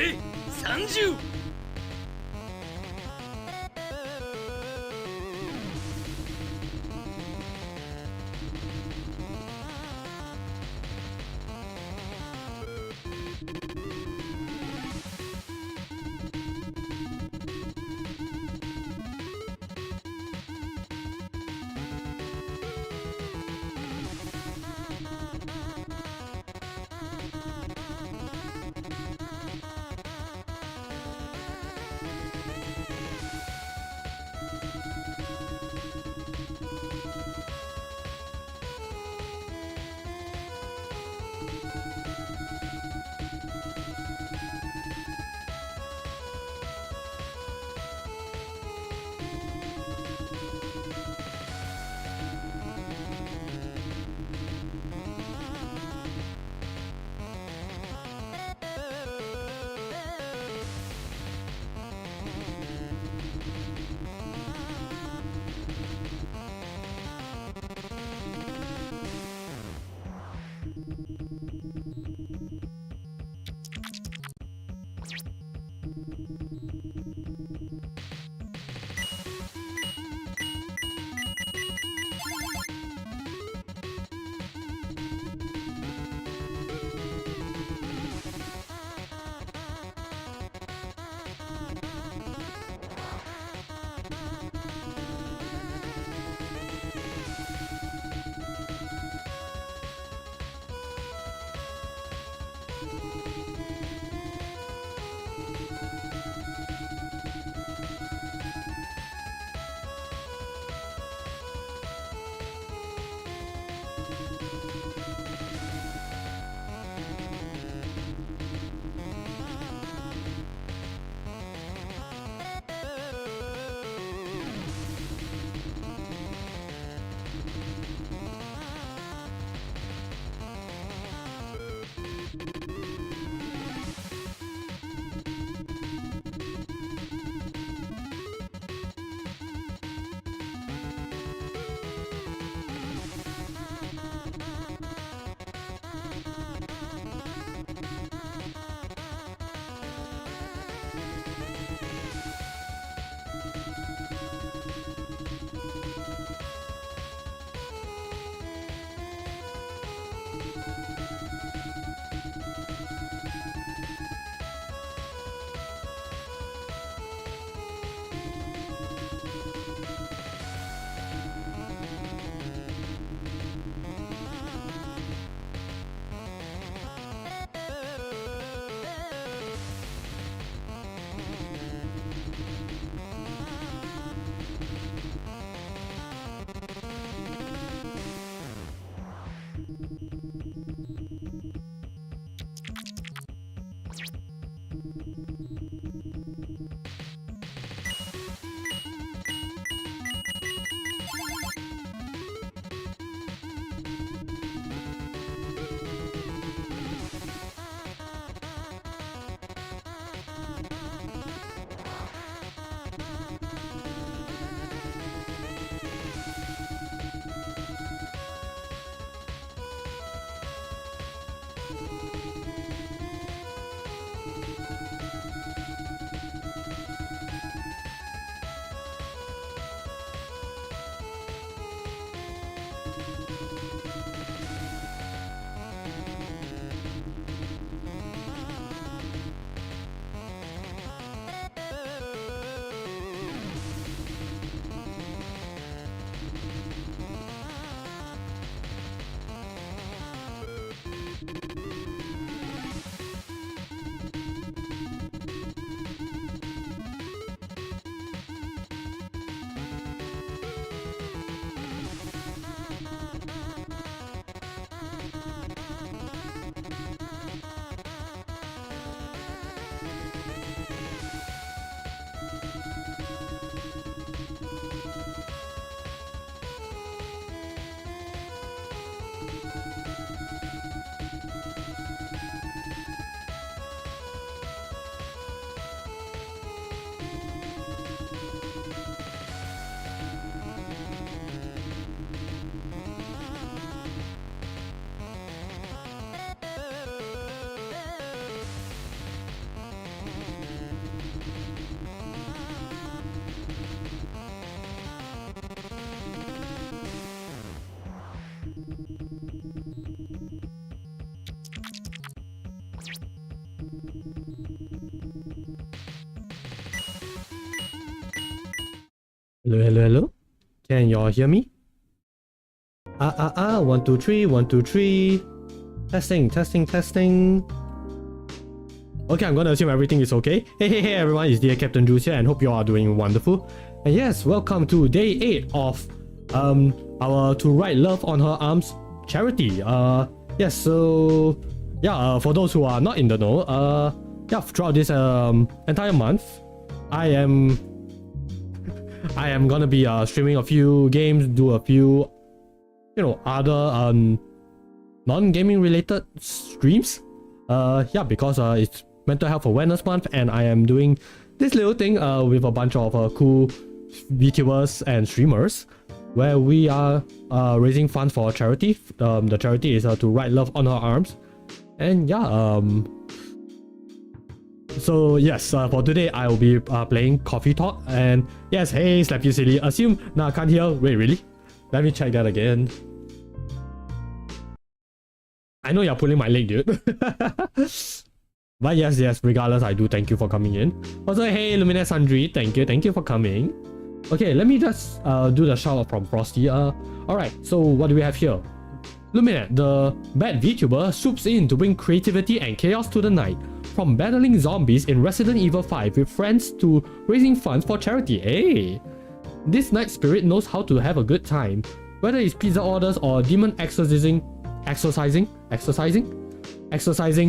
俺30。Hello, hello, hello. Can y'all hear me? 1 2 3 1 2 3. Testing, testing, testing. Okay, I'm gonna assume everything is okay. Hey everyone, it's dear Capt-Jules here and hope you all are doing wonderful. And yes, welcome to day 8 of our To Write Love on Her Arms charity. Yes, so yeah, for those who are not in the know, yeah, throughout this entire month, I am gonna be streaming a few games, do a few, you know, other non-gaming related streams. Yeah, because it's Mental Health Awareness Month, and I am doing this little thing with a bunch of cool Vtubers and streamers, where we are raising funds for a charity. The charity is To Write Love on Her Arms, and yeah, so yes, for today I will be playing Coffee Talk, and yes, hey, slap you silly. Assume, nah, can't hear. Wait, really? Let me check that again. I know you're pulling my leg, dude. But yes, regardless, I do thank you for coming in. Also, hey, Luminous Sundry, thank you for coming. Okay, let me just do the shout out from Frosty. Alright, so what do we have here? Luminate, the bad VTuber, swoops in to bring creativity and chaos to the night. From battling zombies in Resident Evil 5 with friends to raising funds for charity. Hey! This night spirit knows how to have a good time. Whether it's pizza orders or demon exorcising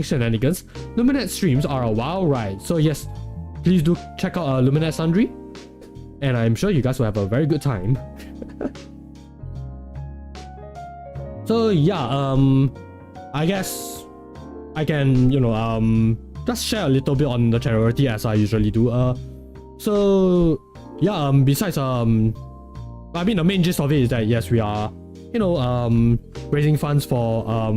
shenanigans, Luminate streams are a wild ride. So yes, please do check out Luminate Sundry, and I'm sure you guys will have a very good time. So yeah, I guess I can, you know, just share a little bit on the charity as I usually do. So yeah, besides I mean, the main gist of it is that yes, we are, you know, raising funds for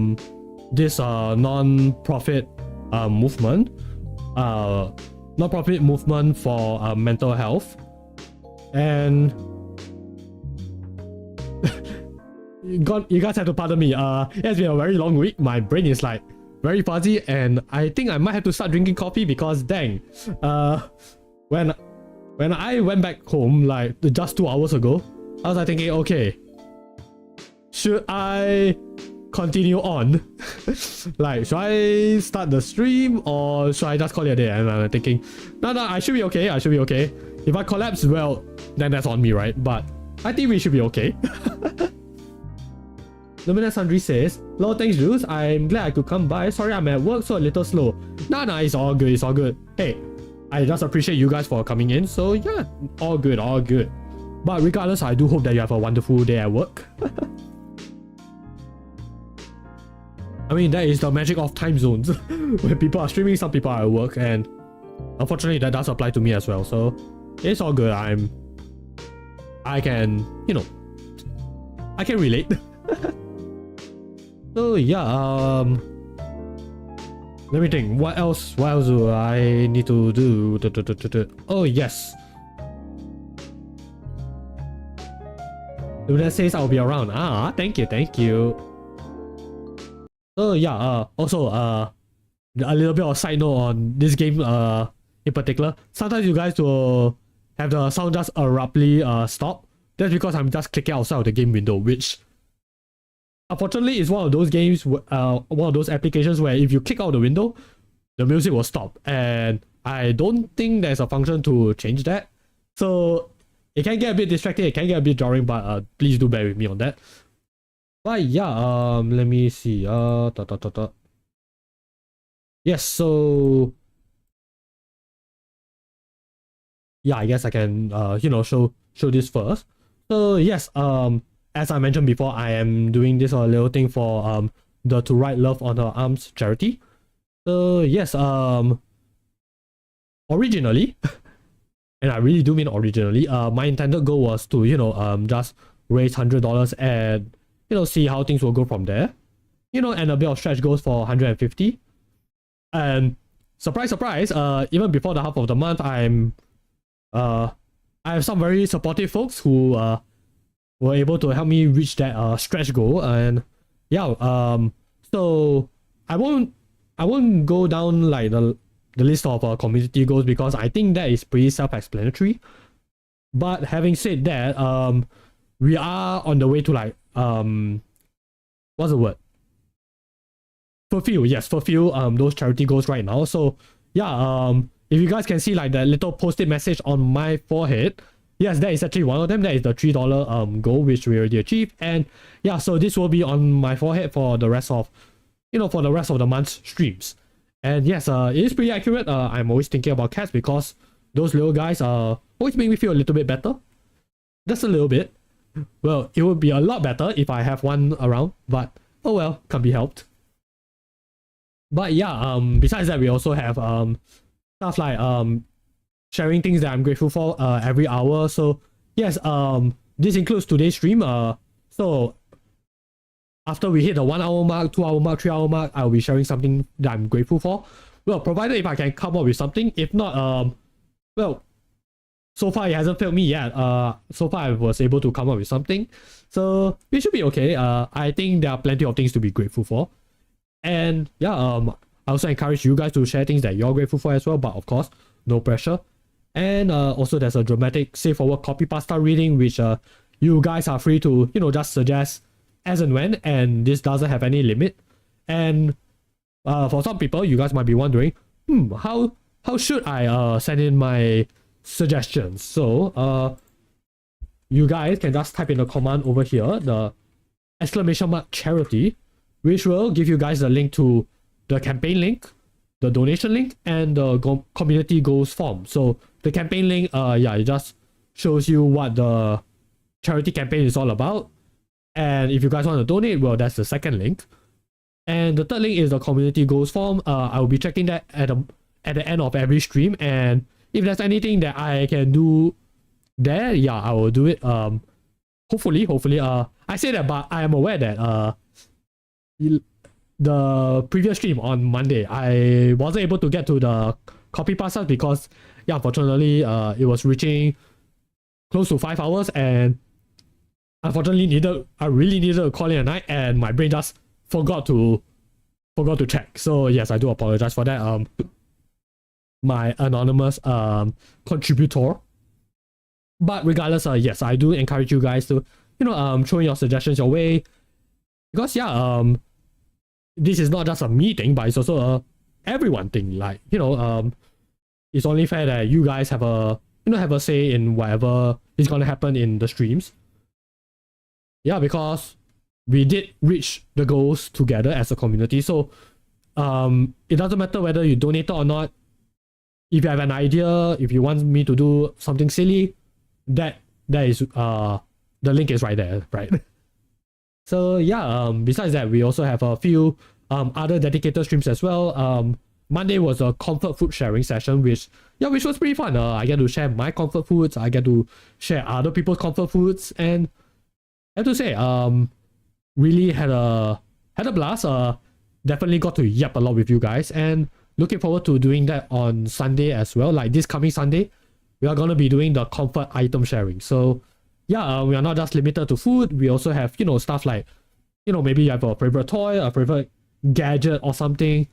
this non-profit movement, non-profit movement for mental health. And you guys have to pardon me. It's been a very long week. My brain is like very fuzzy, and I think I might have to start drinking coffee because dang, when I went back home like just 2 hours ago, I was like thinking, okay, should I continue on? Like, should I start the stream or should I just call it a day? And I'm thinking, no, I should be okay. I should be okay. If I collapse, well, then that's on me, right? But I think we should be okay. Luminous Sundry says, "Hello, thanks, Jules. I'm glad I could come by. Sorry, I'm at work, so a little slow." Nah, it's all good. It's all good. Hey, I just appreciate you guys for coming in. So yeah, all good, all good. But regardless, I do hope that you have a wonderful day at work. I mean, that is the magic of time zones. When people are streaming, some people are at work, and unfortunately that does apply to me as well. So it's all good. I can, you know, I can relate. So yeah, let me think. What else do I need to do? Oh yes. Luna says I'll be around. Thank you. So yeah, also a little bit of side note on this game in particular. Sometimes you guys will have the sound just abruptly stop. That's because I'm just clicking outside of the game window, which unfortunately is one of those games, one of those applications where if you click out the window, the music will stop, and I don't think there's a function to change that. So it can get a bit distracting, it can get a bit jarring, but please do bear with me on that. But yeah, let me see. Yes, so yeah, I guess I can you know, show this first. So yes, as I mentioned before, I am doing this little thing for the To Write Love on Her Arms charity. So yes, originally, and I really do mean originally, my intended goal was to, you know, just raise $100 and, you know, see how things will go from there. You know, and a bit of stretch goals for 150. And surprise, even before the half of the month, I have some very supportive folks who were able to help me reach that stretch goal. And yeah, so I won't go down like the list of community goals because I think that is pretty self-explanatory. But having said that, we are on the way to like what's the word? Fulfill those charity goals right now. So yeah, if you guys can see like the little post-it message on my forehead, yes, that is actually one of them. That is the $3 goal which we already achieved. And yeah, so this will be on my forehead for the rest of the month's streams. And yes, it is pretty accurate. I'm always thinking about cats because those little guys always make me feel a little bit better. Just a little bit. Well, it would be a lot better if I have one around, but oh well, can't be helped. But yeah, besides that, we also have stuff like sharing things that I'm grateful for every hour. So yes, this includes today's stream. So after we hit the 1 hour mark, 2 hour mark, 3 hour mark, I'll be sharing something that I'm grateful for. Well, provided if I can come up with something. If not, well, so far it hasn't failed me yet. So far I was able to come up with something. So it should be okay. I think there are plenty of things to be grateful for. And yeah, I also encourage you guys to share things that you're grateful for as well, but of course, no pressure. And also there's a dramatic safe forward copy pasta reading, which you guys are free to, just suggest as and when, and this doesn't have any limit. And for some people, you guys might be wondering, how should I send in my suggestions? So you guys can just type in the command over here, the !charity, which will give you guys a link to the campaign link, the donation link, and the community goals form. So the campaign link, it just shows you what the charity campaign is all about. And if you guys want to donate, well, that's the second link. And the third link is the community goals form. I will be checking that at the end of every stream. And if there's anything that I can do there, yeah, I will do it. Hopefully, I say that, but I am aware that the previous stream on Monday, I wasn't able to get to the copy pastas because, yeah, unfortunately, it was reaching close to 5 hours, and unfortunately, I really needed to call in at night, and my brain just forgot to check. So yes, I do apologize for that. My anonymous contributor. But regardless, yes, I do encourage you guys to throw in your suggestions your way, because yeah, this is not just a me thing, but it's also a everyone thing. Like it's only fair that you guys have a say in whatever is gonna happen in the streams. Yeah, because we did reach the goals together as a community. So it doesn't matter whether you donated or not. If you have an idea, if you want me to do something silly, that is the link is right there, right? So yeah, besides that, we also have a few other dedicated streams as well. Monday was a comfort food sharing session, which was pretty fun. I get to share my comfort foods, I get to share other people's comfort foods, and I have to say, really had a blast. Definitely got to yap a lot with you guys, and looking forward to doing that on Sunday as well. Like this coming Sunday, we are gonna be doing the comfort item sharing. So yeah, we are not just limited to food. We also have stuff like maybe you have a favorite toy, a favorite gadget or something.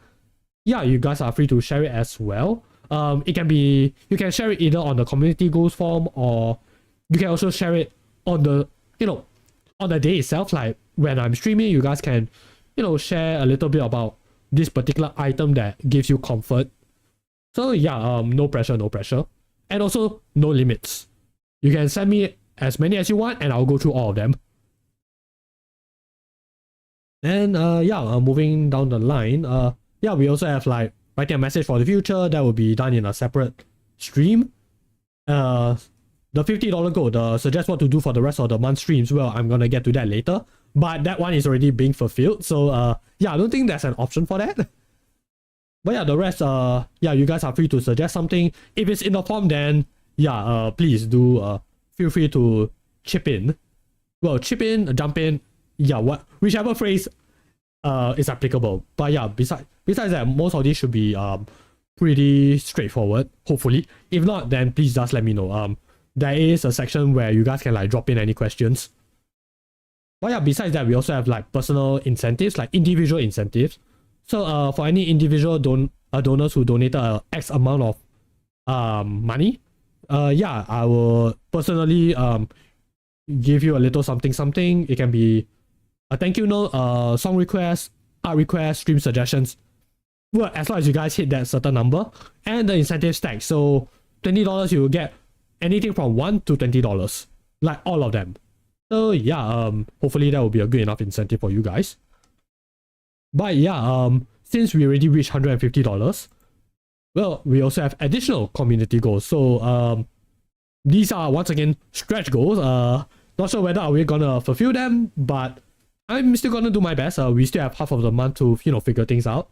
Yeah, you guys are free to share it as well. It can be, you can share it either on the community goals form, or you can also share it on the on the day itself. Like when I'm streaming, you guys can share a little bit about this particular item that gives you comfort. So yeah, no pressure, and also no limits. You can send me as many as you want, and I'll go through all of them. And moving down the line, we also have like writing a message for the future that will be done in a separate stream. The $50 goal, the suggest what to do for the rest of the month streams, well, I'm gonna get to that later, but that one is already being fulfilled. So I don't think there's an option for that. But yeah, the rest, you guys are free to suggest something. If it's in the form, then please do feel free to chip in. Well, chip in, jump in, whichever phrase is applicable. But yeah, besides that, most of these should be pretty straightforward, hopefully. If not, then please just let me know. There is a section where you guys can like drop in any questions. But yeah, besides that, we also have like personal incentives, like individual incentives. So for any individual donors who donated X amount of money, yeah, I will personally give you a little something something. It can be a thank you note, song request, art request, stream suggestions. Well, as long as you guys hit that certain number, and the incentive stack. So $20 you will get anything from $1 to $20, like all of them. So yeah, hopefully that will be a good enough incentive for you guys. But yeah, since we already reached $150, well, we also have additional community goals. So these are once again stretch goals. Not sure whether are we gonna fulfill them, but I'm still gonna do my best. We still have half of the month to figure things out.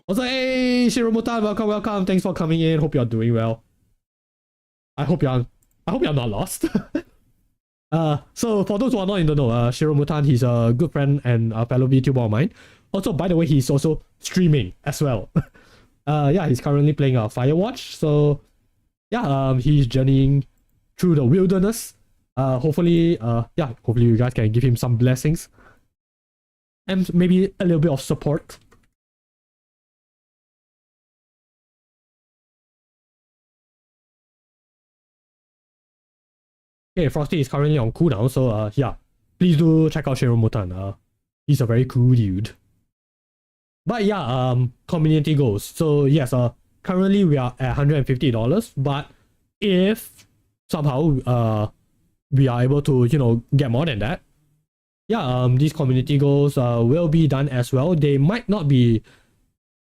Also, hey Shiromutan, welcome. Thanks for coming in. Hope you're doing well. I hope you're not lost. So for those who are not in the know, Shiromutan, he's a good friend and a fellow VTuber of mine. Also, by the way, he's also streaming as well. Yeah, he's currently playing Firewatch. So yeah, he's journeying through the wilderness. Hopefully you guys can give him some blessings and maybe a little bit of support. Okay, Frosty is currently on cooldown, so yeah, please do check out Shiromutan. He's a very cool dude. But yeah, community goals. So yes, currently we are at $150, but if somehow we are able to get more than that, yeah, these community goals will be done as well. They might not be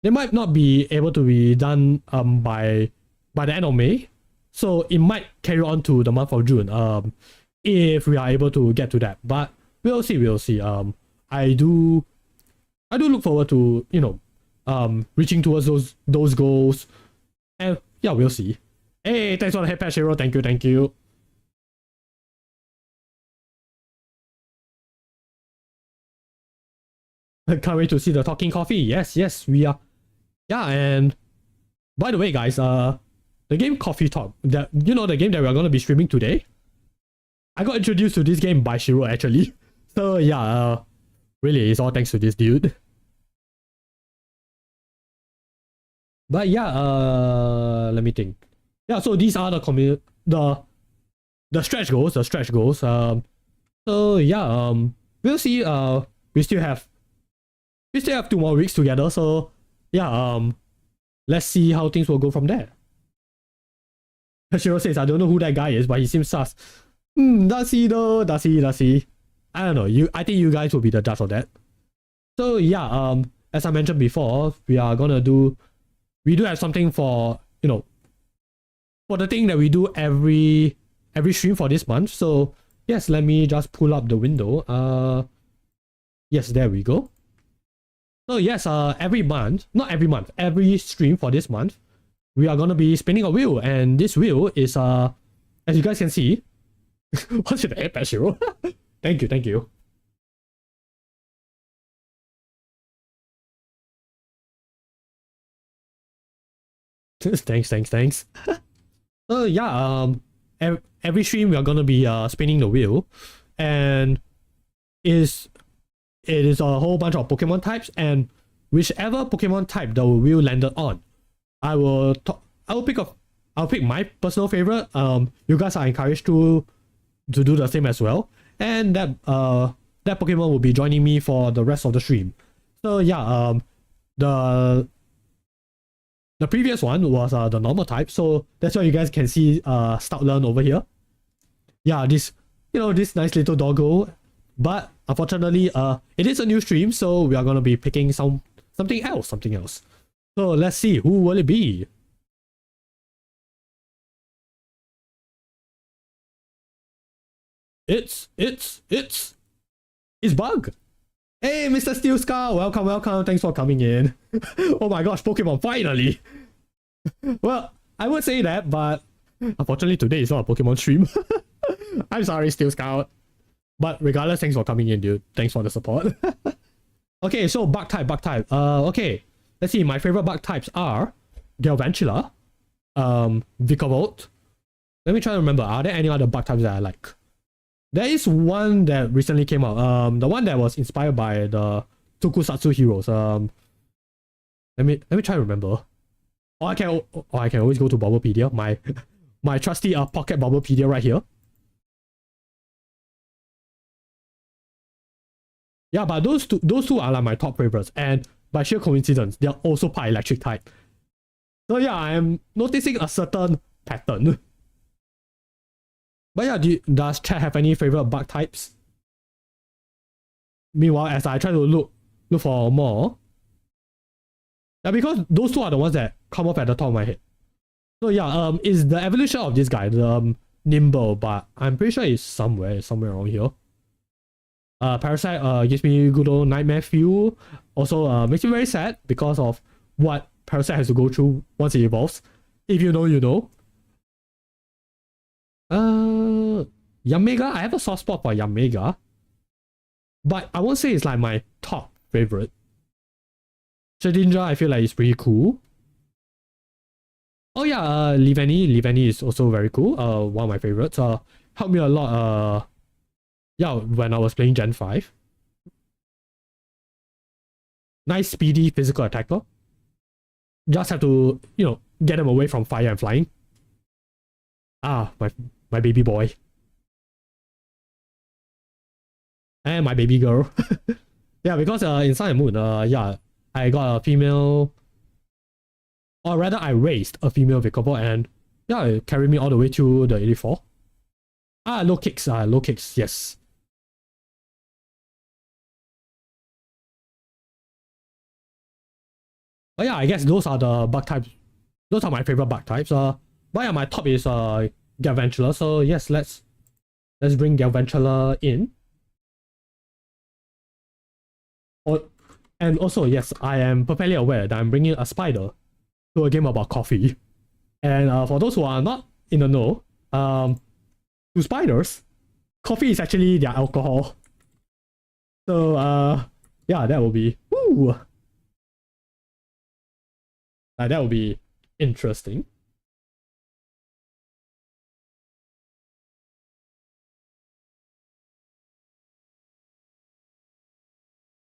able to be done by the end of May. So it might carry on to the month of June if we are able to get to that. But we'll see. I do look forward to reaching towards those goals. And yeah, we'll see. Hey, thanks for the head patch, Hero. Thank you. I can't wait to see the talking coffee. Yes, we are. Yeah, and by the way, guys, the game Coffee Talk, the game that we are going to be streaming today, I got introduced to this game by Shiro actually. So yeah, really, it's all thanks to this dude. But yeah, let me think. Yeah, so these are the stretch goals. So yeah, we'll see. We still have 2 more weeks together. So yeah, let's see how things will go from there. Shiro says, I don't know who that guy is, but he seems sus. Does he though? Does he? I don't know. I think you guys will be the judge of that. So yeah, as I mentioned before, we do have something for for the thing that we do every stream for this month. So yes, let me just pull up the window. Yes, there we go. So yes, every stream for this month, we are gonna be spinning a wheel, and this wheel is as you guys can see. What's your head, Shiro? Thank you. Thanks. So yeah, every stream we are gonna be spinning the wheel, and it is a whole bunch of Pokemon types, and whichever Pokemon type the wheel landed on, I'll pick my personal favorite. You guys are encouraged to do the same as well, and that Pokemon will be joining me for the rest of the stream. So yeah, the previous one was the normal type, so that's why you guys can see Stoutland over here. Yeah, this nice little doggo, but unfortunately it is a new stream, so we are gonna be picking something else. So let's see, who will it be? It's Bug. Hey, Mr. Steel Scar, welcome. Thanks for coming in. Oh my gosh, Pokemon, finally. Well, I would say that, but unfortunately today is not a Pokemon stream. I'm sorry, Steel Scout. But regardless, thanks for coming in, dude. Thanks for the support. Okay, so bug type. Okay, let's see. My favorite bug types are Galvantula, Vikavolt. Let me try to remember. Are there any other bug types that I like? There is one that recently came out. The one that was inspired by the Tokusatsu heroes. Let me try to remember. Or I can always go to Bulbapedia. my trusty pocket Bubblepedia right here. Yeah, but those two are like my top favorites, and by sheer coincidence, they are also part electric type. So yeah, I am noticing a certain pattern. But yeah, does chat have any favorite bug types? Meanwhile, as I try to look for more. Yeah, because those two are the ones that come up at the top of my head. So yeah, is the evolution of this guy, the Nimble, but I'm pretty sure it's somewhere around here. Parasite gives me good old nightmare feel. Also makes me very sad because of what Parasite has to go through once it evolves. If you know, you know. Yamega, I have a soft spot for Yamega, but I won't say it's like my top favorite. Shedinja, I feel like it's pretty cool. Oh yeah, Liveni is also very cool. One of my favorites. Helped me a lot. Yeah, when I was playing Gen 5. Nice speedy physical attacker. Just have to, you know, get them away from fire and flying. Ah, my baby boy. And my baby girl. Yeah, because in Sun and Moon, yeah, I got a female, or rather I raised a female Vtuber, and yeah, it carried me all the way to the 84. Low kicks, yes. But yeah, I guess those are the bug types. Those are my favorite bug types. But yeah, my top is Galvantula. So yes, let's bring Galvantula in. And also, yes, I am perfectly aware that I'm bringing a spider to a game about coffee. And for those who are not in the know, to spiders, coffee is actually their alcohol. So yeah, that will be that will be interesting.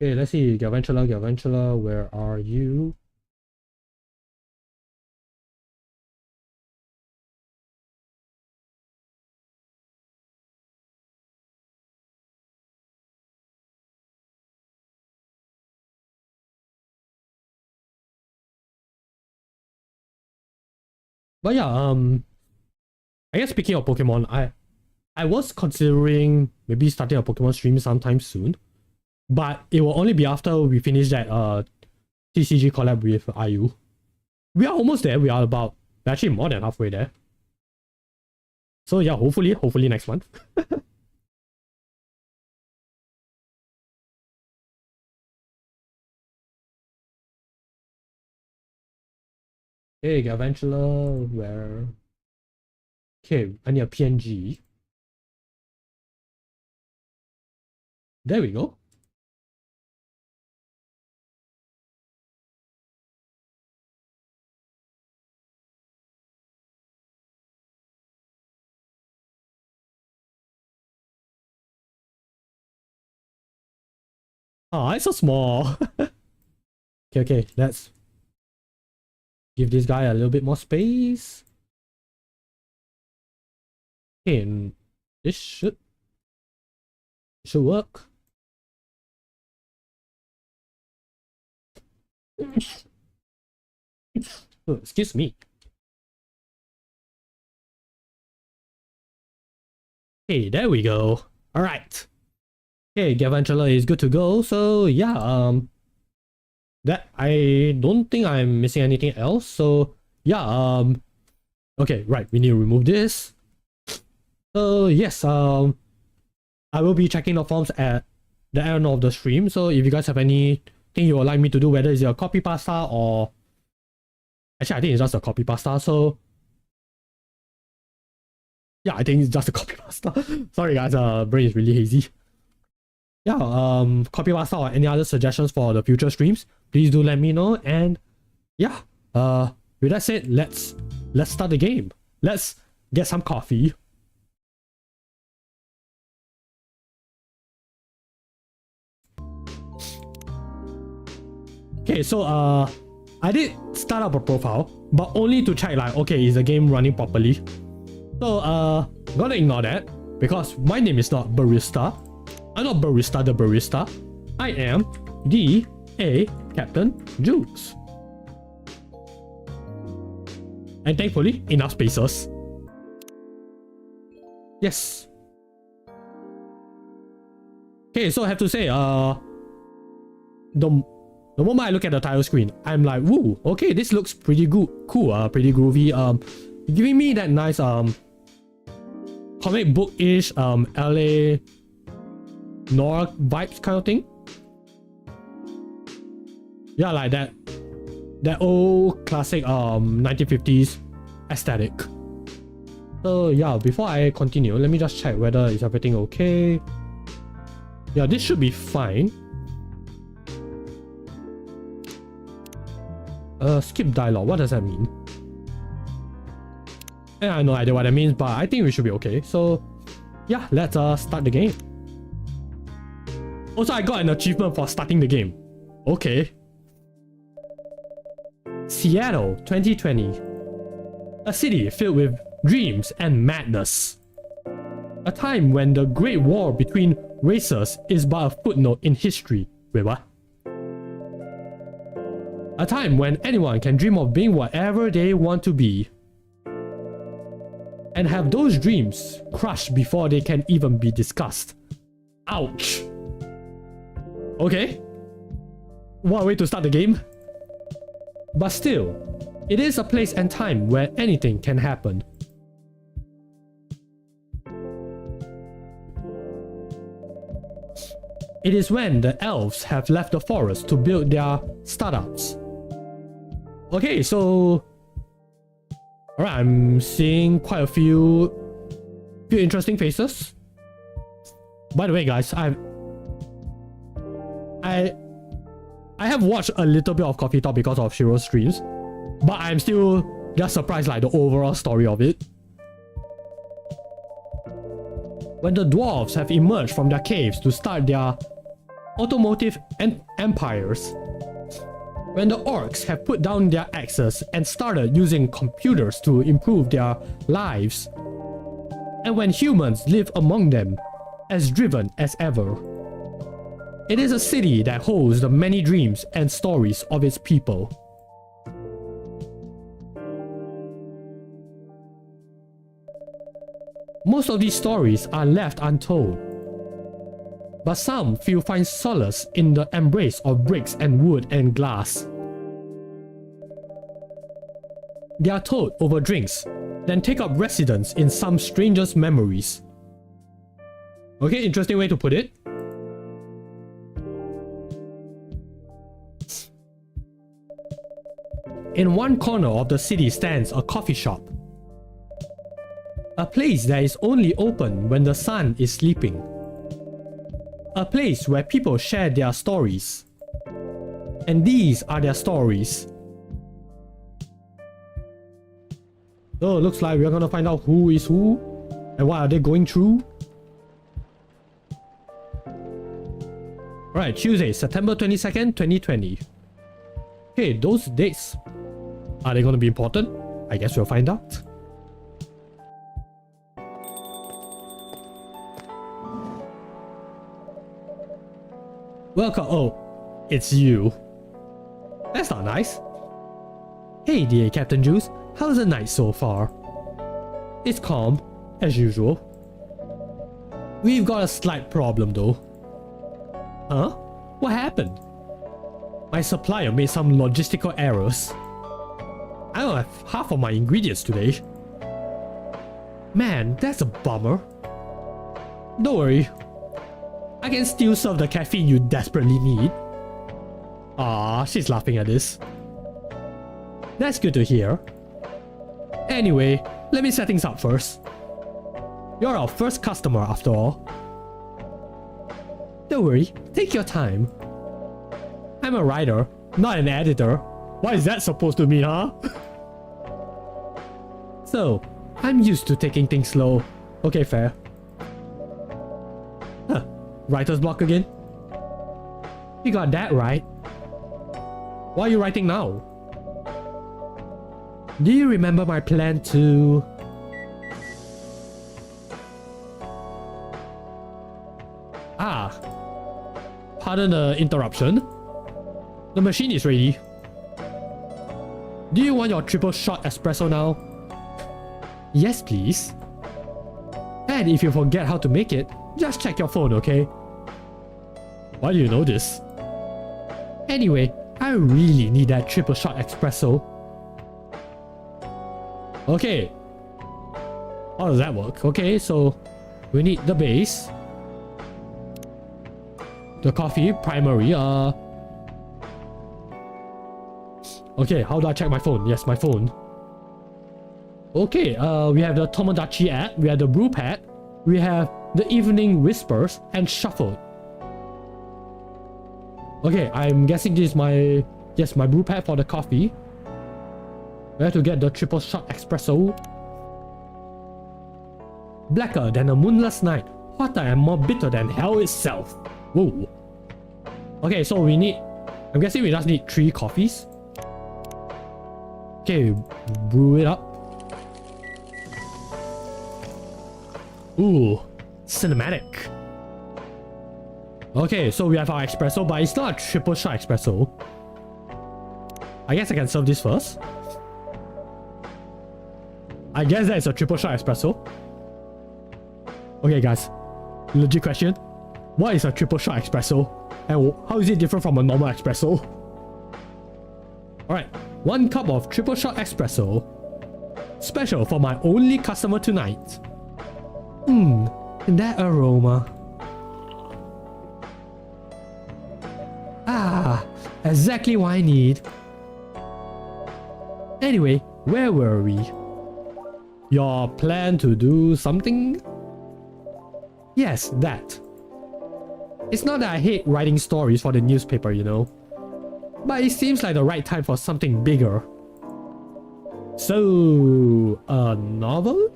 Okay, let's see. Galvantula, where are you? But yeah, I guess speaking of Pokemon, I was considering maybe starting a Pokemon stream sometime soon, but it will only be after we finish that TCG collab with IU. We are almost there. We are actually more than halfway there. So yeah, hopefully next month. Hey, Galvantula, where? Okay, I need a PNG. There we go. Oh, it's so small. Okay, let's give this guy a little bit more space. Okay, and this should work. Oh, excuse me. Okay, there we go. All right. Okay, Galvantula is good to go. So yeah, that I don't think I'm missing anything else. So yeah, okay, right. We need to remove this. So yes, I will be checking the forms at the end of the stream. So if you guys have anything you would like me to do, whether it's a copy pasta or actually I think it's just a copy pasta. So yeah, I think it's just a copy pasta. Sorry guys, brain is really hazy. Yeah, copy pasta or any other suggestions for the future streams, please do let me know. And yeah, with that said, let's start the game. Let's get some coffee. Okay, so I did start up a profile, but only to check like, okay, is the game running properly? So, I'm gonna ignore that because my name is not Barista. I'm not Barista the Barista. I am the Capt-Jules. And thankfully, enough spaces. Yes. Okay, so I have to say, the moment I look at the title screen, I'm like, woo, okay, this looks pretty good, cool, pretty groovy. Giving me that nice comic book-ish LA noir vibes kind of thing. Yeah, like that old classic 1950s aesthetic. So yeah, before I continue, let me just check whether is everything okay. Yeah, this should be fine. Skip dialogue, what does that mean? I have no idea what that means, but I think we should be okay. So yeah, let's start the game. Also, I got an achievement for starting the game. Okay. Seattle 2020. A city filled with dreams and madness. A time when the Great War between races is but a footnote in history. Wait, what? A time when anyone can dream of being whatever they want to be. And have those dreams crushed before they can even be discussed. Ouch. Okay. What a way to start the game. But still, it is a place and time where anything can happen. It is when the elves have left the forest to build their startups. Okay, so... Alright, I'm seeing quite a few interesting faces. By the way, guys, I have watched a little bit of Coffee Talk because of Shiro's streams, but I'm still just surprised like the overall story of it. When the dwarves have emerged from their caves to start their automotive empires. When the orcs have put down their axes and started using computers to improve their lives. And when humans live among them, as driven as ever. It is a city that holds the many dreams and stories of its people. Most of these stories are left untold, but some few find solace in the embrace of bricks and wood and glass. They are told over drinks, then take up residence in some strangers' memories. Okay, interesting way to put it. In one corner of the city stands a coffee shop. A place that is only open when the sun is sleeping. A place where people share their stories. And these are their stories. So it looks like we're gonna find out who is who and what are they going through. Alright, Tuesday, September 22nd, 2020. Okay, those dates. Are they gonna be important? I guess we'll find out. Welcome. Oh, it's you. That's not nice. Hey dear Capt-Jules, how's the night so far? It's calm, as usual. We've got a slight problem though. Huh? What happened? My supplier made some logistical errors. I don't have half of my ingredients today. Man, that's a bummer. Don't worry. I can still serve the caffeine you desperately need. Ah, she's laughing at this. That's good to hear. Anyway, let me set things up first. You're our first customer after all. Don't worry, take your time. I'm a writer, not an editor. What is that supposed to mean, huh? So, I'm used to taking things slow. Okay, fair. Huh, writer's block again? You got that right. What are you writing now? Do you remember my plan to... Ah. Pardon the interruption. The machine is ready. Do you want your triple shot espresso now? Yes, please. And if you forget how to make it, just check your phone, okay? Why do you know this? Anyway, I really need that triple shot espresso. Okay. How does that work? Okay, so we need the base, the coffee, primary, okay, how do I check my phone? Yes, my phone. Okay, we have the Tomodachi app, we have the brew pad, we have the evening whispers, and shuffle. Okay, I'm guessing this is my brew pad for the coffee. We have to get the triple shot espresso. Blacker than a moonless night, hotter and more bitter than hell itself. Whoa. Okay, so I'm guessing we just need 3 coffees. Okay, brew it up. Ooh, cinematic. Okay, so we have our espresso, but it's not a triple shot espresso. I guess I can serve this first. I guess that is a triple shot espresso. Okay guys, legit question. What is a triple shot espresso? And how is it different from a normal espresso? Alright, 1 cup of triple shot espresso. Special for my only customer tonight. That aroma. Ah, exactly what I need. Anyway, where were we? Your plan to do something? Yes, that. It's not that I hate writing stories for the newspaper, you know. But it seems like the right time for something bigger. So, a novel?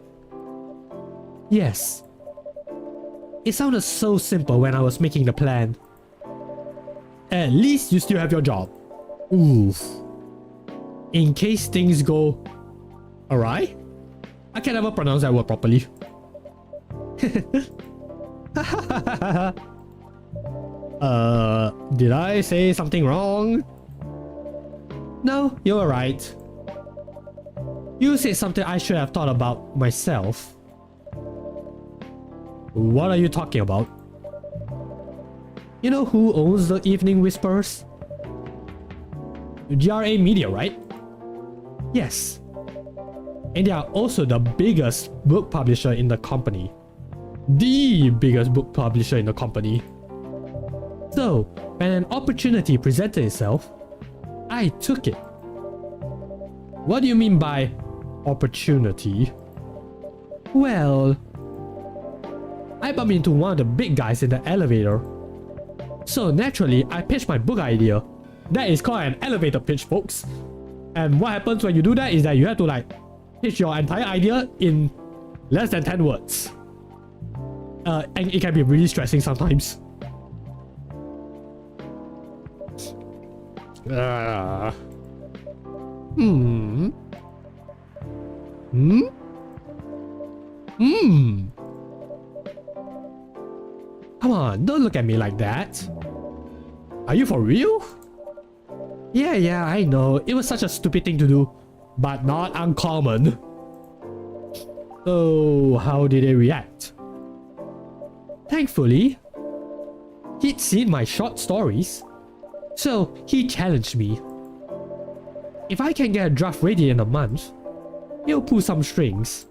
Yes. It sounded so simple when I was making the plan. At least you still have your job. Oof. In case things go awry? I can never pronounce that word properly. Did I say something wrong? No, you're right. You said something I should have thought about myself. What are you talking about? You know who owns the Evening Whispers? GRA Media, right? Yes. And they are also the biggest book publisher in the company. The biggest book publisher in the company. So, when an opportunity presented itself, I took it. What do you mean by opportunity? Well, I bumped into one of the big guys in the elevator. So naturally, I pitched my book idea. That is called an elevator pitch, folks. And what happens when you do that is that you have to pitch your entire idea in less than 10 words. And it can be really stressing sometimes. Come on, don't look at me like that. Are you for real? Yeah, I know. It was such a stupid thing to do, but not uncommon. So, how did they react? Thankfully, he'd seen my short stories, so he challenged me. If I can get a draft ready in a month, he'll pull some strings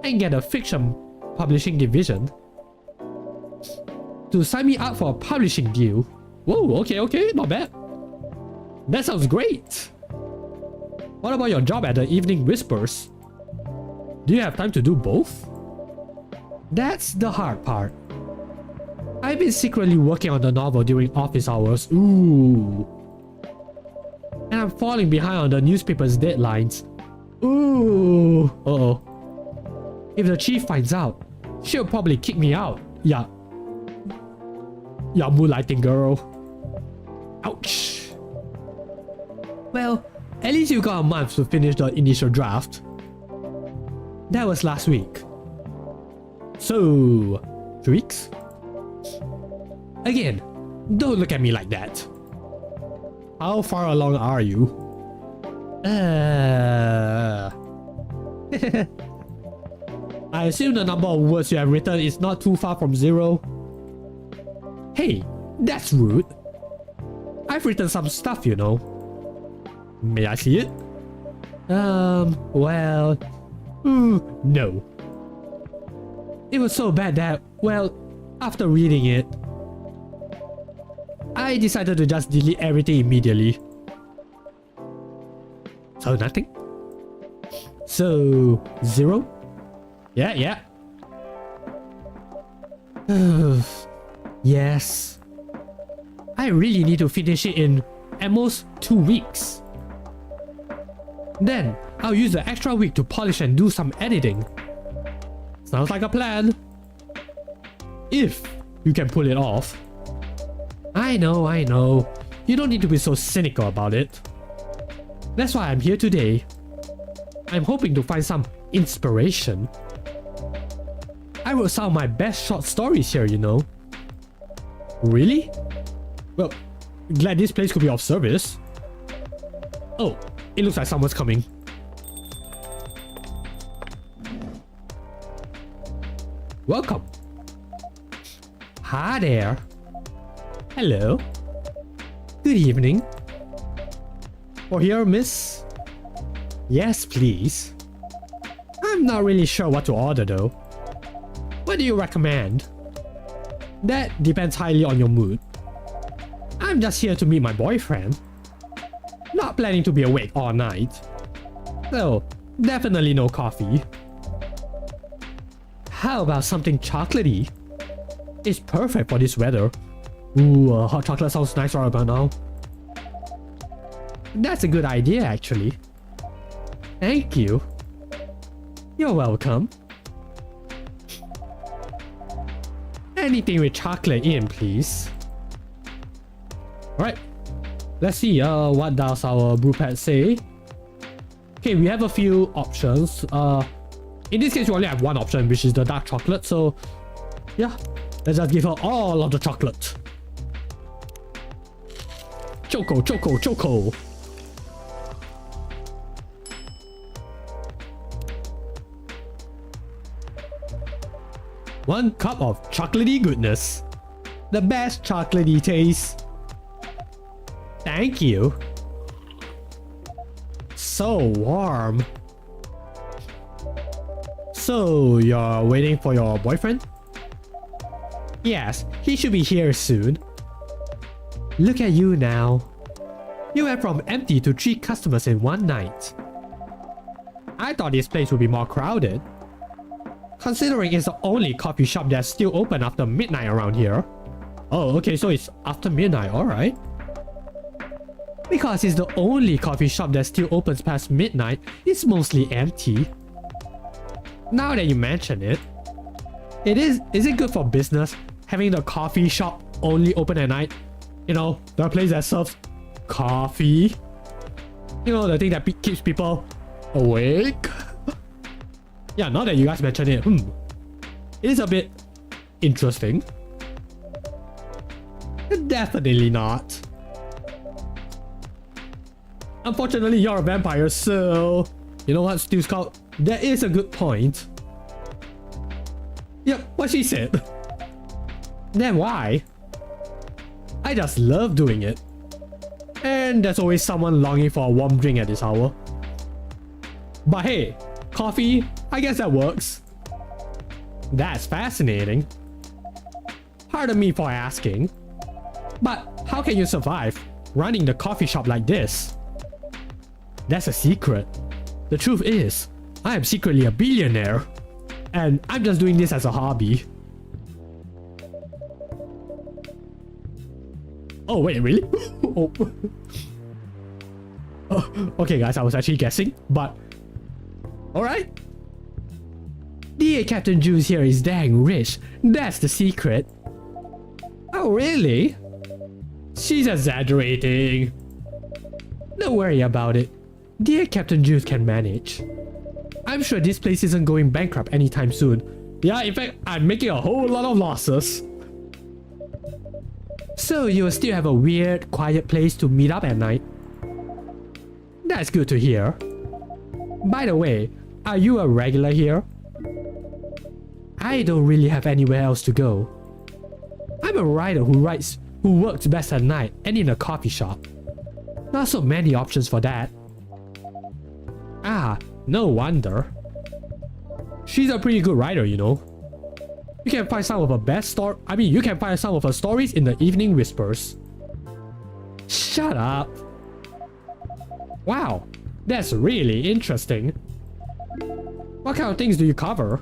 and get a fiction publishing division to sign me up for a publishing deal. Whoa, okay, not bad. That sounds great. What about your job at the Evening Whispers? Do you have time to do both? That's the hard part. I've been secretly working on the novel during office hours. Ooh. And I'm falling behind on the newspaper's deadlines. Ooh. Uh-oh. If the chief finds out, she'll probably kick me out. Yeah, moonlighting girl. Ouch. Well, at least you got a month to finish the initial draft. That was last week. So, 3 weeks? Again, don't look at me like that. How far along are you? I assume the number of words you have written is not too far from 0. Hey, that's rude. I've written some stuff, you know. May I see it? Well... no. It was so bad that, well, after reading it, I decided to just delete everything immediately. So nothing? So... 0? Yeah. Yes. I really need to finish it in at most 2 weeks. Then, I'll use the extra week to polish and do some editing. Sounds like a plan. If you can pull it off. I know. You don't need to be so cynical about it. That's why I'm here today. I'm hoping to find some inspiration. I wrote some of my best short stories here, you know. Really? Well, glad this place could be of service. Oh, it looks like someone's coming. Welcome. Hi there. Hello. Good evening. For here, miss? Yes, please. I'm not really sure what to order though. What do you recommend? That depends highly on your mood. I'm just here to meet my boyfriend. Not planning to be awake all night. So, definitely no coffee. How about something chocolatey? It's perfect for this weather. Ooh, hot chocolate sounds nice right about now. That's a good idea actually. Thank you. You're welcome. Anything with chocolate in, please. Alright. Let's see what does our brew pad say. Okay, we have a few options. In this case, we only have one option, which is the dark chocolate. So, yeah. Let's just give her all of the chocolate. Choco. 1 cup of chocolatey goodness. The best chocolatey taste. Thank you. So warm. So, you're waiting for your boyfriend? Yes, he should be here soon. Look at you now. You went from empty to 3 customers in 1 night. I thought this place would be more crowded, considering it's the only coffee shop that's still open after midnight around here. Oh, okay, so it's after midnight, alright. Because it's the only coffee shop that still opens past midnight, it's mostly empty. Now that you mention it, is it good for business having the coffee shop only open at night? You know, the place that serves coffee. You know, the thing that keeps people awake. Yeah, now that you guys mention it, it is a bit interesting. Definitely not. Unfortunately, you're a vampire, so... You know what, Stu Scout? That is a good point. Yep, what she said. Then why? I just love doing it. And there's always someone longing for a warm drink at this hour. But hey, coffee, I guess that works. That's fascinating. Pardon me for asking, but how can you survive running the coffee shop like this? That's a secret. The truth is, I am secretly a billionaire, and I'm just doing this as a hobby. Oh wait, really? Oh. Oh, okay guys, I was actually guessing, but... Alright. The Capt-Jules here is dang rich. That's the secret. Oh really? She's exaggerating. Don't worry about it. Dear Capt-Jules can manage. I'm sure this place isn't going bankrupt anytime soon. Yeah, in fact, I'm making a whole lot of losses. So you still have a weird, quiet place to meet up at night? That's good to hear. By the way, are you a regular here? I don't really have anywhere else to go. I'm a writer who works best at night and in a coffee shop. Not so many options for that. Ah, no wonder. She's a pretty good writer, you know. You can find some of her stories in the Evening Whispers. Shut up. Wow, that's really interesting. What kind of things do you cover?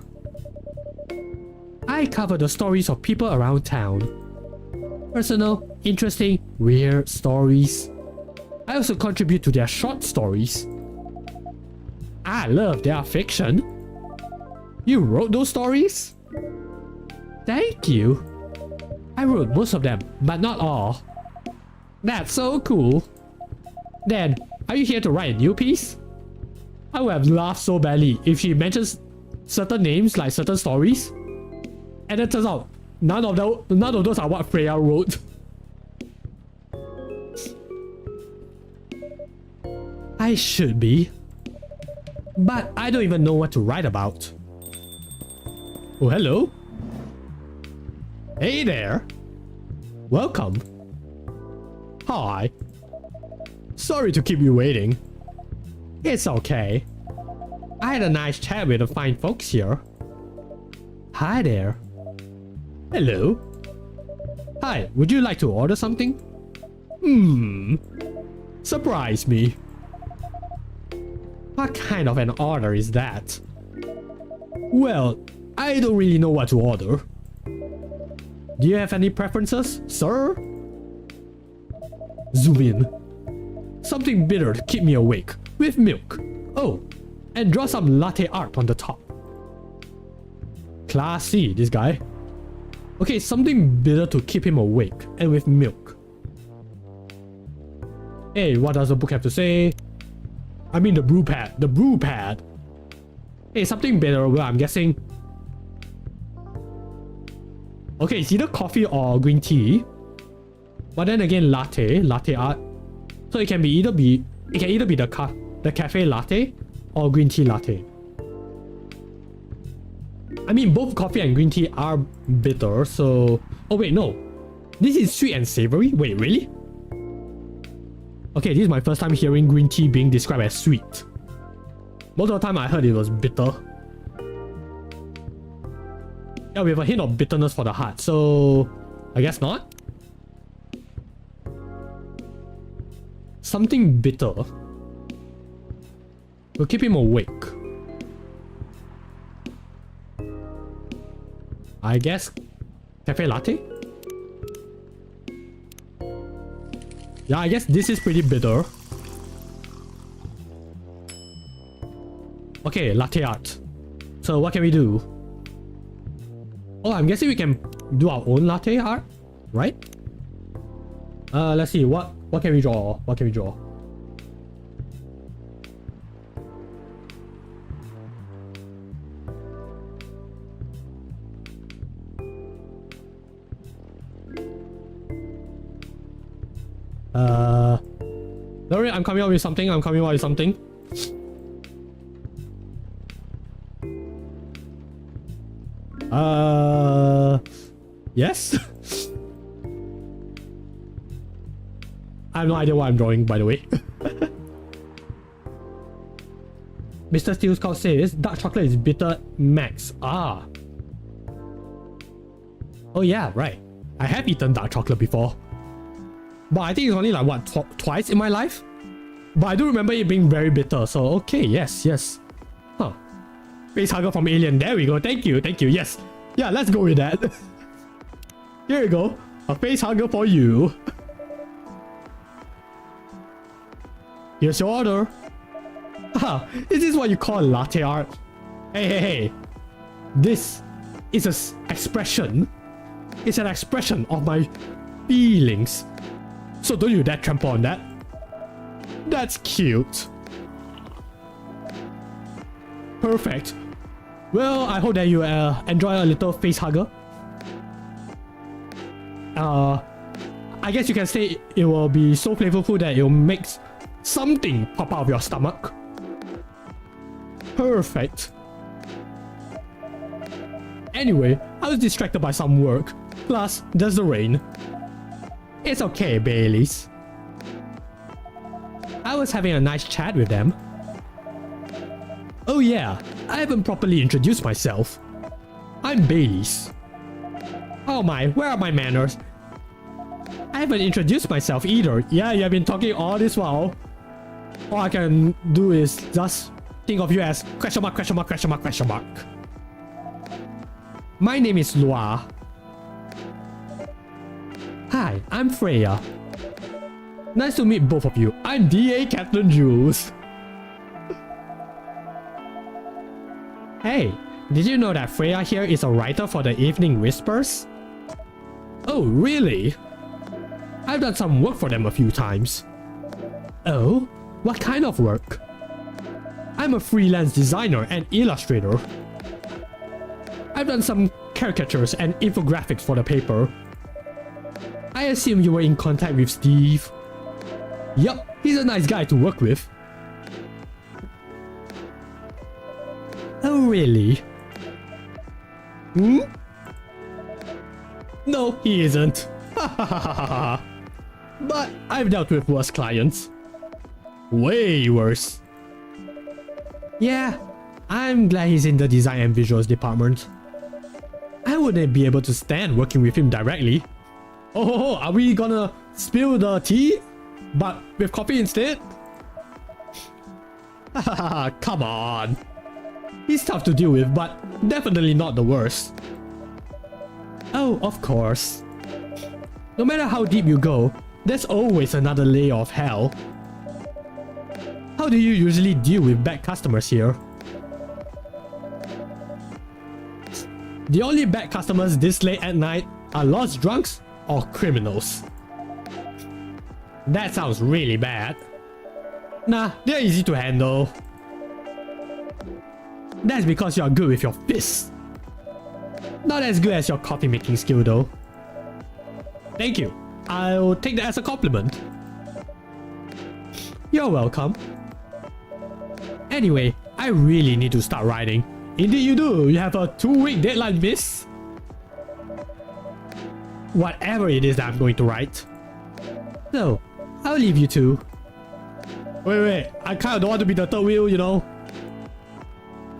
I cover the stories of people around town. Personal, interesting, weird stories. I also contribute to their short stories. I love their fiction. You wrote those stories? Thank you. I wrote most of them, but not all. That's so cool. Then, are you here to write a new piece? I would have laughed so badly if she mentions certain names like certain stories. And it turns out, none of those are what Freya wrote. I should be. But I don't even know what to write about. Oh, hello. Hey there. Welcome. Hi. Sorry to keep you waiting. It's okay. I had a nice chat with the fine folks here. Hi there. Hello. Hi, would you like to order something? Surprise me. What kind of an order is that? Well, I don't really know what to order. Do you have any preferences, sir? Zoom in. Something bitter to keep me awake, with milk. Oh, and draw some latte art on the top. Classy, this guy. Okay, something bitter to keep him awake, and with milk. Hey, what does the book have to say? I mean the brew pad. The brew pad. Hey, something bitter, well, I'm guessing. Okay, it's either coffee or green tea. But then again, latte art. So it can either be the cafe latte or green tea latte. I mean, both coffee and green tea are bitter, so... Oh wait, no. This is sweet and savory? Wait, really? Okay, this is my first time hearing green tea being described as sweet. Most of the time I heard it was bitter. Yeah, we have a hint of bitterness for the heart, so... I guess not? Something bitter will keep him awake. I guess cafe latte? Yeah, I guess this is pretty bitter. Okay, latte art. So what can we do? Oh, I'm guessing we can do our own latte art, right? Let's see, what can we draw? What can we draw? Don't worry, I'm coming up with something. Yes? I have no idea what I'm drawing, by the way. Mr. Steele's Call says dark chocolate is bitter max. Ah. Oh yeah, right. I have eaten dark chocolate before. But I think it's only like, what, twice in my life? But I do remember it being very bitter, so okay, yes. Huh. Face hugger from Alien, there we go, thank you, yes. Yeah, let's go with that. Here you go, a face hugger for you. Here's your order. Haha, is this what you call latte art? Hey. This is an expression. It's an expression of my feelings. So don't you dare trample on that. That's cute. Perfect. Well, I hope that you enjoy a little face hugger. I guess you can say it will be so flavorful that it will make something pop out of your stomach. Perfect. Anyway, I was distracted by some work. Plus, there's the rain. It's okay, Baileys. I was having a nice chat with them. Oh yeah, I haven't properly introduced myself. I'm Baileys. Oh my, where are my manners? I haven't introduced myself either. Yeah, you have been talking all this while. All I can do is just think of you as question mark, question mark, question mark, question mark. My name is TWLOHA. Hi, I'm Freya. Nice to meet both of you. I'm DA Capt-Jules. Hey, did you know that Freya here is a writer for the Evening Whispers? Oh, really? I've done some work for them a few times. Oh? What kind of work? I'm a freelance designer and illustrator. I've done some caricatures and infographics for the paper. I assume you were in contact with Steve. Yup, he's a nice guy to work with. Oh, really? Hmm? No, he isn't. But I've dealt with worse clients. Way worse. Yeah, I'm glad he's in the design and visuals department. I wouldn't be able to stand working with him directly. Oh, are we gonna spill the tea? But with coffee instead? Come on. He's tough to deal with, but definitely not the worst. Oh, of course. No matter how deep you go, there's always another layer of hell. How do you usually deal with bad customers here? The only bad customers this late at night are lost drunks or criminals. That sounds really bad. Nah, they're easy to handle. That's because you're good with your fists. Not as good as your coffee making skill though. Thank you. I'll take that as a compliment. You're welcome. Anyway, I really need to start writing. Indeed you do. You have a 2-week deadline, miss. Whatever it is that I'm going to write. So, I'll leave you two. Wait, I kinda don't want to be the third wheel, you know.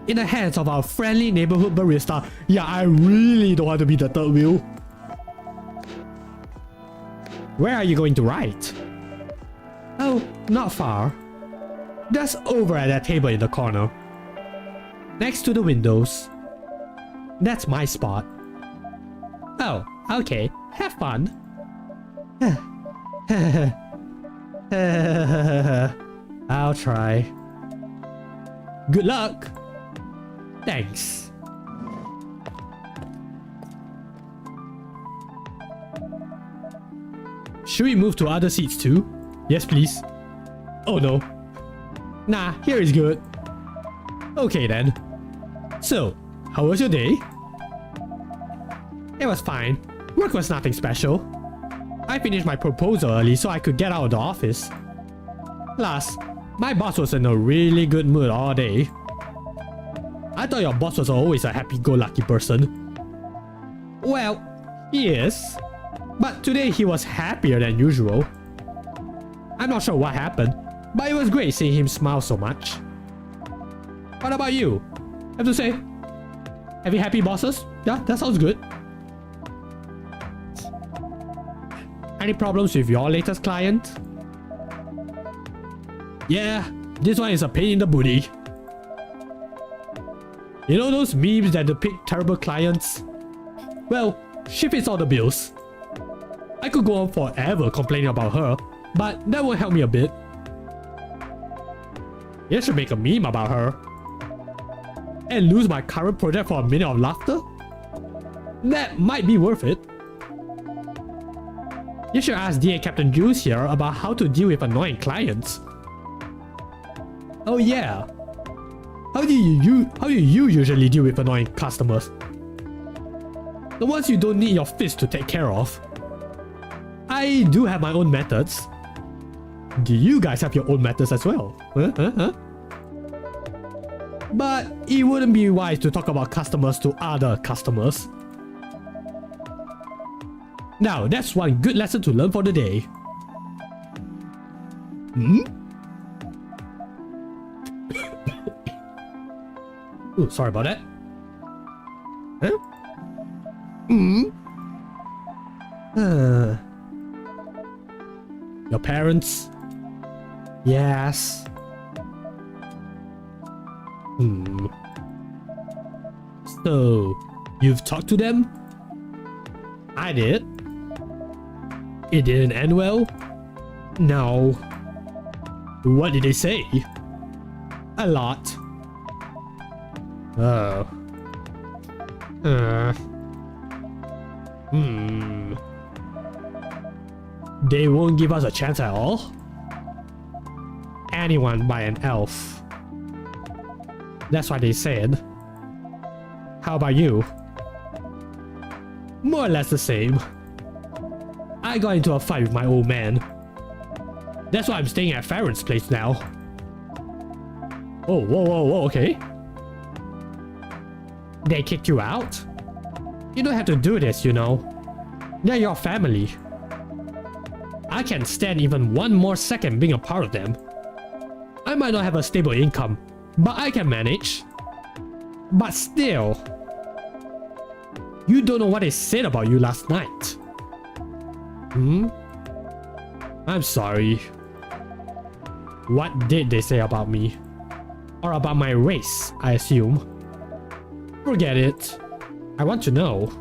In the hands of our friendly neighborhood barista, yeah, I really don't want to be the third wheel. Where are you going to write? Oh, not far. Just over at that table in the corner. Next to the windows. That's my spot. Oh, okay. Have fun. I'll try. Good luck. Thanks. Should we move to other seats too? Yes, please. Oh no. Nah, here is good. Okay then. So, how was your day? It was fine. Work was nothing special. I finished my proposal early so I could get out of the office. Plus, my boss was in a really good mood all day. I thought your boss was always a happy-go-lucky person. Well, he is. But today he was happier than usual. I'm not sure what happened, but it was great seeing him smile so much. What about you? I have to say, have you happy bosses? Yeah, that sounds good. Any problems with your latest client? Yeah, this one is a pain in the booty. You know those memes that depict terrible clients? Well, she fits all the bills. I could go on forever complaining about her, but that won't help me a bit. You should make a meme about her. And lose my current project for a minute of laughter? That might be worth it. You should ask DA Capt-Jules here about how to deal with annoying clients. Oh yeah. How do you usually deal with annoying customers? The ones you don't need your fist to take care of. I I do have my own methods. Do you guys have your own methods as well? But it wouldn't be wise to talk about customers to other customers. Now, that's one good lesson to learn for the day. Ooh, sorry about that. Your parents? Yes. So, you've talked to them? I did. It didn't end well? No. What did they say? A lot. Oh. They won't give us a chance at all? Anyone but an elf. That's what they said. How about you? More or less the same. I got into a fight with my old man. That's why I'm staying at Farron's place now. Oh, whoa, okay. They kicked you out? You don't have to do this, you know. They're your family. I can't stand even one more second being a part of them. I might not have a stable income, but I can manage. But still, you don't know what they said about you last night. I'm sorry. What did they say about me? Or about my race, I assume. Forget it. I want to know.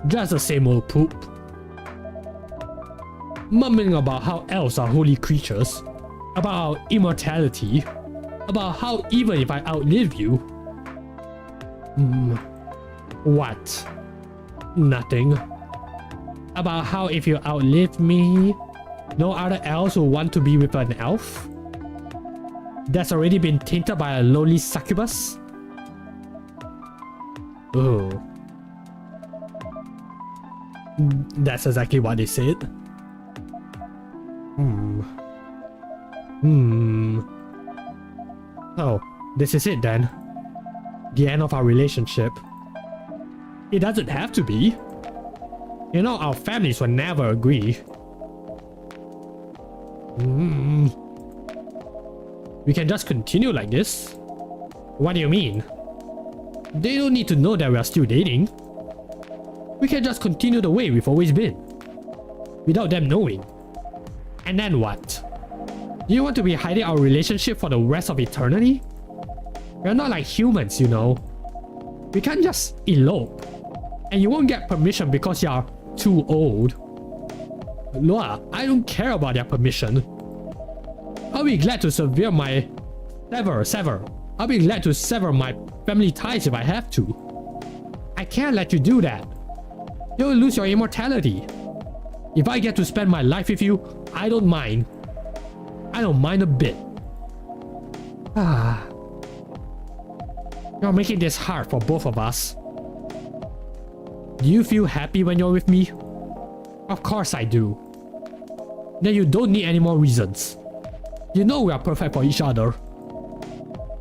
Just the same old poop. Mumbling about how elves are holy creatures. About our immortality. About how even if I outlive you. What? Nothing. About how if you outlive me, no other elves will want to be with an elf? That's already been tainted by a lowly succubus? Oh. That's exactly what they said. Oh, this is it then. The end of our relationship. It doesn't have to be. You know, our families will never agree. We can just continue like this? What do you mean? They don't need to know that we are still dating. We can just continue the way we've always been. Without them knowing. And then what? Do you want to be hiding our relationship for the rest of eternity? We're not like humans, you know. We can't just elope. And you won't get permission because you're too old. Loa, I don't care about their permission. I'll be glad to sever my... Sever. I'll be glad to sever my family ties if I have to. I can't let you do that. You'll lose your immortality. If I get to spend my life with you, I don't mind. I don't mind a bit. You're making this hard for both of us. Do you feel happy when you're with me? Of course I do. Then you don't need any more reasons. You know we are perfect for each other.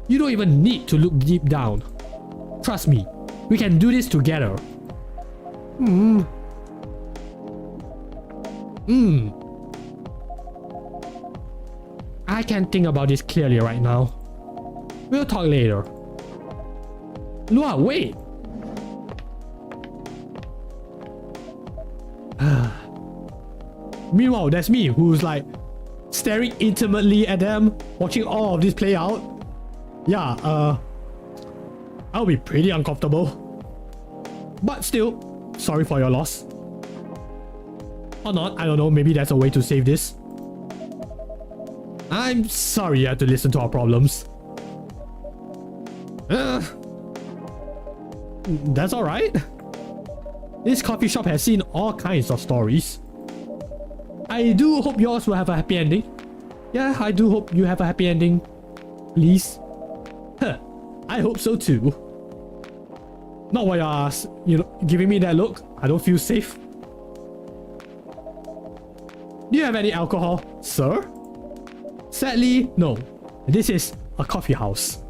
You don't even need to look deep down. Trust me, we can do this together. I can't think about this clearly right now. We'll talk later. Lua, wait! Meanwhile, that's me who's like staring intimately at them, watching all of this play out. Yeah, I'll be pretty uncomfortable. But still, sorry for your loss. Or not, I don't know, maybe that's a way to save this. I'm sorry you had to listen to our problems. That's alright. This coffee shop has seen all kinds of stories. I do hope yours will have a happy ending. Yeah, I do hope you have a happy ending. Please. I hope so too. Not while you're, giving me that look. I don't feel safe. Do you have any alcohol, sir? Sadly, no. This is a coffee house.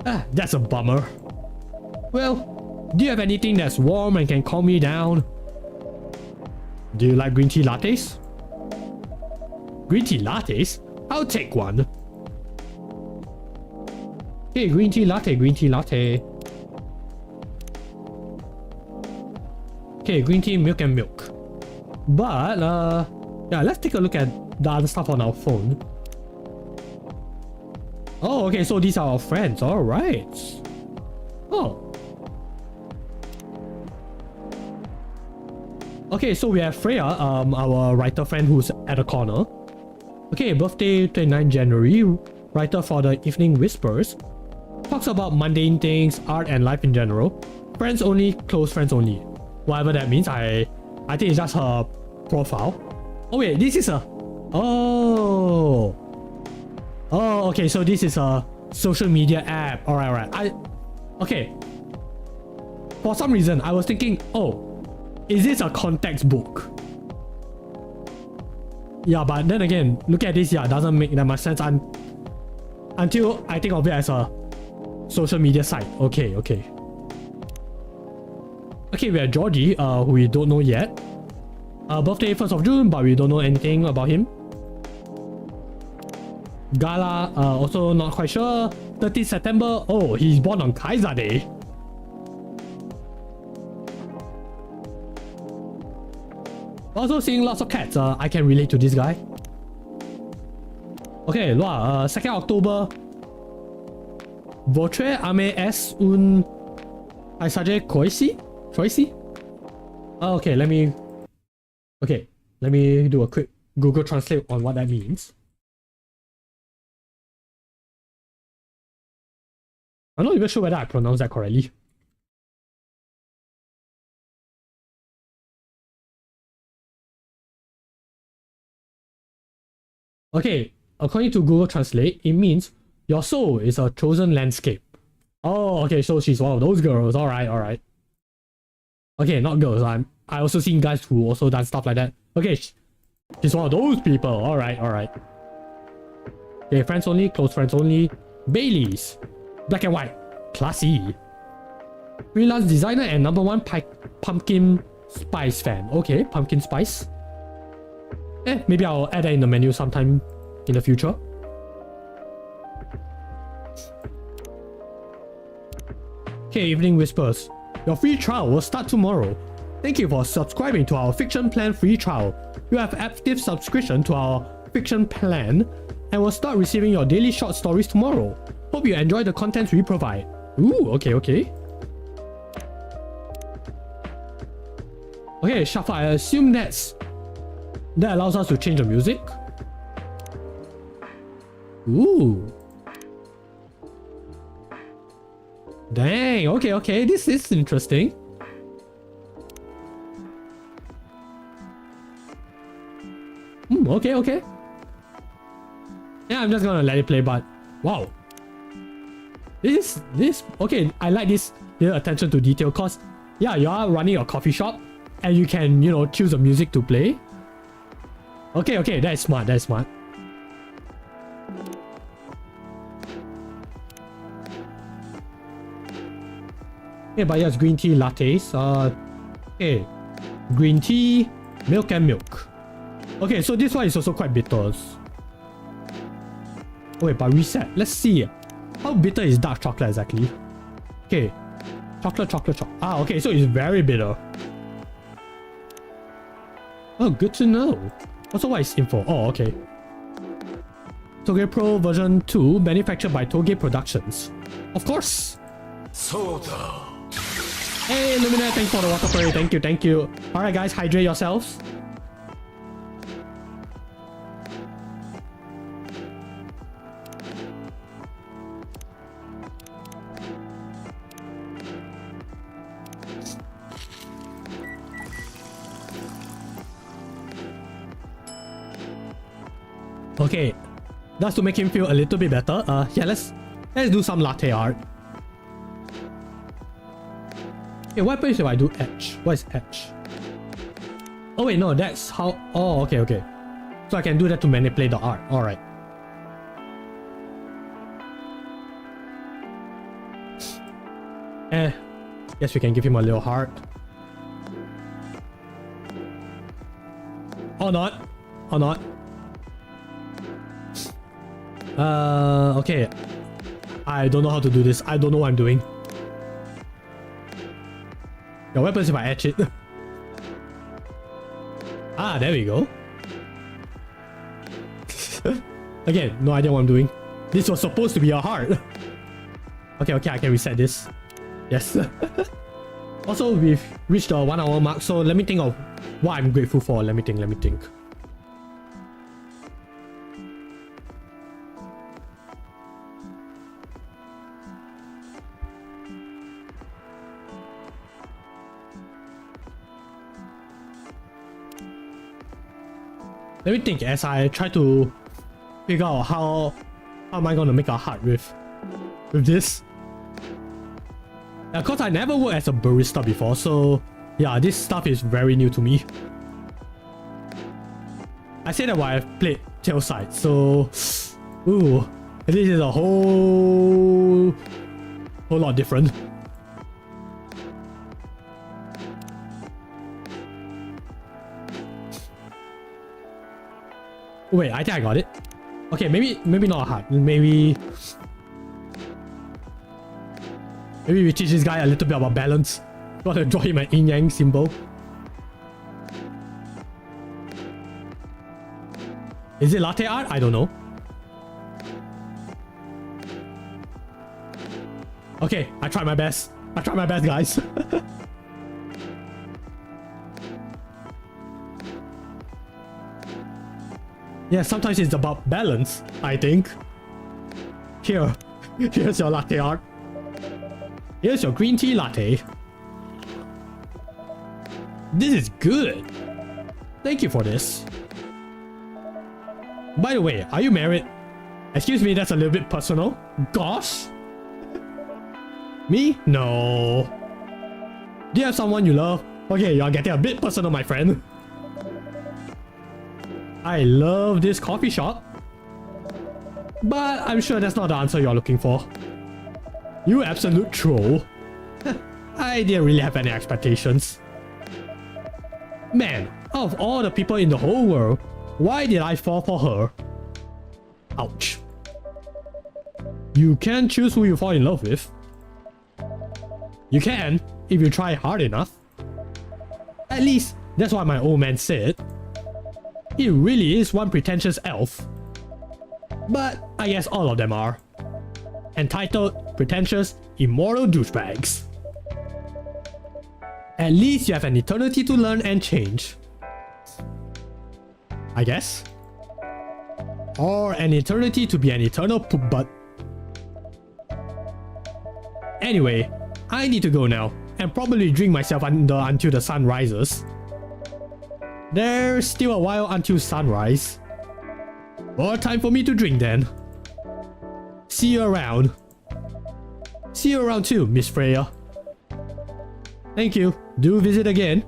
Ah, that's a bummer. Well, do you have anything that's warm and can calm me down? Do you like green tea lattes? Green tea lattes? I'll take one. Okay, green tea latte, green tea latte. Okay, green tea, milk and milk. But, yeah, let's take a look at the other stuff on our phone. Oh, okay, so these are our friends, alright. Oh. Okay, so we have Freya, our writer friend who's at the corner. Okay, birthday 29 January, writer for the Evening Whispers. Talks about mundane things, art and life in general. Friends only, close friends only. Whatever that means, I think it's just her profile. Oh wait, this is a... Oh. Oh, okay, so this is a social media app. Alright. Okay. For some reason, I was thinking, oh, is this a contacts book? Yeah, but then again, look at this, yeah, doesn't make that much sense until I think of it as a social media site. Okay. Okay, we have Georgie, who we don't know yet. Birthday 1st of June, but we don't know anything about him. Gala, also not quite sure. 30th September, oh, he's born on Kaiser Day. Also seeing lots of cats, I can relate to this guy. Okay, 2nd October. Votre ame es un paisaje choisi? Okay, let me do a quick Google Translate on what that means. I'm not even sure whether I pronounced that correctly. Okay, according to Google Translate, it means your soul is a chosen landscape. Oh, okay, so she's one of those girls. Alright. Okay, not girls. I also seen guys who also done stuff like that. Okay, she's one of those people. Alright. Okay, friends only, close friends only. Baileys. Black and white. Classy. Freelance designer and #1 pumpkin spice fan. Okay, pumpkin spice. Maybe I'll add that in the menu sometime in the future. Okay, Evening Whispers. Your free trial will start tomorrow. Thank you for subscribing to our Fiction Plan free trial. You have active subscription to our Fiction Plan and will start receiving your daily short stories tomorrow. Hope you enjoy the contents we provide. Ooh, okay. Okay, Shuffle, I assume that allows us to change the music. Ooh. Dang, okay, this is interesting. Okay. Yeah, I'm just gonna let it play, but wow. This, okay, I like this little attention to detail, cause yeah, you are running a coffee shop and you can, choose the music to play. Okay, that's smart. Okay, but yes, green tea lattes. Okay, green tea, milk and milk. Okay, so this one is also quite bitter. Wait, but reset. Let's see. How bitter is dark chocolate exactly? Okay, chocolate. Ah, okay, so it's very bitter. Oh, good to know. Also, what is info? Oh, okay. Toge Pro version 2, manufactured by Toge Productions. Of course. Soda. Hey, Lumina, thanks for the water fairy. Thank you. Alright, guys, hydrate yourselves. Okay, that's to make him feel a little bit better. Yeah, let's do some latte art. Okay, what happens if I do edge? What is edge? Oh wait, no, that's how... Oh, okay, okay. So I can do that to manipulate the art. Alright. Guess we can give him a little heart. Or not. Or not. Okay. I don't know how to do this. I don't know what I'm doing. Yeah, what happens if I etch it? Ah, there we go. Again, no idea what I'm doing. This was supposed to be a heart. Okay, okay, I can reset this. Yes. Also, we've reached the 1 hour mark, so let me think of what I'm grateful for. Let me think. Let me think as I try to figure out how am I gonna make a heart with this. Of course, I never worked as a barista before, so yeah, this stuff is very new to me. I say that while I've played tailside, so ooh, this is a whole lot different. Wait, I think I got it. Okay, maybe not hard. Maybe we teach this guy a little bit about balance. Gotta draw him an yin-yang symbol. Is it latte art? I don't know. Okay, I tried my best. Guys. Yeah, sometimes it's about balance, I think. Here's your latte art. Here's your green tea latte. This is good. Thank you for this. By the way, are you married? Excuse me, that's a little bit personal. Gosh. Me? No. Do you have someone you love? Okay, you're getting a bit personal, my friend. I love this coffee shop. But I'm sure that's not the answer you're looking for. You absolute troll. I didn't really have any expectations. Man, out of all the people in the whole world, why did I fall for her? Ouch. You can choose who you fall in love with. You can, if you try hard enough. At least, that's what my old man said. He really is one pretentious elf. But I guess all of them are. Entitled, pretentious, immoral douchebags. At least you have an eternity to learn and change. I guess. Or an eternity to be an eternal poop butt. Anyway, I need to go now, and probably drink myself until the sun rises. There's still a while until sunrise. More time for me to drink then. See you around. See you around too, Miss Freya. Thank you. Do visit again.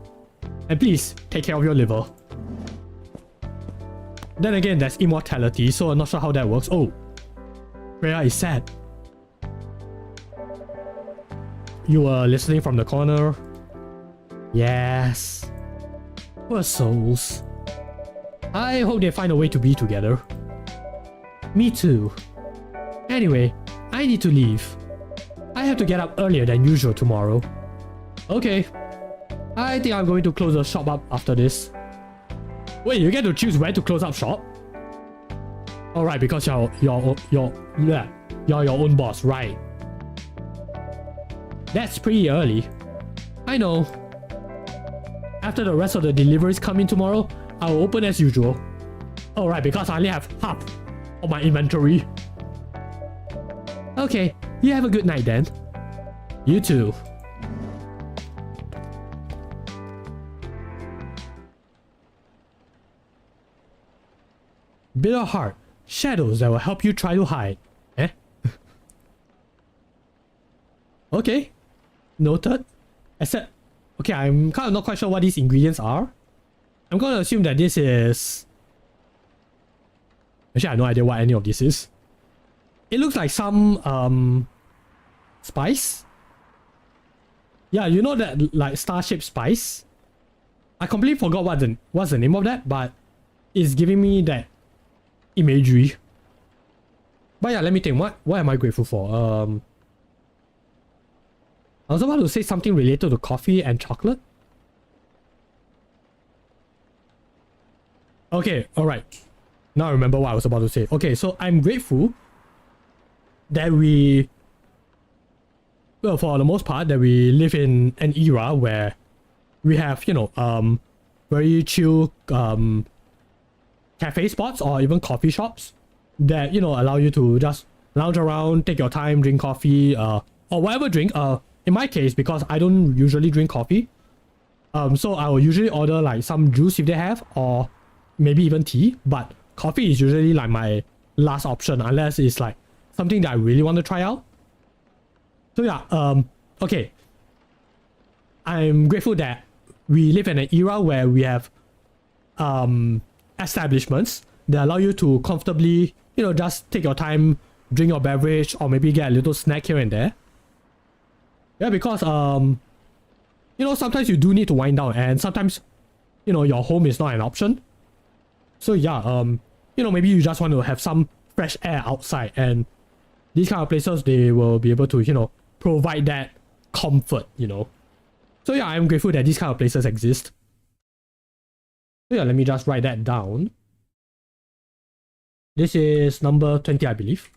And please, take care of your liver. Then again, there's immortality, so I'm not sure how that works. Oh, Freya is sad. You were listening from the corner. Yes. Poor souls. I hope they find a way to be together. Me too. Anyway, I need to leave. I have to get up earlier than usual tomorrow. Okay. I think I'm going to close the shop up after this. Wait, you get to choose where to close up shop? Alright, because you're your own boss, right? That's pretty early. I know. After the rest of the deliveries come in tomorrow, I will open as usual. Alright, because I only have half of my inventory. Okay, you have a good night then. You too. Bitter heart. Shadows that will help you try to hide. Eh? Okay. Noted. Except, okay, I'm kind of not quite sure what these ingredients are. I'm gonna assume that this is... Actually, I have no idea what any of this is. It looks like some spice. Yeah, you know that like star-shaped spice? I completely forgot what's the name of that, but it's giving me that imagery. But yeah, let me think. What am I grateful for? I was about to say something related to coffee and chocolate. Okay, alright. Now I remember what I was about to say. Okay, so I'm grateful that we... Well, for the most part, that we live in an era where we have, you know, very chill cafe spots or even coffee shops that, you know, allow you to just lounge around, take your time, drink coffee, or whatever drink. In my case, because I don't usually drink coffee, so I will usually order like some juice if they have, or maybe even tea, but coffee is usually like my last option unless it's like something that I really want to try out. So yeah, okay. I'm grateful that we live in an era where we have establishments that allow you to comfortably, you know, just take your time, drink your beverage, or maybe get a little snack here and there. Yeah, because you know, sometimes you do need to wind down, and sometimes, you know, your home is not an option. So yeah, you know, maybe you just want to have some fresh air outside, and these kind of places, they will be able to, you know, provide that comfort, you know. So yeah, I'm grateful that these kind of places exist. So yeah, let me just write that down. This is number 20, I believe.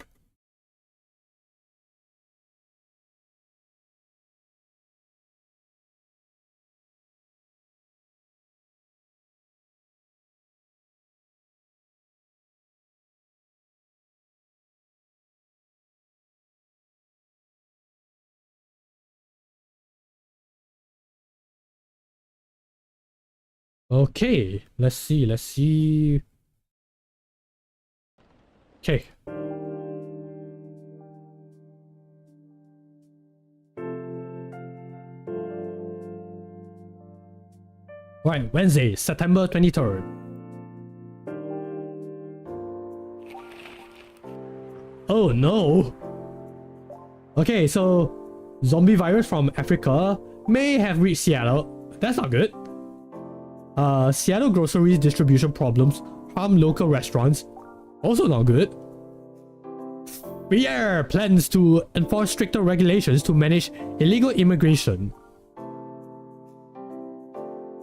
Okay, let's see. Okay. Right, Wednesday, September 23rd. Oh no! Okay, so zombie virus from Africa may have reached Seattle. That's not good. Seattle groceries distribution problems harm local restaurants. Also not good. Pierre plans to enforce stricter regulations to manage illegal immigration.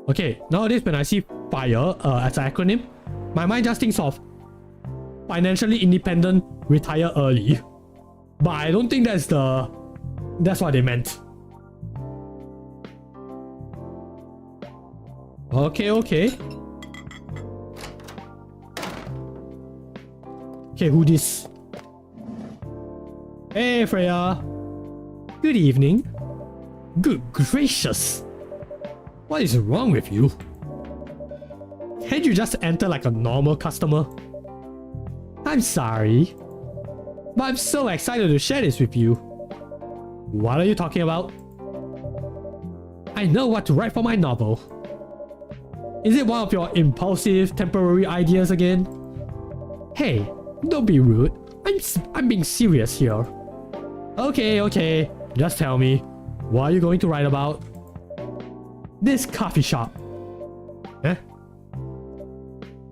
Okay, nowadays when I see FIRE as an acronym, my mind just thinks of financially independent, retire early. But I don't think that's what they meant. Okay. Okay, who this? Hey, Freya. Good evening. Good gracious. What is wrong with you? Can't you just enter like a normal customer? I'm sorry, but I'm so excited to share this with you. What are you talking about? I know what to write for my novel. Is it one of your impulsive temporary ideas again? Hey, don't be rude. I'm being serious here. Okay. Just tell me. What are you going to write about? This coffee shop. Eh?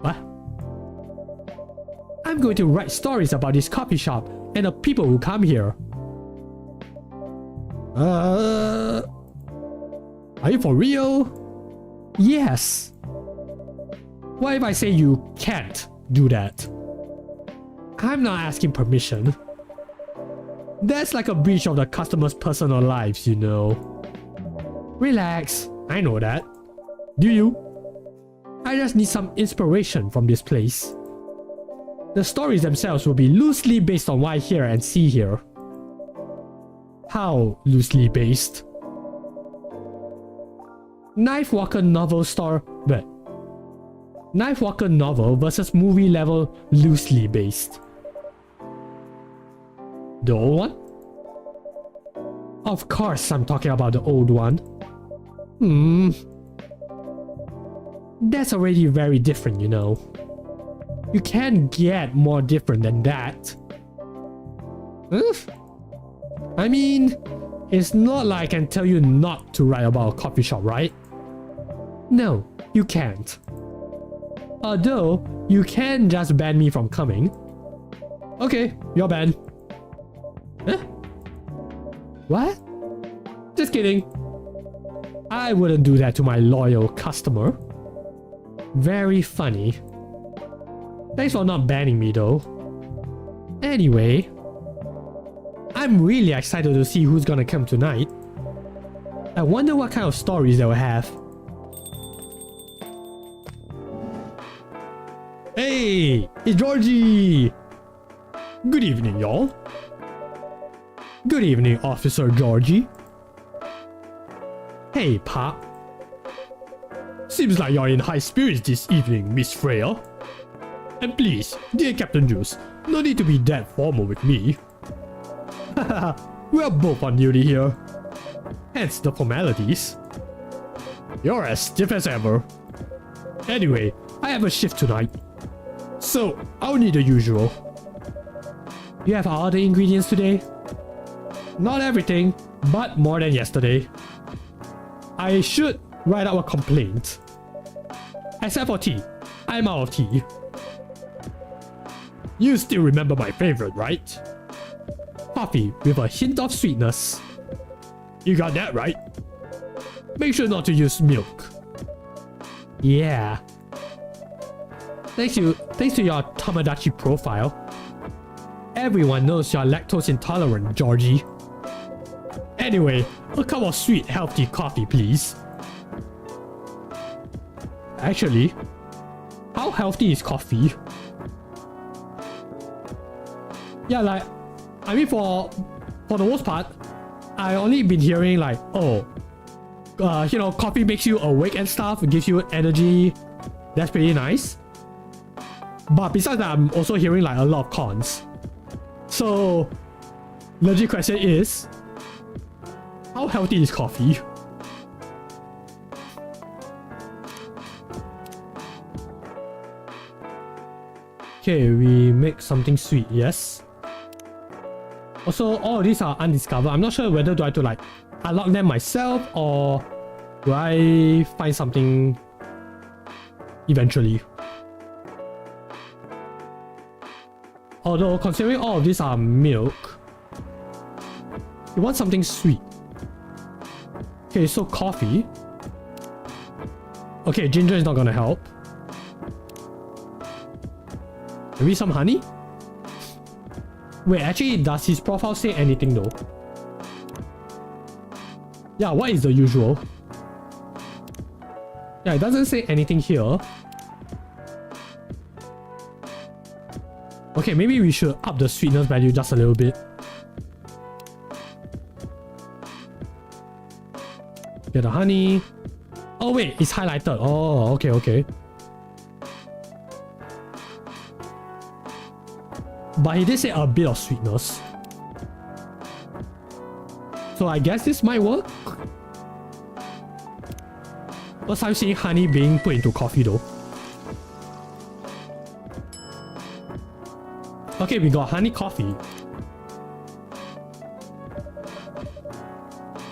What? I'm going to write stories about this coffee shop and the people who come here. Are you for real? Yes. What if I say you can't do that? I'm not asking permission. That's like a breach of the customer's personal lives, you know. Relax, I know that. Do you? I just need some inspiration from this place. The stories themselves will be loosely based on what I hear and see here. How loosely based? Knife Walker novel Knife Walker novel versus movie level loosely based. The old one? Of course I'm talking about the old one. That's already very different, you know. You can't get more different than that. Huh? I mean, it's not like I can tell you not to write about a coffee shop, right? No, you can't. Although, you can just ban me from coming. Okay, you're banned. Huh? What? Just kidding. I wouldn't do that to my loyal customer. Very funny. Thanks for not banning me though. Anyway, I'm really excited to see who's gonna come tonight. I wonder what kind of stories they'll have. Hey, it's Georgie! Good evening, y'all. Good evening, Officer Georgie. Hey, Pop. Seems like you're in high spirits this evening, Miss Freya. And please, dear Capt-Jules, no need to be that formal with me. Haha, we're both on duty here. Hence the formalities. You're as stiff as ever. Anyway, I have a shift tonight. So, I'll need the usual. You have all the ingredients today? Not everything, but more than yesterday. I should write out a complaint. Except for tea. I'm out of tea. You still remember my favorite, right? Coffee with a hint of sweetness. You got that right. Make sure not to use milk. Yeah. Thanks to your Tamagotchi profile. Everyone knows you're lactose intolerant, Georgie. Anyway, a cup of sweet, healthy coffee, please. Actually, how healthy is coffee? Yeah, like, I mean, for the most part, I only been hearing like, oh, you know, coffee makes you awake and stuff, it gives you energy. That's pretty nice. But besides that, I'm also hearing like a lot of cons. So, legit question is, how healthy is coffee? Okay, we make something sweet, yes. Also, all of these are undiscovered. I'm not sure whether do I have to like unlock them myself or do I find something eventually. Although, considering all of these are milk, you want something sweet. Okay, so coffee. Okay, ginger is not gonna help. Maybe some honey? Wait, actually, does his profile say anything though? Yeah, what is the usual? Yeah, it doesn't say anything here. Okay, maybe we should up the sweetness value just a little bit. Get the honey. Oh wait, it's highlighted. Oh, okay, okay. But he did say a bit of sweetness. So I guess this might work. First time seeing honey being put into coffee though. Okay, we got honey coffee.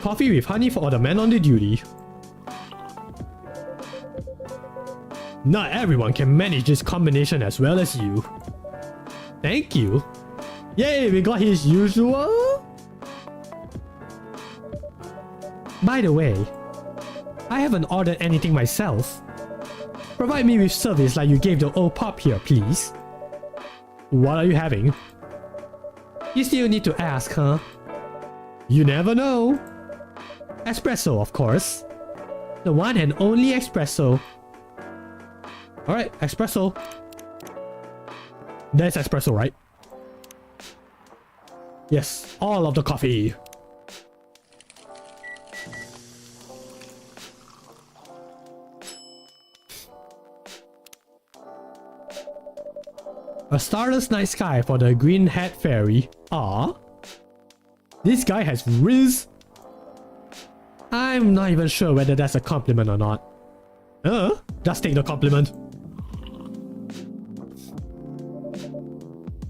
Coffee with honey for the man on the duty. Not everyone can manage this combination as well as you. Thank you. Yay, we got his usual. By the way, I haven't ordered anything myself. Provide me with service like you gave the old pup here, please. What are you having? You still need to ask, huh? You never know. Espresso, of course. The one and only espresso. Alright, espresso. That's espresso, right? Yes, all of the coffee. A starless night sky for the green hat fairy. Ah, this guy has riz. I'm not even sure whether that's a compliment or not. Just take the compliment.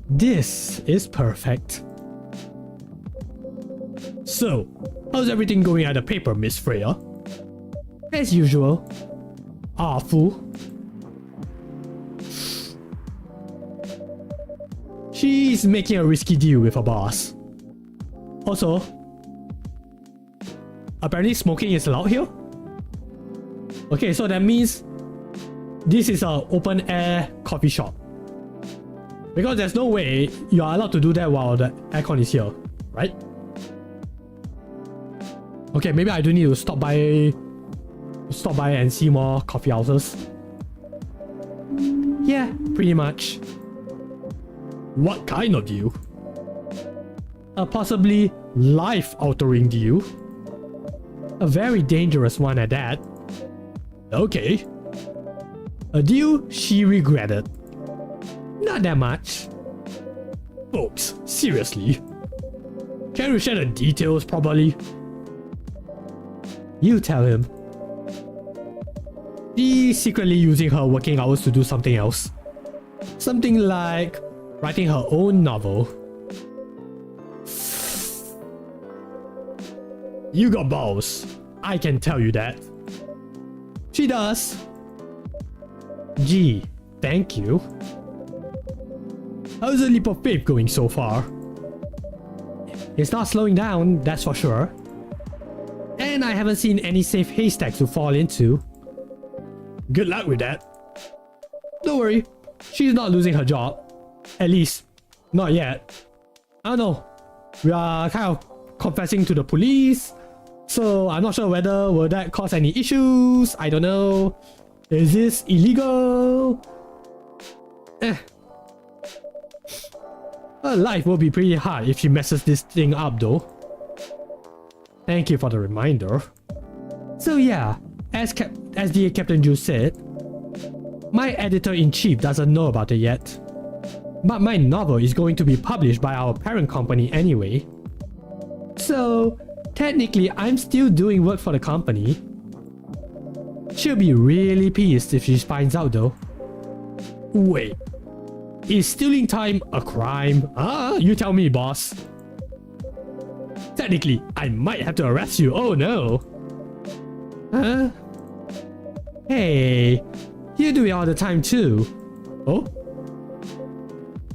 This is perfect. So, how's everything going at the paper, Miss Freya? As usual. Awful. She's making a risky deal with her boss. Also, apparently smoking is allowed here? Okay, so that means this is an open air coffee shop. Because there's no way you are allowed to do that while the aircon is here, right? Okay, maybe I do need to stop by and see more coffee houses. Yeah, pretty much. What kind of deal? A possibly life-altering deal. A very dangerous one at that. Okay. A deal she regretted. Not that much. Folks, seriously. Can you share the details properly? You tell him. She's secretly using her working hours to do something else. Something like writing her own novel. You got balls. I can tell you that. She does. Gee, thank you. How's the leap of faith going so far? It's not slowing down, that's for sure. And I haven't seen any safe haystacks to fall into. Good luck with that. Don't worry, she's not losing her job. At least, not yet. I don't know. We are kind of confessing to the police, so I'm not sure whether will that cause any issues. I don't know. Is this illegal? Her life will be pretty hard if she messes this thing up though. Thank you for the reminder. So yeah, as the Capt-Jules said, my editor-in-chief doesn't know about it yet. But my novel is going to be published by our parent company anyway. So, technically I'm still doing work for the company. She'll be really pissed if she finds out though. Wait, is stealing time a crime? You tell me, boss. Technically, I might have to arrest you. Oh no. Huh? Hey, you do it all the time too. Oh?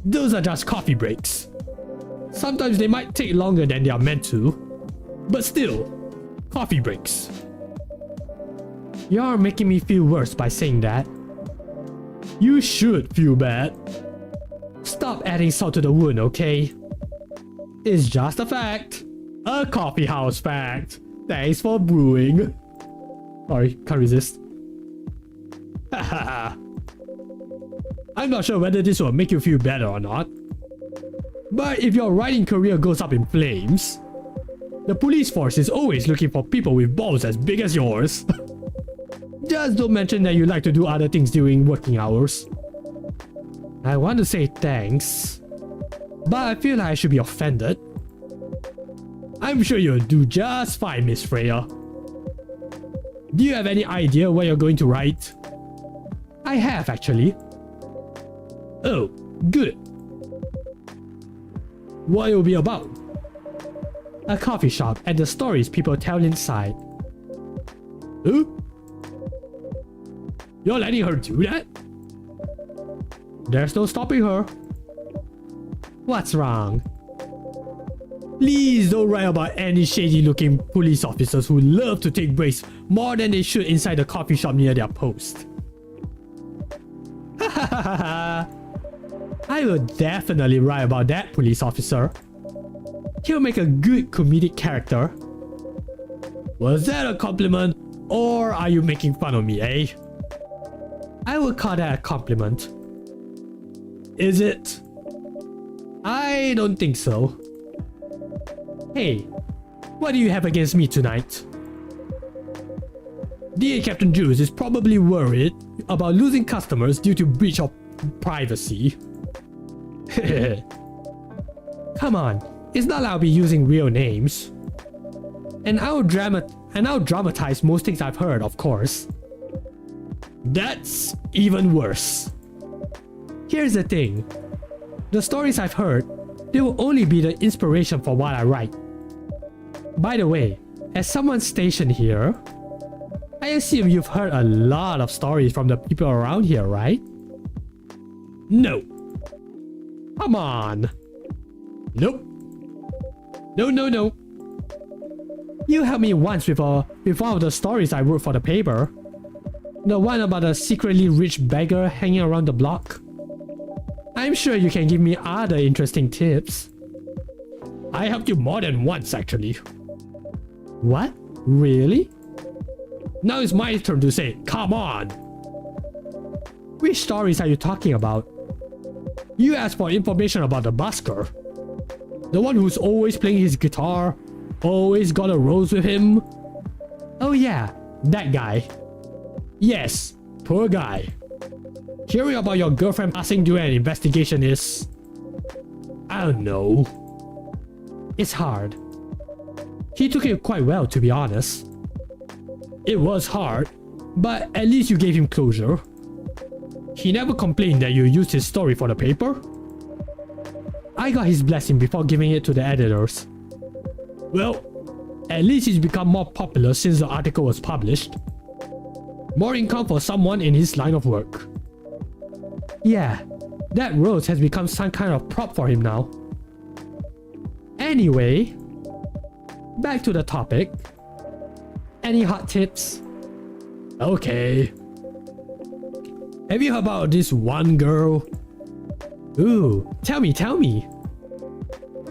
Those are just coffee breaks. Sometimes they might take longer than they are meant to. But still, coffee breaks. You're making me feel worse by saying that. You should feel bad. Stop adding salt to the wound, okay? It's just a fact. A coffee house fact. Thanks for brewing. Sorry, can't resist. Haha. I'm not sure whether this will make you feel better or not. But if your writing career goes up in flames, the police force is always looking for people with balls as big as yours. Just don't mention that you like to do other things during working hours. I want to say thanks, but I feel like I should be offended. I'm sure you'll do just fine, Miss Freya. Do you have any idea what you're going to write? I have, actually. Oh, good. What it will be about? A coffee shop and the stories people tell inside. Huh? You're letting her do that? There's no stopping her. What's wrong? Please don't write about any shady looking police officers who love to take breaks more than they should inside the coffee shop near their post. I will definitely write about that police officer. He'll make a good comedic character. Was that a compliment, or are you making fun of me, eh? I would call that a compliment. Is it? I don't think so. Hey, what do you have against me tonight? Dear Capt-Jules is probably worried about losing customers due to breach of privacy. Come on, it's not like I'll be using real names. And I'll dramatize most things I've heard, of course. That's even worse. Here's the thing. The stories I've heard, they will only be the inspiration for what I write. By the way, as someone stationed here, I assume you've heard a lot of stories from the people around here, right? No. Come on. Nope. No. You helped me once with one of the stories I wrote for the paper. The one about a secretly rich beggar hanging around the block. I'm sure you can give me other interesting tips. I helped you more than once, actually. What? Really? Now it's my turn to say, come on! Which stories are you talking about? You asked for information about the busker. The one who's always playing his guitar, always got a rose with him. Oh yeah, that guy. Yes, poor guy. Hearing about your girlfriend passing during an investigation is... I don't know. It's hard. He took it quite well, to be honest. It was hard, but at least you gave him closure. He never complained that you used his story for the paper. I got his blessing before giving it to the editors. Well, at least he's become more popular since the article was published. More income for someone in his line of work. Yeah, that rose has become some kind of prop for him now. Anyway, back to the topic. Any hot tips? Okay. Have you heard about this one girl? Ooh, tell me.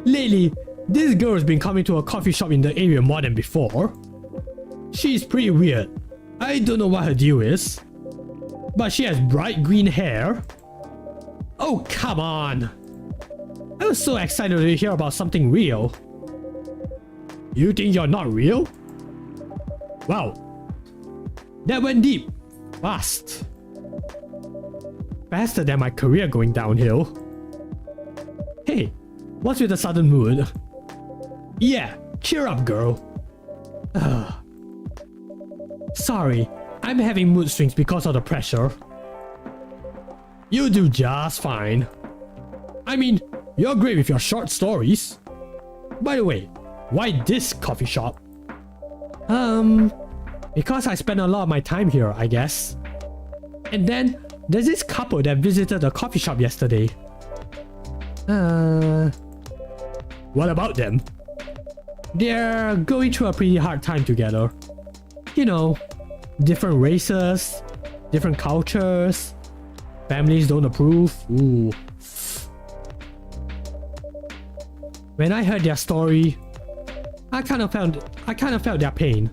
Lately, this girl has been coming to a coffee shop in the area more than before. She's pretty weird. I don't know what her deal is. But she has bright green hair. Oh, come on. I was so excited to hear about something real. You think you're not real? Wow. That went deep. Fast. Faster than my career going downhill. Hey, what's with the sudden mood? Yeah, cheer up, girl. Sorry, I'm having mood swings because of the pressure. You do just fine. I mean, you're great with your short stories. By the way, why this coffee shop? Because I spend a lot of my time here, I guess. And then, there's this couple that visited the coffee shop yesterday. What about them? They're going through a pretty hard time together. You know, different races, different cultures, families don't approve. Ooh. When I heard their story, I kind of felt their pain.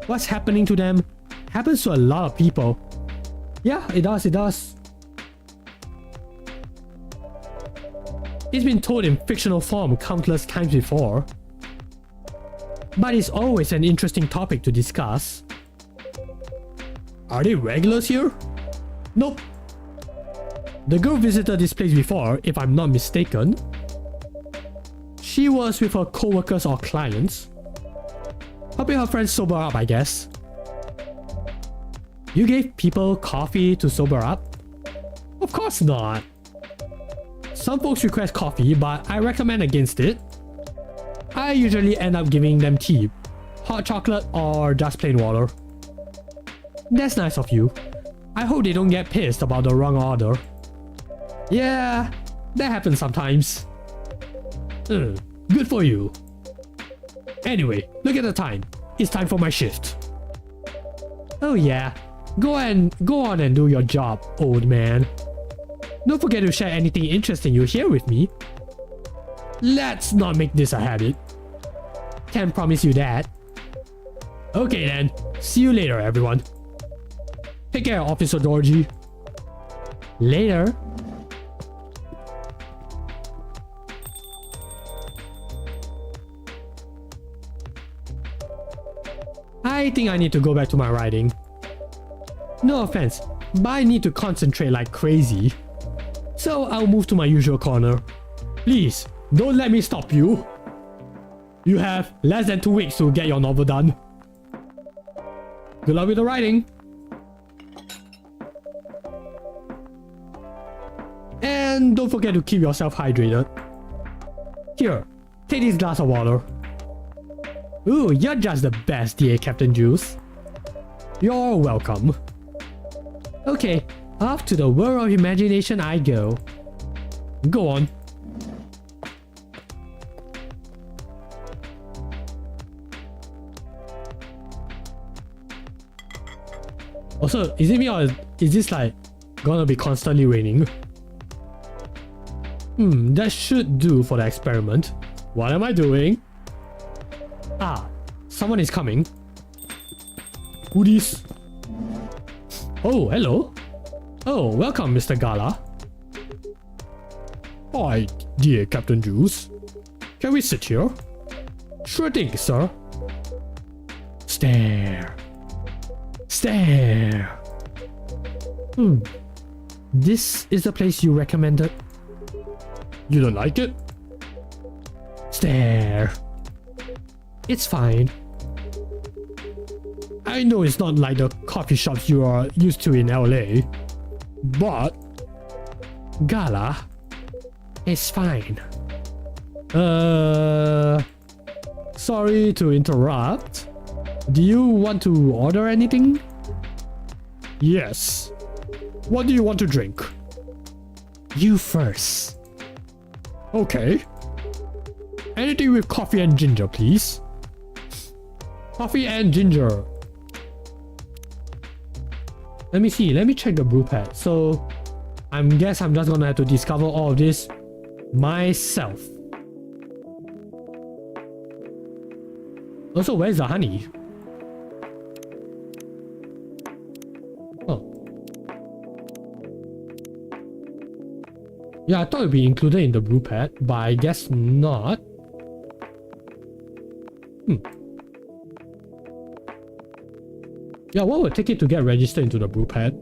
What's happening to them happens to a lot of people. Yeah, it does. It's been told in fictional form countless times before. But it's always an interesting topic to discuss. Are they regulars here? Nope. The girl visited this place before, if I'm not mistaken. She was with her co-workers or clients. Helping her friends sober up, I guess. You gave people coffee to sober up? Of course not. Some folks request coffee, but I recommend against it. I usually end up giving them tea, hot chocolate, or just plain water. That's nice of you. I hope they don't get pissed about the wrong order. Yeah, that happens sometimes. Good for you. Anyway, look at the time. It's time for my shift. Oh yeah, go on and do your job, old man. Don't forget to share anything interesting you hear with me. Let's not make this a habit. Can't promise you that. Okay then, see you later everyone. Take care, Officer Georgie. Later. I think I need to go back to my writing. No offense, but I need to concentrate like crazy. So I'll move to my usual corner. Please, don't let me stop you. You have less than 2 weeks to get your novel done. Good luck with the writing. And don't forget to keep yourself hydrated. Here, take this glass of water. Ooh, you're just the best, dear Capt-Jules. You're welcome. Okay, off to the world of imagination I go. Go on. Also, is it me or is this like gonna be constantly raining? That should do for the experiment. What am I doing? Ah, someone is coming. Who this? Oh, hello. Oh, welcome, Mr. Gala. Hi, dear Capt-Jules. Can we sit here? Sure thing, sir. Stare. Stare. This is the place you recommended. You don't like it? Stare. It's fine. I know it's not like the coffee shops you are used to in LA, but Gala, it's fine. Sorry to interrupt. Do you want to order anything? Yes. What do you want to drink? You first. Okay. Anything with coffee and ginger, please. Coffee and ginger. Let me see. Let me check the brew pad. So, I guess I'm just gonna have to discover all of this myself. Also, where's the honey? Oh. Yeah, I thought it'd be included in the brew pad, but I guess not. Yeah, what would it take it to get registered into the brew pad?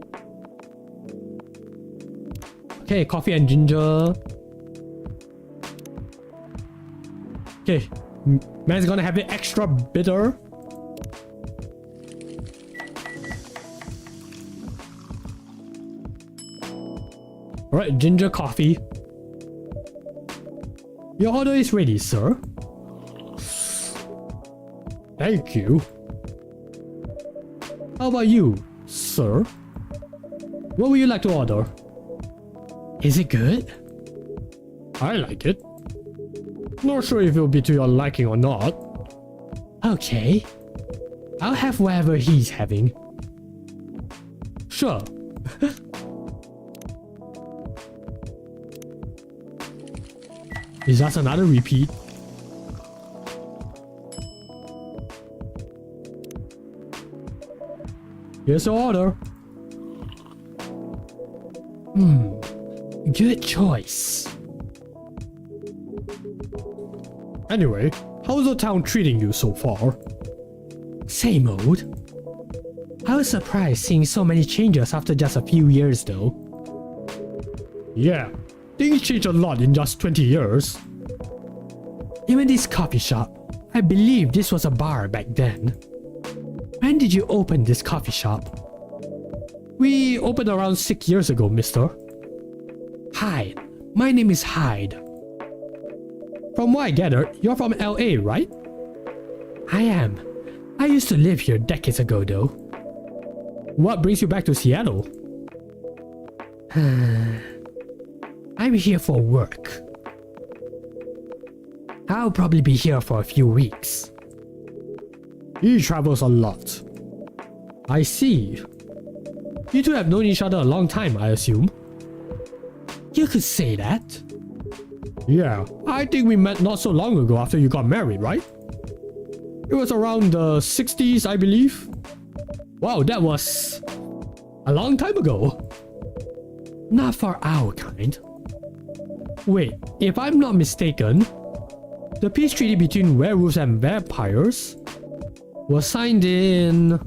Okay, coffee and ginger. Okay, man's gonna have it extra bitter. Alright, ginger coffee. Your order is ready, sir. Thank you. How about you, sir? What would you like to order? Is it good? I like it. Not sure if it'll be to your liking or not. Okay. I'll have whatever he's having. Sure. Is that another repeat? Here's your order. Good choice. Anyway, how's the town treating you so far? Same old. I was surprised seeing so many changes after just a few years though. Yeah, things changed a lot in just 20 years. Even this coffee shop, I believe this was a bar back then. When did you open this coffee shop? We opened around 6 years ago, mister. Hi, my name is Hyde. From what I gathered, you're from LA, right? I am. I used to live here decades ago though. What brings you back to Seattle? I'm here for work. I'll probably be here for a few weeks. He travels a lot. I see. You two have known each other a long time, I assume. You could say that. Yeah, I think we met not so long ago after you got married, right? It was around the 60s, I believe. Wow, that was a long time ago. Not for our kind. Wait, if I'm not mistaken, the peace treaty between werewolves and vampires was signed in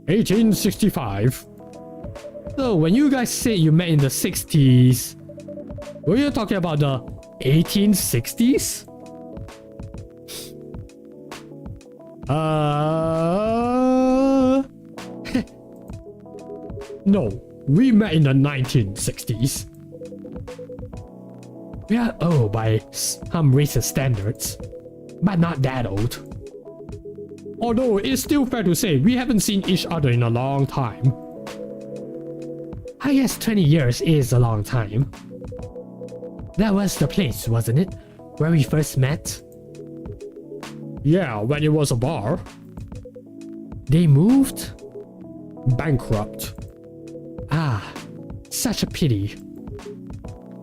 1865. So when you guys say you met in the 60s, were you talking about the 1860s? No, we met in the 1960s. We are old by some racist standards, but not that old. Although it's still fair to say we haven't seen each other in a long time. I guess 20 years is a long time. That was the place, wasn't it? Where we first met? Yeah, when it was a bar. They moved? Bankrupt. Ah, such a pity.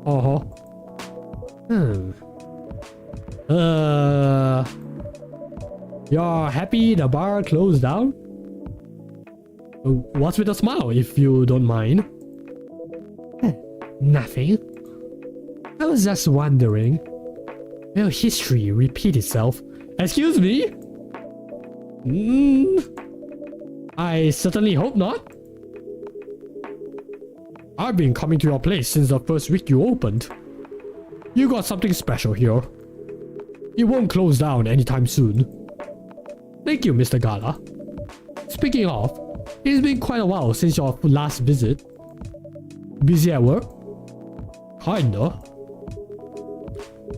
Uh-huh. You're happy the bar closed down? What's with a smile, if you don't mind? Nothing. I was just wondering. Will history repeat itself? Excuse me? I certainly hope not. I've been coming to your place since the first week you opened. You got something special here. It won't close down anytime soon. Thank you, Mr. Gala. Speaking of, it's been quite a while since your last visit. Busy at work? Kinda.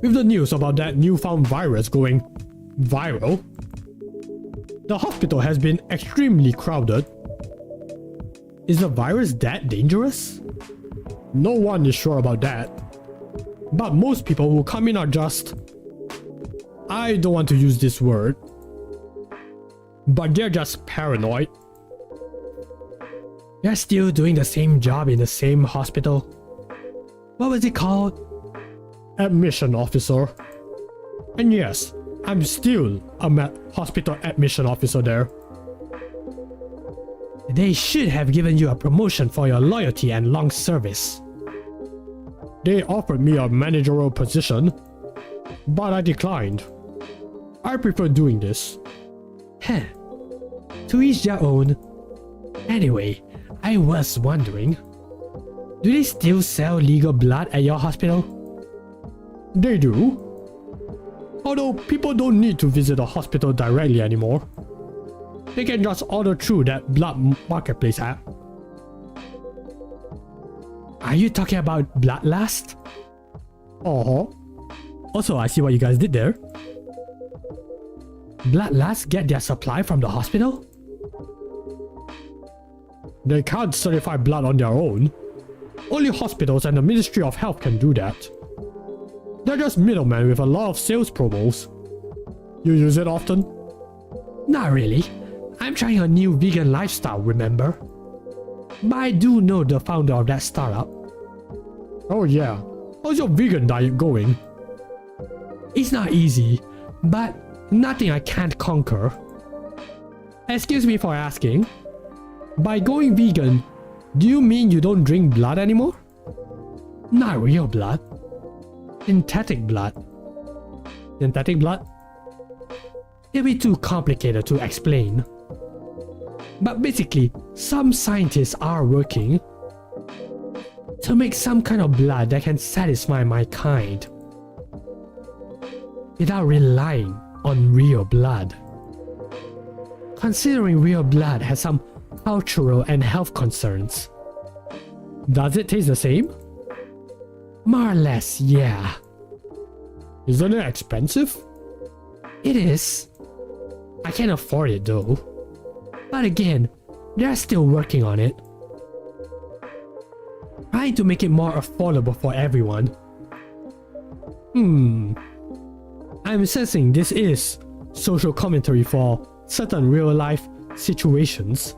With the news about that newfound virus going viral, the hospital has been extremely crowded. Is the virus that dangerous? No one is sure about that. But most people who come in are just... I don't want to use this word. But they're just paranoid. You're still doing the same job in the same hospital. What was it called? Admission officer. And yes, I'm still a hospital admission officer there. They should have given you a promotion for your loyalty and long service. They offered me a managerial position, but I declined. I prefer doing this. Heh. To each their own. Anyway, I was wondering, do they still sell legal blood at your hospital? They do. Although people don't need to visit the hospital directly anymore. They can just order through that blood marketplace app. Are you talking about Bloodlust? Uh-huh. Also, I see what you guys did there. Bloodlust get their supply from the hospital? They can't certify blood on their own. Only hospitals and the Ministry of Health can do that. They're just middlemen with a lot of sales promos. You use it often? Not really. I'm trying a new vegan lifestyle, remember? But I do know the founder of that startup. Oh yeah. How's your vegan diet going? It's not easy, but nothing I can't conquer. Excuse me for asking. By going vegan, do you mean you don't drink blood anymore? Not real blood. Synthetic blood. Synthetic blood? It'll be too complicated to explain. But basically, some scientists are working to make some kind of blood that can satisfy my kind without relying on real blood. Considering real blood has some cultural and health concerns. Does it taste the same? More or less, yeah. Isn't it expensive? It is. I can't afford it though. But again, they're still working on it. Trying to make it more affordable for everyone. I'm sensing this is social commentary for certain real life situations.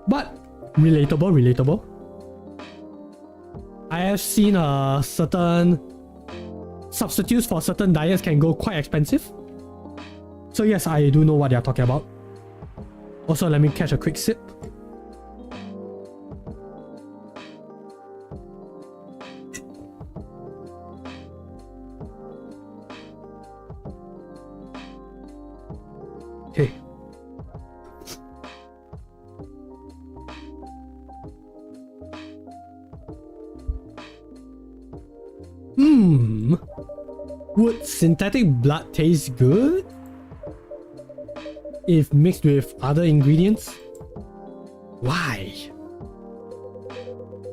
But relatable. I have seen certain substitutes for certain diets can go quite expensive. So yes, I do know what they are talking about. Also, let me catch a quick sip. Okay. Would synthetic blood taste good if mixed with other ingredients? Why?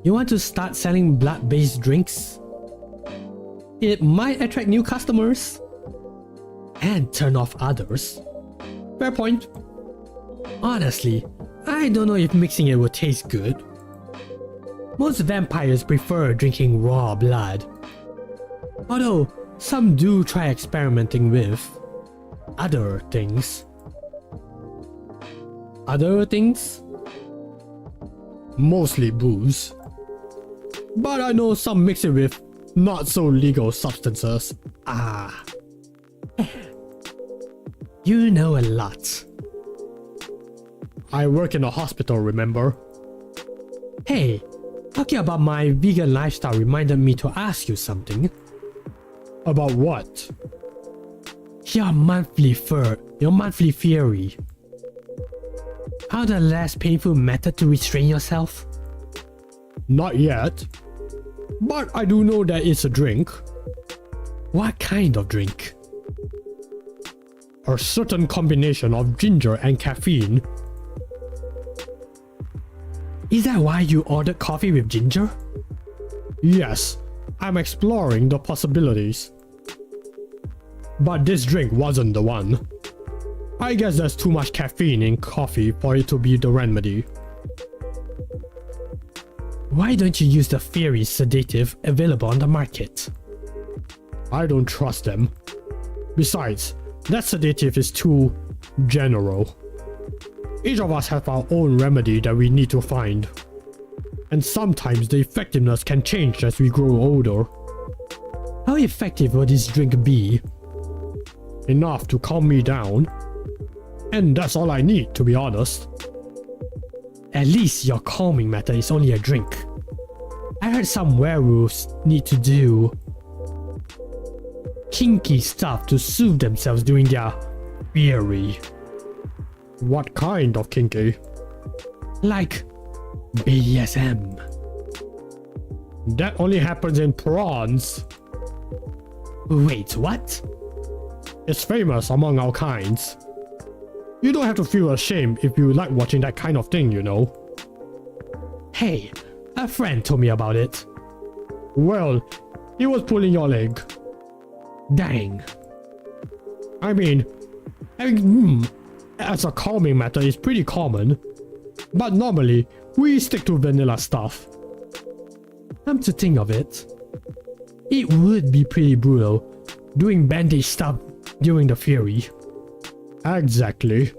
You want to start selling blood-based drinks? It might attract new customers and turn off others. Fair point. Honestly, I don't know if mixing it would taste good. Most vampires prefer drinking raw blood. Although, some do try experimenting with other things. Other things? Mostly booze. But I know some mix it with not so legal substances. Ah. You know a lot. I work in a hospital, remember? Hey, talking about my vegan lifestyle reminded me to ask you something. About what? Your monthly theory. How the less painful method to restrain yourself? Not yet. But I do know that it's a drink. What kind of drink? A certain combination of ginger and caffeine. Is that why you ordered coffee with ginger? Yes, I'm exploring the possibilities. But this drink wasn't the one. I guess there's too much caffeine in coffee for it to be the remedy. Why don't you use the fairy sedative available on the market? I don't trust them. Besides, that sedative is too general. Each of us have our own remedy that we need to find. And sometimes the effectiveness can change as we grow older. How effective will this drink be? Enough to calm me down. And that's all I need, to be honest. At least your calming matter is only a drink. I heard some werewolves need to do kinky stuff to soothe themselves during their fury. What kind of kinky? Like BDSM. That only happens in prawns. Wait, what? It's famous among our kinds. You don't have to feel ashamed if you like watching that kind of thing, you know. Hey, a friend told me about it. Well, he was pulling your leg. Dang. I mean, as a calming matter, it's pretty common. But normally, we stick to vanilla stuff. Come to think of it, it would be pretty brutal doing bandage stuff during the fury. Exactly.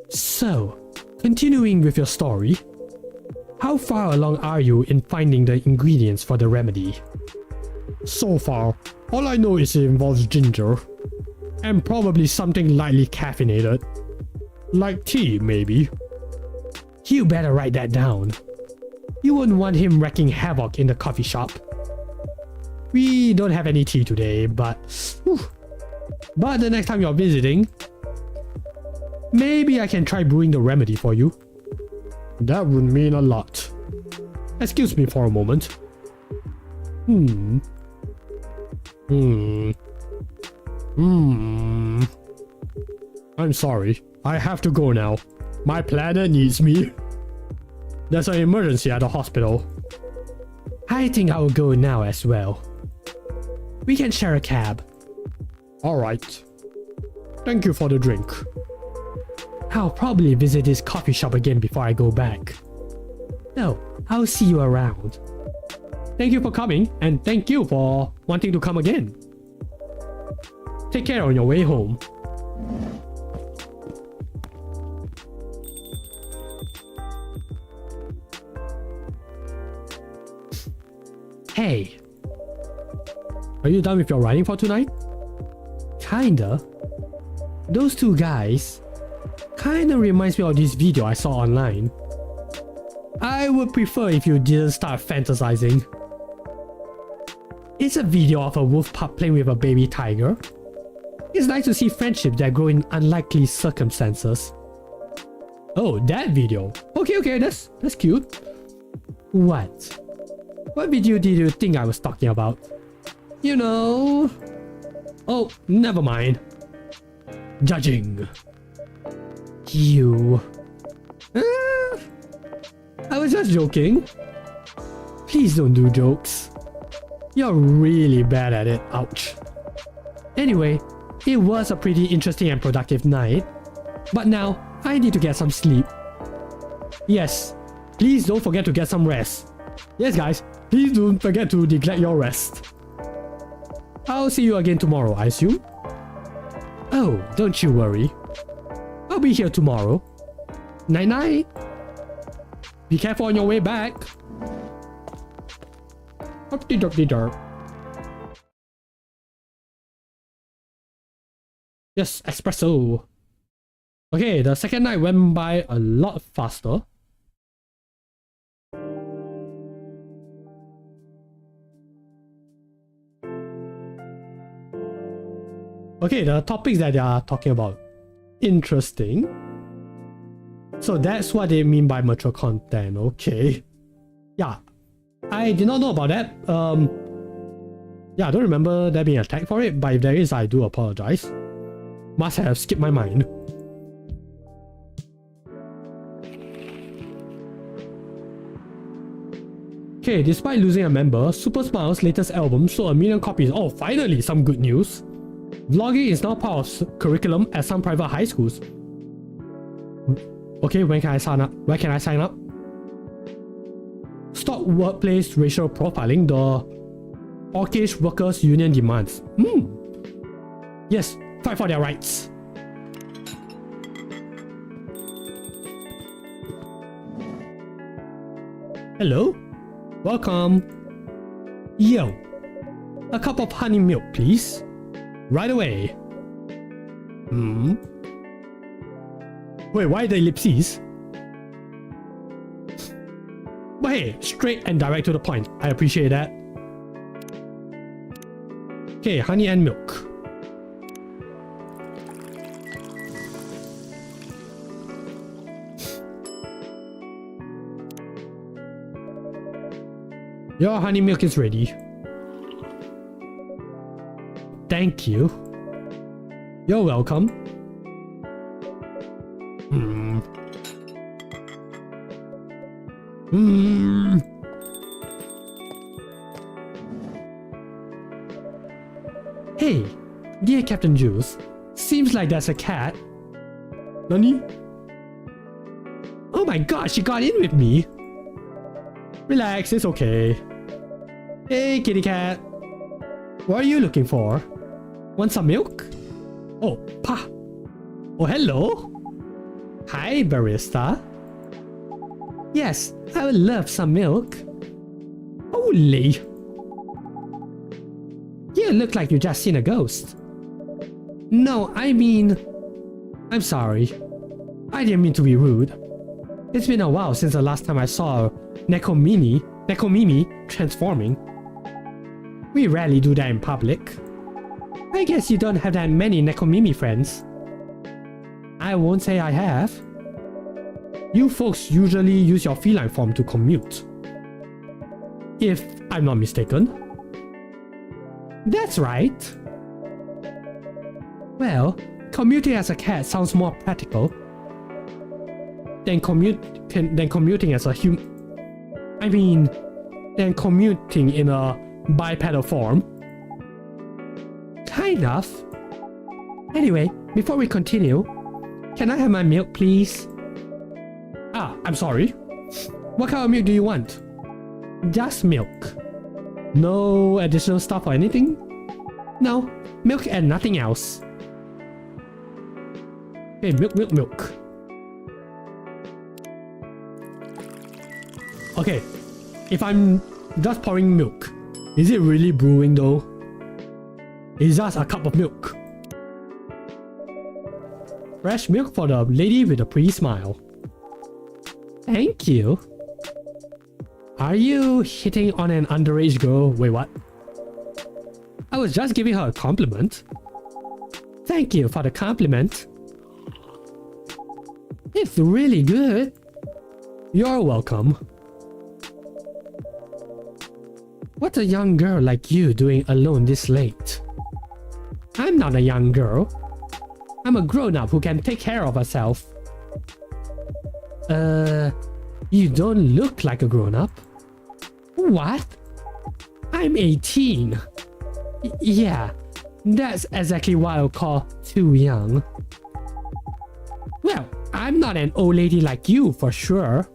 So, continuing with your story, how far along are you in finding the ingredients for the remedy? So far, all I know is it involves ginger, and probably something lightly caffeinated. Like tea, maybe. You better write that down. You wouldn't want him wreaking havoc in the coffee shop. We don't have any tea today, but the next time you're visiting, maybe I can try brewing the remedy for you. That would mean a lot. Excuse me for a moment. I'm sorry. I have to go now. My planet needs me. There's an emergency at the hospital. I think I'll go now as well. We can share a cab. Alright. Thank you for the drink. I'll probably visit this coffee shop again before I go back. No, I'll see you around. Thank you for coming, and thank you for wanting to come again. Take care on your way home. Hey. Are you done with your writing for tonight? Kinda. Those two guys kinda reminds me of this video I saw online. I would prefer if you didn't start fantasizing. It's a video of a wolf pup playing with a baby tiger. It's nice to see friendships that grow in unlikely circumstances. Oh, that video. Okay, that's cute. What? What video did you think I was talking about? You know... Oh, never mind. Judging. You... I was just joking. Please don't do jokes. You're really bad at it, ouch. Anyway, it was a pretty interesting and productive night, but now I need to get some sleep. Yes, please don't forget to get some rest. Yes guys, please don't forget to neglect your rest. I'll see you again tomorrow, I assume? Oh, don't you worry. I'll be here tomorrow. Night night. Be careful on your way back. Derp. Yes, espresso. Okay, the second night went by a lot faster. Okay, the topics that they are talking about. Interesting. So that's what they mean by mature content, okay. Yeah, I did not know about that. Yeah, I don't remember there being a tag for it, but if there is, I do apologize. Must have skipped my mind. Okay, despite losing a member, Super Smile's latest album sold 1 million copies. Oh, finally, some good news. Vlogging is now part of curriculum at some private high schools. Okay, when can I sign up? Where can I sign up? Stop workplace racial profiling, the Orkish Workers Union demands. Yes, fight for their rights. Hello? Welcome. Yo, a cup of honey milk, please. Right away. Wait, why the ellipses? But hey, straight and direct to the point. I appreciate that. Okay, honey and milk. Your honey milk is ready. Thank you. You're welcome. Hey, dear Capt-Jules, seems like there's a cat. Nani? Oh my god, she got in with me. Relax, it's okay. Hey, kitty cat. What are you looking for? Want some milk? Oh, pa. Oh, hello. Hi, barista. Yes, I would love some milk. Holy. You look like you just seen a ghost. No, I mean... I'm sorry. I didn't mean to be rude. It's been a while since the last time I saw Nekomimi transforming. We rarely do that in public. I guess you don't have that many Nekomimi friends. I won't say I have. You folks usually use your feline form to commute. If I'm not mistaken. That's right. Well, commuting as a cat sounds more practical than commuting as a human. I mean, than commuting in a bipedal form. Kind of. Anyway, before we continue, can I have my milk, please? Ah, I'm sorry. What kind of milk do you want? Just milk. No additional stuff or anything? No, milk and nothing else. Okay, milk. Okay, if I'm just pouring milk, is it really brewing though? It's just a cup of milk. Fresh milk for the lady with a pretty smile. Thank you. Are you hitting on an underage girl? Wait, what? I was just giving her a compliment. Thank you for the compliment. It's really good. You're welcome. What's a young girl like you doing alone this late? I'm not a young girl. I'm a grown-up who can take care of herself. You don't look like a grown-up. What? I'm 18. Yeah, that's exactly what I'll call too young. Well, I'm not an old lady like you for sure.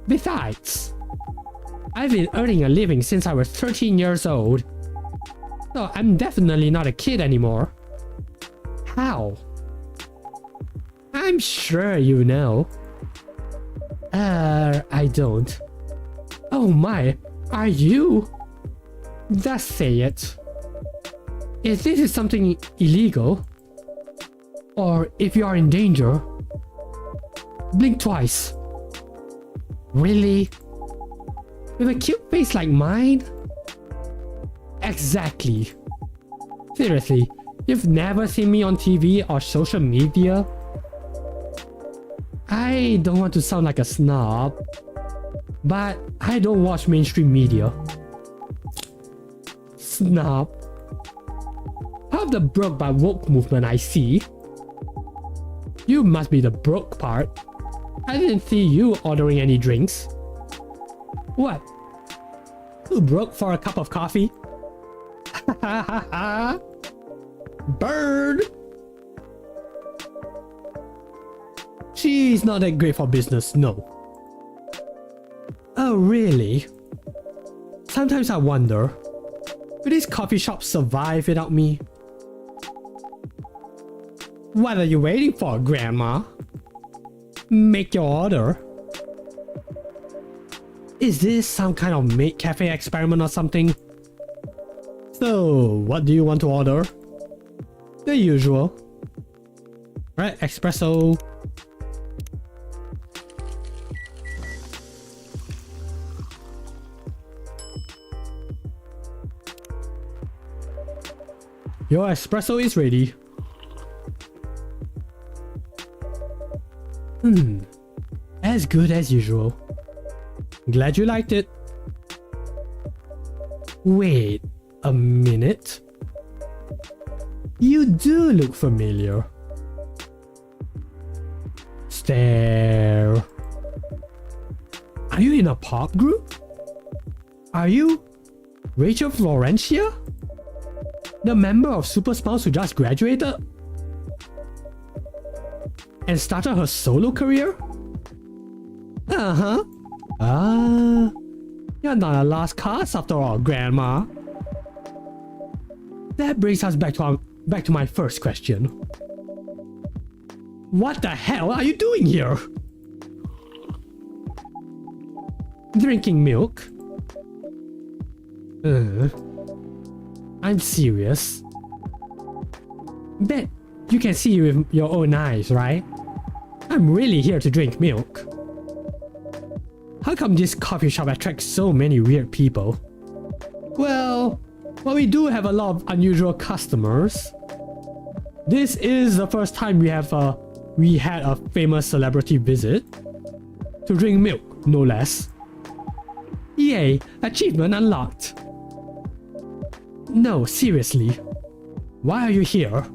Besides, I've been earning a living since I was 13 years old. So I'm definitely not a kid anymore. How? I'm sure you know. I don't. Oh my, are you? Just say it. If this is something illegal, or if you are in danger, blink twice. Really? With a cute face like mine? Exactly. Seriously, you've never seen me on TV or social media? I don't want to sound like a snob, but I don't watch mainstream media. Snob. Half the broke but woke movement I see. You must be the broke part. I didn't see you ordering any drinks. What? Too broke for a cup of coffee? Bird! She's not that great for business, no. Oh really? Sometimes I wonder, will this coffee shop survive without me? What are you waiting for, Grandma? Make your order. Is this some kind of maid cafe experiment or something? So, what do you want to order? The usual. Right, espresso. Your espresso is ready. As good as usual. Glad you liked it. Wait a minute. You do look familiar. Stare. Are you in a pop group? Are you Rachel Florencia? The member of Super Spouse who just graduated? And started her solo career? Uh-huh. You're not a lost cause after all, Grandma. That brings us back to my first question. What the hell are you doing here? Drinking milk? I'm serious. Bet you can see with your own eyes, right? I'm really here to drink milk. How come this coffee shop attracts so many weird people? Well, we do have a lot of unusual customers. This is the first time we had a famous celebrity visit to drink milk, no less. Yay, achievement unlocked. No, seriously. Why are you here?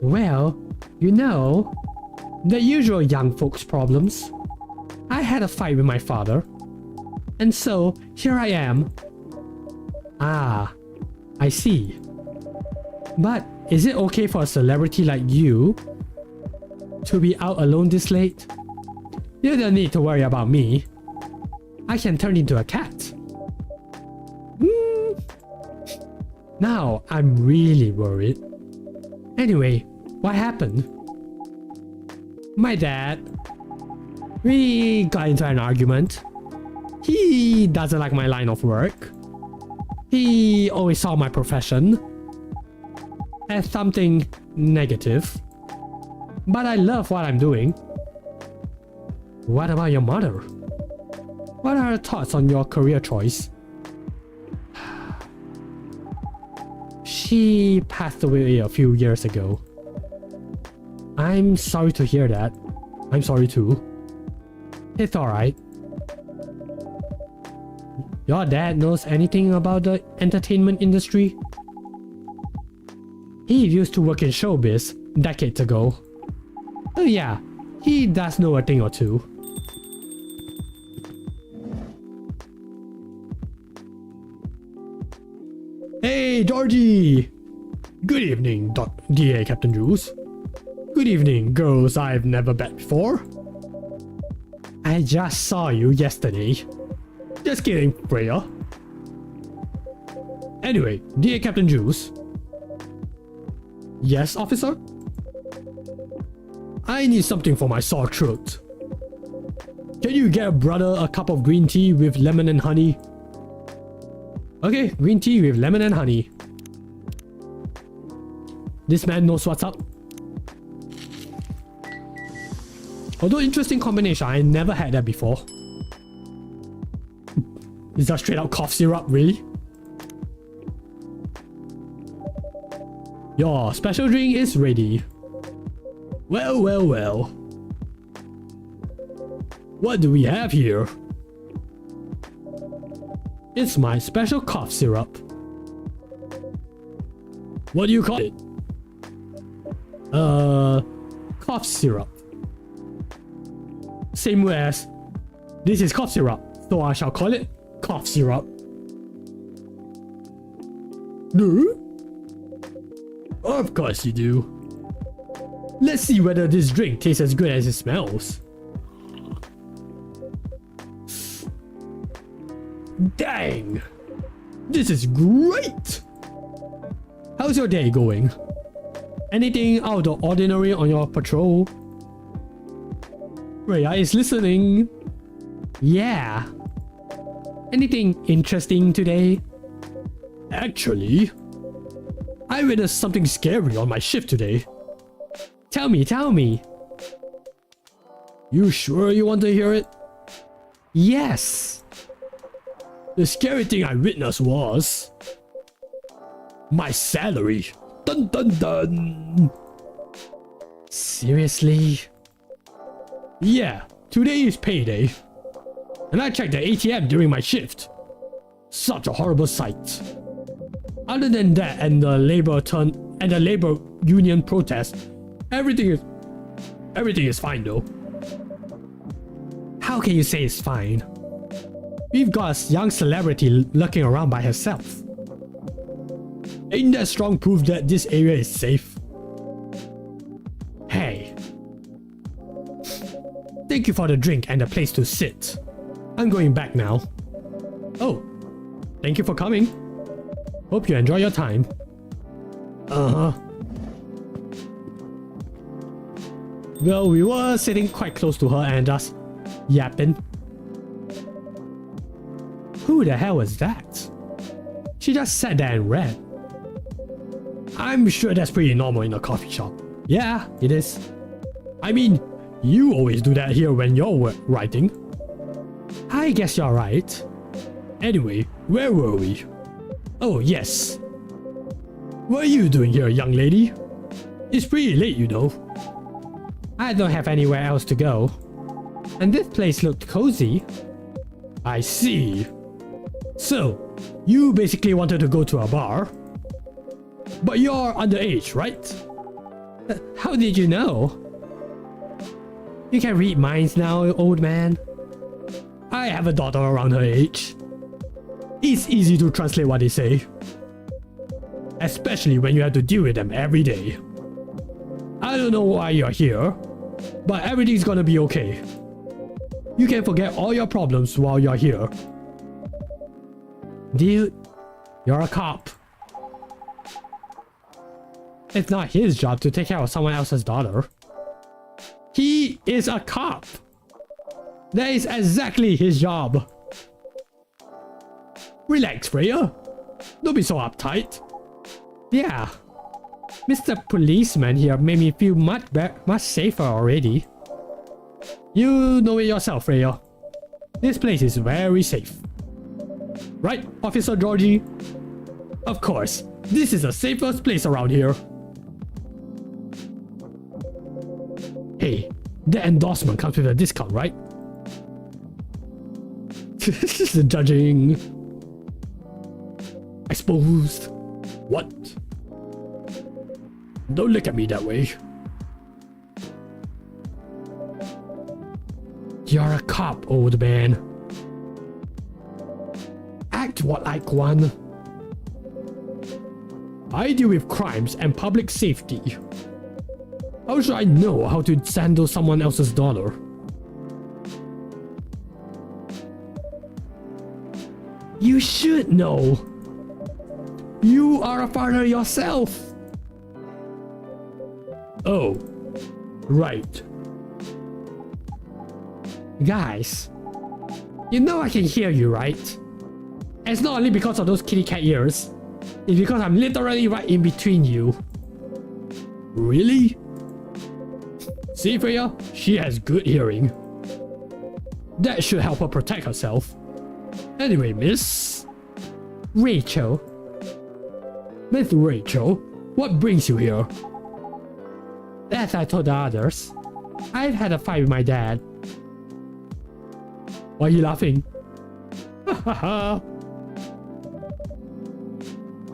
Well, you know, the usual young folks problems. I had a fight with my father, and so here I am. Ah, I see. But is it okay for a celebrity like you to be out alone this late? You don't need to worry about me. I can turn into a cat. Now I'm really worried. Anyway, what happened? My dad. We got into an argument. He doesn't like my line of work. He always saw my profession as something negative. But I love what I'm doing. What about your mother? What are her thoughts on your career choice? She passed away a few years ago. I'm sorry to hear that. I'm sorry too. It's alright. Your dad knows anything about the entertainment industry? He used to work in showbiz decades ago. Oh yeah, he does know a thing or two. Georgie! Good evening, DA Capt-Jules. Good evening, girls I've never met before. I just saw you yesterday. Just kidding, Freya. Anyway, DA Capt-Jules. Yes, officer? I need something for my sore throat. Can you get a brother a cup of green tea with lemon and honey? Okay, green tea with lemon and honey. This man knows what's up. Although interesting combination, I never had that before. Is that straight out cough syrup, really? Your special drink is ready. Well, well, well. What do we have here? It's my special cough syrup. What do you call it? Cough syrup. Same way as this is cough syrup, so I shall call it cough syrup. No? Of course you do. Let's see whether this drink tastes as good as it smells. Dang! This is great! How's your day going? Anything out of the ordinary on your patrol? Rhea is listening. Yeah. Anything interesting today? Actually, I witnessed something scary on my shift today. Tell me, tell me. You sure you want to hear it? Yes. The scary thing I witnessed was my salary. Dun dun dun. Seriously? Yeah, today is payday. And I checked the ATM during my shift. Such a horrible sight. Other than that and the labor union protest, everything is fine though. How can you say it's fine? We've got a young celebrity lurking around by herself. Ain't that strong proof that this area is safe? Hey. Thank you for the drink and the place to sit. I'm going back now. Oh, thank you for coming. Hope you enjoy your time. Well, we were sitting quite close to her and just yapping. Who the hell was that? She just sat there and read. I'm sure that's pretty normal in a coffee shop. Yeah, it is. I mean, you always do that here when you're writing. I guess you're right. Anyway, where were we? Oh, yes. What are you doing here, young lady? It's pretty late, you know. I don't have anywhere else to go. And this place looked cozy. I see. So, you basically wanted to go to a bar? But you're underage, right? How did you know? You can read minds now, old man. I have a daughter around her age. It's easy to translate what they say. Especially when you have to deal with them every day. I don't know why you're here, but everything's gonna be okay. You can forget all your problems while you're here. Dude, you're a cop. It's not his job to take care of someone else's daughter. He is a cop. That is exactly his job. Relax, Freya. Don't be so uptight. Yeah. Mr. Policeman here made me feel much safer already. You know it yourself, Freya. This place is very safe. Right, Officer Georgie? Of course, this is the safest place around here. Hey, the endorsement comes with a discount, right? The judging. Exposed. What? Don't look at me that way. You're a cop, old man. Act what like one. I deal with crimes and public safety. How should I know how to handle someone else's daughter? You should know. You are a father yourself. Oh, right. Guys, you know I can hear you, right? It's not only because of those kitty cat ears. It's because I'm literally right in between you. Really? See, Freya? She has good hearing. That should help her protect herself. Anyway, Miss Rachel. Miss Rachel, what brings you here? As I told the others, I've had a fight with my dad. Why are you laughing?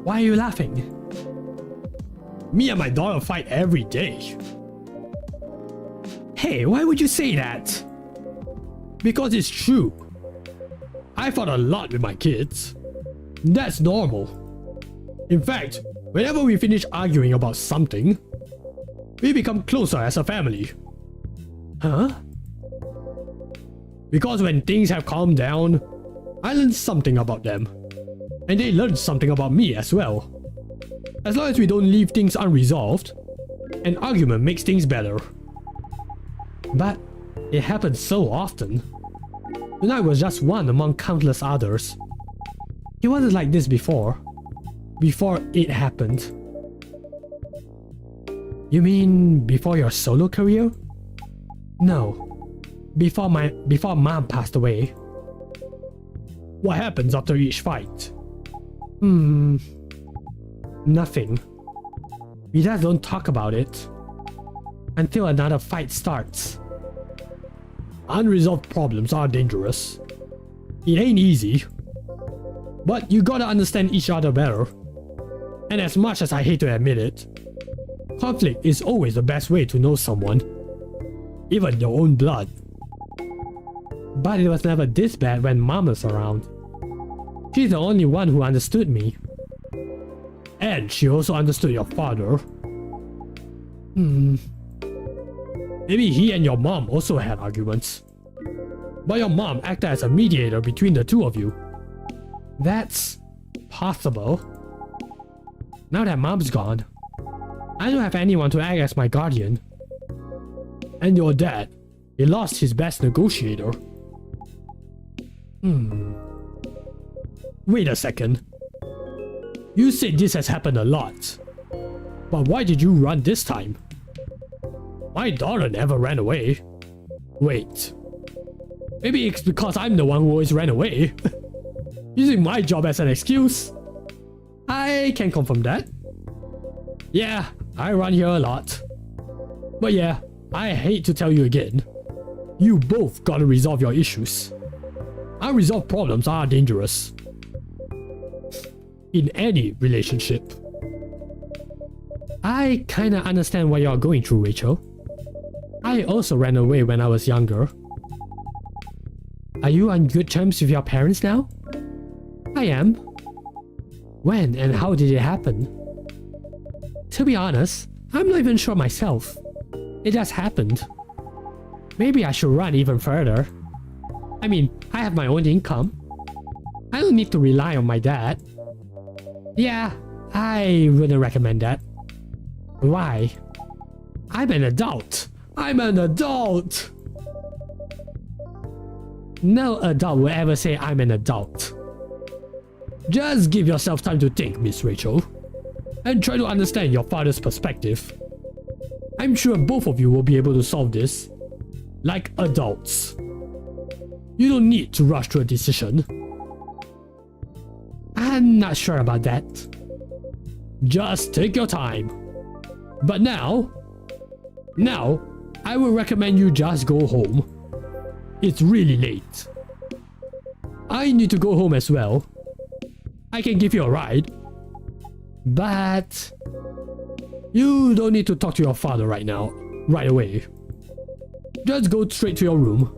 Why are you laughing? Me and my daughter fight every day. Hey, why would you say that? Because it's true. I fought a lot with my kids. That's normal. In fact, whenever we finish arguing about something, we become closer as a family. Huh? Because when things have calmed down, I learn something about them. And they learn something about me as well. As long as we don't leave things unresolved, an argument makes things better. But it happens so often. Tonight was just one among countless others. It wasn't like this before. Before it happened. You mean before your solo career? No. Before mom passed away. What happens after each fight? Nothing. We just don't talk about it. Until another fight starts. Unresolved problems are dangerous. It ain't easy. But you gotta understand each other better. And as much as I hate to admit it, conflict is always the best way to know someone. Even your own blood. But it was never this bad when Mom was around. She's the only one who understood me. And she also understood your father. Maybe he and your mom also had arguments. But your mom acted as a mediator between the two of you. That's possible. Now that mom's gone, I don't have anyone to act as my guardian. And your dad, he lost his best negotiator. Wait a second. You said this has happened a lot. But why did you run this time? My daughter never ran away. Wait. Maybe it's because I'm the one who always ran away. Using my job as an excuse. I can confirm that. Yeah, I run here a lot. But yeah, I hate to tell you again. You both gotta resolve your issues. Unresolved problems are dangerous. In any relationship. I kinda understand what you're going through, Rachel. I also ran away when I was younger. Are you on good terms with your parents now? I am. When and how did it happen? To be honest, I'm not even sure myself. It just happened. Maybe I should run even further. I mean, I have my own income. I don't need to rely on my dad. Yeah, I wouldn't recommend that. Why? I'm an adult. I'm an adult! No adult will ever say I'm an adult. Just give yourself time to think, Miss Rachel. And try to understand your father's perspective. I'm sure both of you will be able to solve this. Like adults. You don't need to rush to a decision. I'm not sure about that. Just take your time. But now, I would recommend you just go home. It's really late. I need to go home as well. I can give you a ride. But you don't need to talk to your father right now, right away. Just go straight to your room.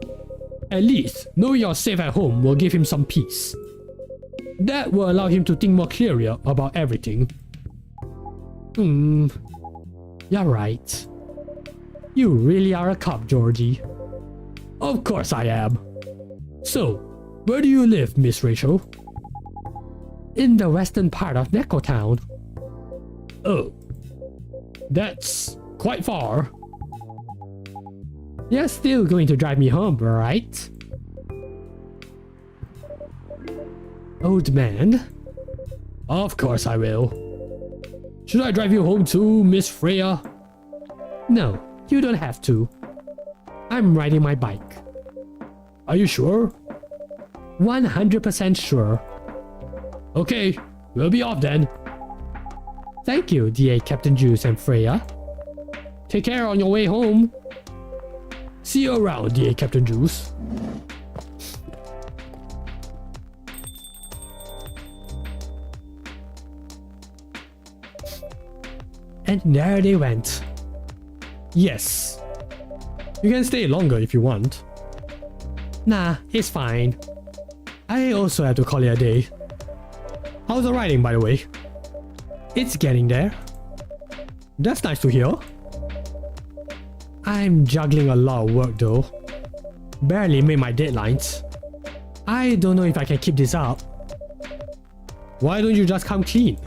At least knowing you're safe at home will give him some peace. That will allow him to think more clearly about everything. You're right. You really are a cop, Georgie. Of course I am. So, where do you live, Miss Rachel? In the western part of Neko Town. Oh, that's quite far. You're still going to drive me home, right? Old man? Of course I will. Should I drive you home too, Miss Freya? No, you don't have to. I'm riding my bike. Are you sure? 100% sure. Okay, we'll be off then. Thank you, DA Capt-Jules and Freya. Take care on your way home. See you around, DA Capt-Jules. And there they went. Yes. You can stay longer if you want. Nah, it's fine. I also have to call it a day. How's the riding, by the way? It's getting there. That's nice to hear. I'm juggling a lot of work though. Barely made my deadlines. I don't know if I can keep this up. Why don't you just come clean?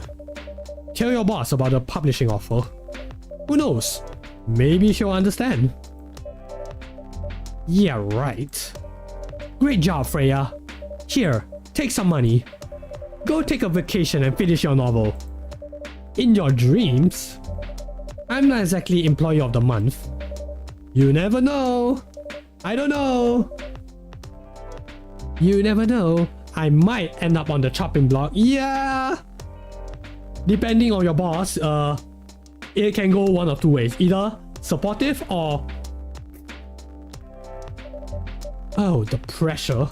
Tell your boss about the publishing offer. Who knows? Maybe she'll understand. Yeah, right. Great job, Freya. Here, take some money. Go take a vacation and finish your novel. In your dreams? I'm not exactly employee of the month. You never know. I don't know. You never know. I might end up on the chopping block. Yeah. Depending on your boss, it can go one of two ways. Either supportive or... Oh, the pressure.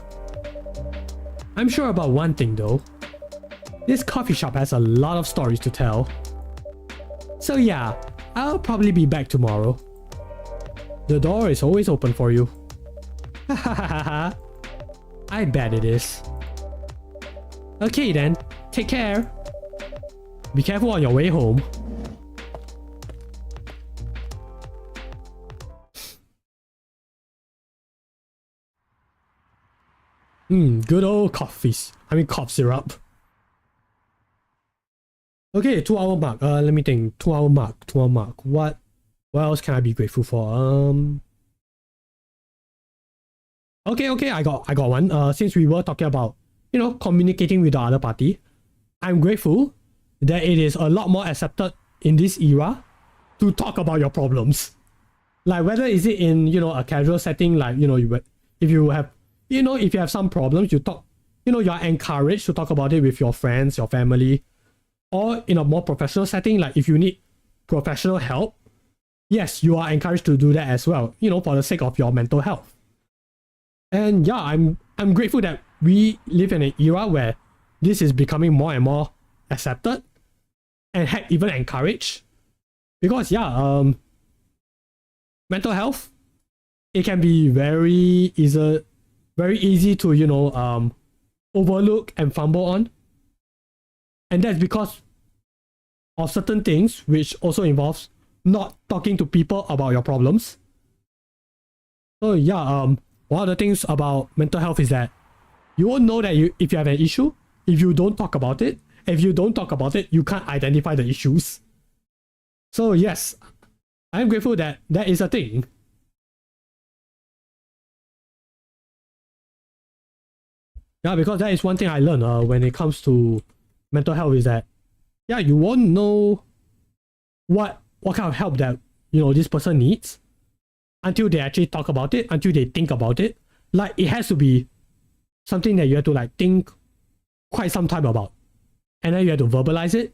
I'm sure about one thing though. This coffee shop has a lot of stories to tell. So yeah, I'll probably be back tomorrow. The door is always open for you. Hahaha. I bet it is. Okay then, take care. Be careful on your way home. Good old cough syrup. Okay, 2 hour mark. Let me think. 2 hour mark. What else can I be grateful for? Okay, I got one. Since we were talking about, communicating with the other party, I'm grateful that it is a lot more accepted in this era to talk about your problems. Like whether is it in, a casual setting, like, if you have some problems, you talk, you're encouraged to talk about it with your friends, your family, or in a more professional setting, like if you need professional help, yes, you are encouraged to do that as well, for the sake of your mental health. And yeah, I'm grateful that we live in an era where this is becoming more and more accepted and heck, even encouraged. Because yeah, mental health, it can be very easy to overlook and fumble on. And that's because of certain things, which also involves not talking to people about your problems. So yeah, one of the things about mental health is that you won't know that if you have an issue, if you don't talk about it. If you don't talk about it, you can't identify the issues. So yes, I'm grateful that that is a thing. Yeah, because that is one thing I learned when it comes to mental health is that, yeah, you won't know what kind of help that, this person needs until they actually talk about it, until they think about it. Like, it has to be something that you have to think quite some time about. And then you have to verbalize it.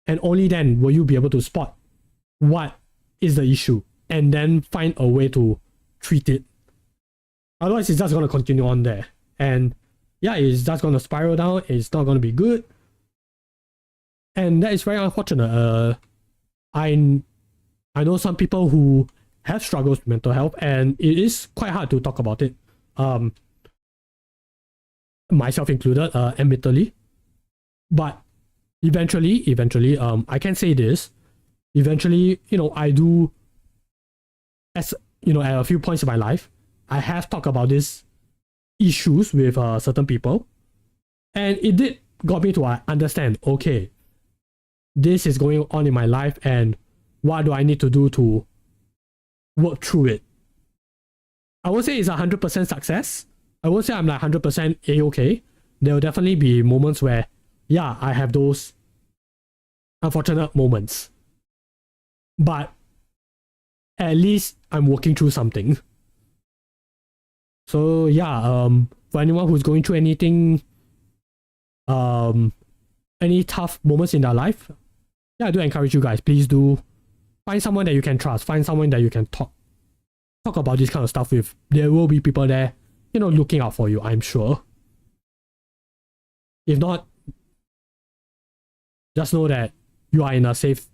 And only then will you be able to spot what is the issue and then find a way to treat it. Otherwise, it's just going to continue on there. And yeah, it's just going to spiral down. It's not going to be good. And that is very unfortunate. I know some people who have struggles with mental health, and it is quite hard to talk about it. Myself included, admittedly. But eventually, I can say this, eventually, I do, as at a few points in my life, I have talked about these issues with certain people, and it did got me to understand, okay, this is going on in my life, and what do I need to do to work through it? I would say it's 100% success. I would say I'm like 100% A-okay. There will definitely be moments where, yeah, I have those unfortunate moments. But at least I'm working through something. So yeah, for anyone who's going through anything, any tough moments in their life, yeah, I do encourage you guys, please do find someone that you can trust, find someone that you can talk about this kind of stuff with. There will be people there, looking out for you, I'm sure. If not, just know that you are in a safe...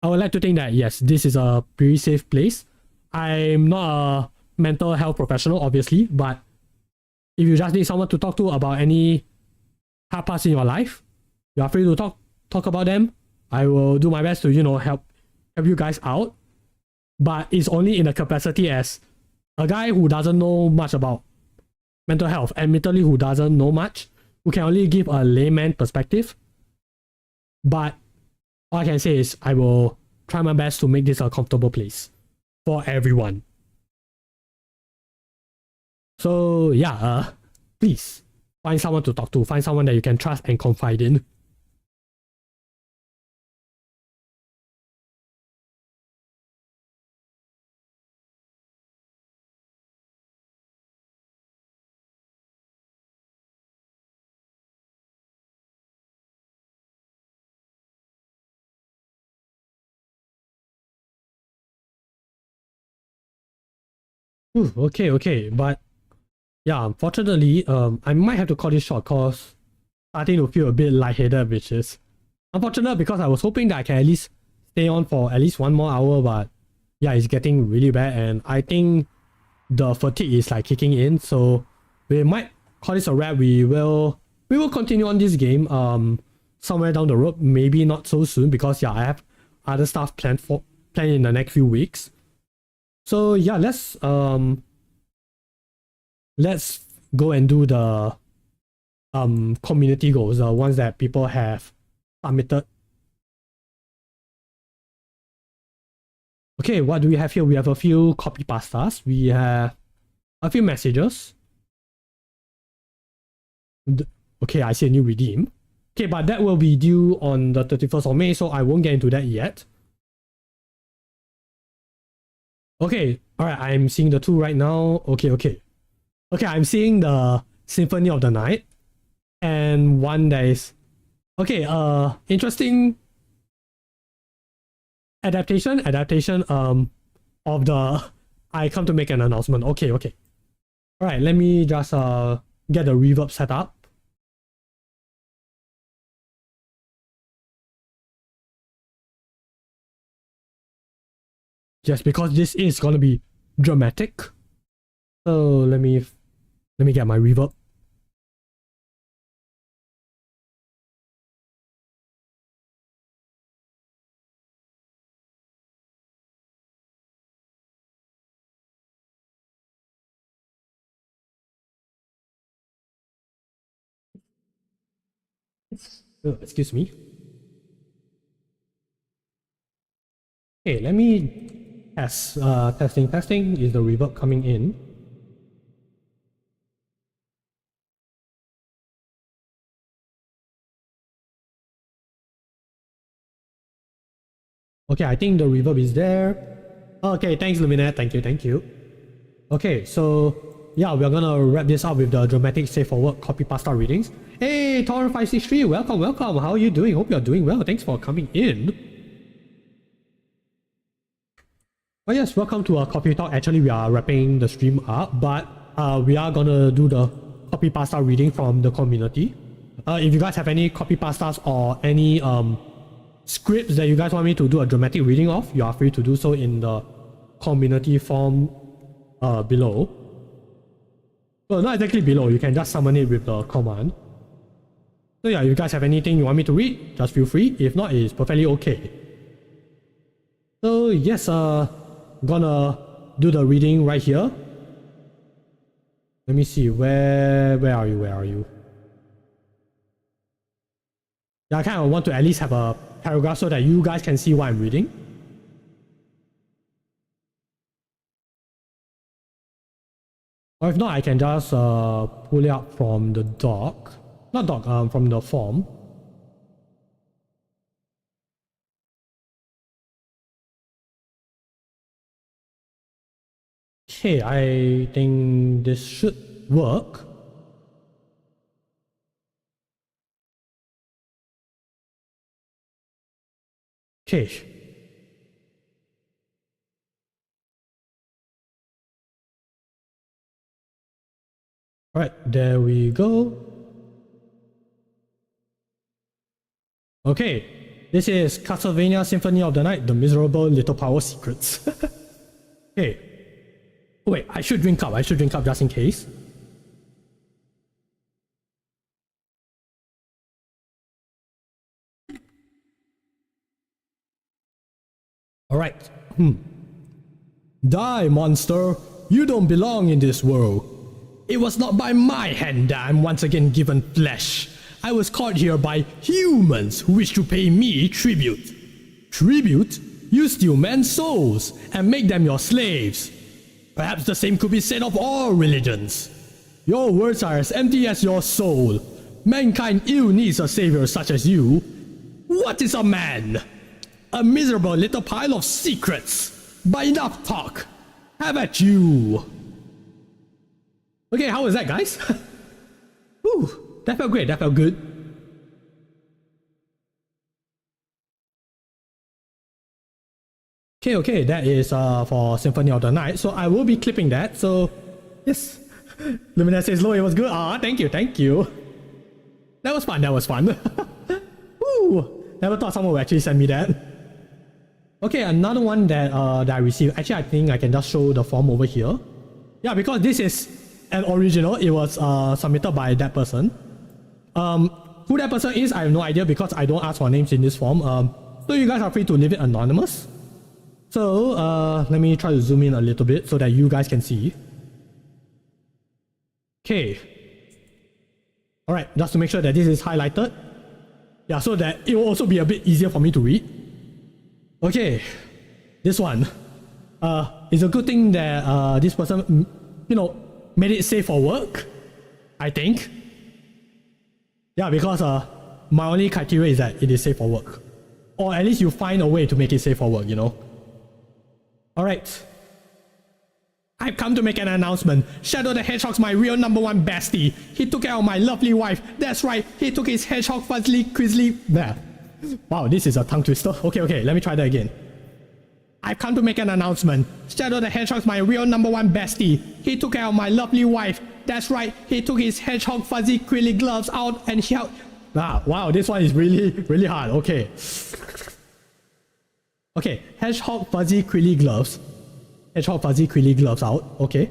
I would like to think that, yes, this is a pretty safe place. I'm not a mental health professional, obviously, but if you just need someone to talk to about any hard parts in your life, you are free to talk about them. I will do my best to, help you guys out. But it's only in a capacity as a guy who doesn't know much about mental health, admittedly who doesn't know much, who can only give a layman perspective. But all I can say is I will try my best to make this a comfortable place for everyone. So yeah, please find someone to talk to, find someone that you can trust and confide in. Okay, but yeah, unfortunately, I might have to call this short because starting to feel a bit lightheaded, which is unfortunate because I was hoping that I can at least stay on for at least 1 more hour, but yeah, it's getting really bad, and I think the fatigue is like kicking in, so we might call this a wrap. We will continue on this game somewhere down the road, maybe not so soon because yeah, I have other stuff planned in the next few weeks. So yeah, let's go and do the community goals, the ones that people have submitted. Okay, what do we have here? We have a few copy pastas. We have a few messages. Okay, I see a new redeem. Okay, but that will be due on the 31st of May, so I won't get into that yet. Okay, alright, I'm seeing the two right now. Okay, I'm seeing the Symphony of the Night. And one that is... Okay, interesting adaptation of the... I come to make an announcement. Okay. Alright, let me just get the reverb set up. Just because this is gonna be dramatic. So let me get my reverb. Excuse me. Okay, let me test. Testing. Is the reverb coming in? Okay, I think the reverb is there. Okay, thanks Luminette. Thank you. Okay, so yeah, we're gonna wrap this up with the dramatic safe for work copy pasta readings. Hey, Tor563, welcome. How are you doing? Hope you're doing well. Thanks for coming in. Oh yes, welcome to our copy talk. Actually, we are wrapping the stream up, but we are gonna do the copy pasta reading from the community. If you guys have any copy pastas or any scripts that you guys want me to do a dramatic reading of, you are free to do so in the community form below. Well, not exactly below, you can just summon it with the command. So yeah, if you guys have anything you want me to read, just feel free. If not, it's perfectly okay. So yes, gonna do the reading right here. Let me see, where are you? Yeah, I kind of want to at least have a paragraph so that you guys can see what I'm reading. Or if not, I can just pull it up from the doc. Not doc, from the form. Okay, I think this should work. Okay. Alright, there we go. Okay, this is Castlevania Symphony of the Night, The Miserable Little Power Secrets. Okay. Oh, wait, I should drink up just in case. Alright. Die, monster! You don't belong in this world. It was not by my hand that I'm once again given flesh. I was caught here by humans who wish to pay me tribute. Tribute? You steal men's souls and make them your slaves. Perhaps the same could be said of all religions. Your words are as empty as your soul. Mankind ill needs a savior such as you. What is a man? A miserable little pile of secrets. But enough talk. Have at you. Okay, how was that, guys? Whew, that felt great, that felt good. Okay, that is for Symphony of the Night, so I will be clipping that, so yes. Lumina says, "Lo, it was good." Ah, thank you. That was fun. Woo, never thought someone would actually send me that. Okay, another one that I received. Actually, I think I can just show the form over here. Yeah, because this is an original. It was submitted by that person. Who that person is, I have no idea because I don't ask for names in this form. So you guys are free to leave it anonymous. So let me try to zoom in a little bit so that you guys can see. Okay. Alright, just to make sure that this is highlighted. Yeah, so that it will also be a bit easier for me to read. Okay, this one. It's a good thing that this person, made it safe for work, I think. Yeah, because my only criteria is that it is safe for work. Or at least you find a way to make it safe for work, Alright. I've come to make an announcement. Shadow the Hedgehog's my real #1 bestie. He took care of my lovely wife. That's right, he took his hedgehog fuzzly quizzly. There. Wow, this is a tongue twister. Okay, let me try that again. I've come to make an announcement. Shadow the Hedgehog's my real #1 bestie. He took care of my lovely wife. That's right, he took his hedgehog fuzzy quilly gloves out and he helped. Wow, this one is really hard. Okay, hedgehog fuzzy quilly gloves. Hedgehog fuzzy quilly gloves out. Okay.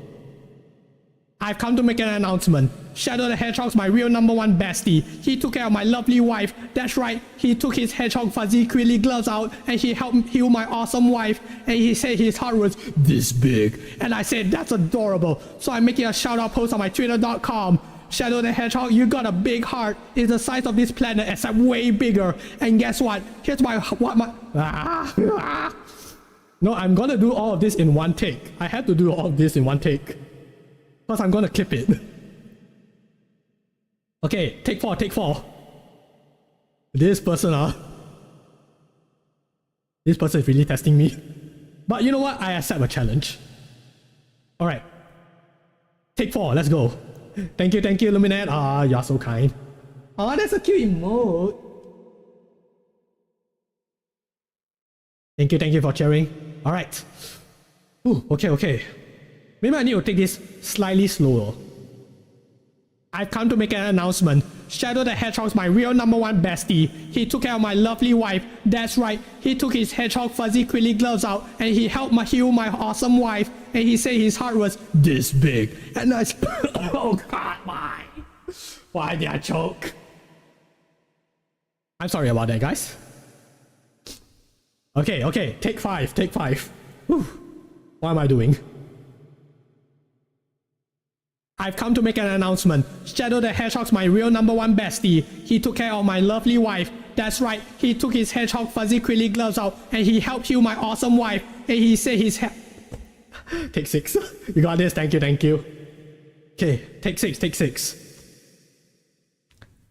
I've come to make an announcement. Shadow the Hedgehog's my real #1 bestie. He took care of my lovely wife. That's right, he took his hedgehog fuzzy quilly gloves out and he helped heal my awesome wife. And he said his heart was this big. And I said, that's adorable. So I'm making a shout out post on my twitter.com. Shadow the Hedgehog, you got a big heart. It's the size of this planet, except way bigger. And guess what? Here's No, I'm gonna do all of this in one take. I had to do all of this in one take. Plus, I'm gonna clip it. Okay, take four. This person is really testing me. But you know what? I accept a challenge. Alright. Take 4, let's go. Thank you, Luminette. You're so kind. That's a cute emote. Thank you for sharing. Alright. Okay. Maybe I need to take this slightly slower. I've come to make an announcement. Shadow the Hedgehog's my real #1 bestie. He took care of my lovely wife. That's right, he took his hedgehog fuzzy quilly gloves out and he helped heal my awesome wife. And he said his heart was this big. And I oh god, why did I choke? I'm sorry about that, guys. Okay, okay, take five. Whew. What am I doing? I've come to make an announcement. Shadow the Hedgehog's my real #1 bestie. He took care of my lovely wife. That's right, he took his hedgehog fuzzy quilly gloves out and he helped heal my awesome wife. And he said he's Take 6. You got this, thank you. Okay, take 6.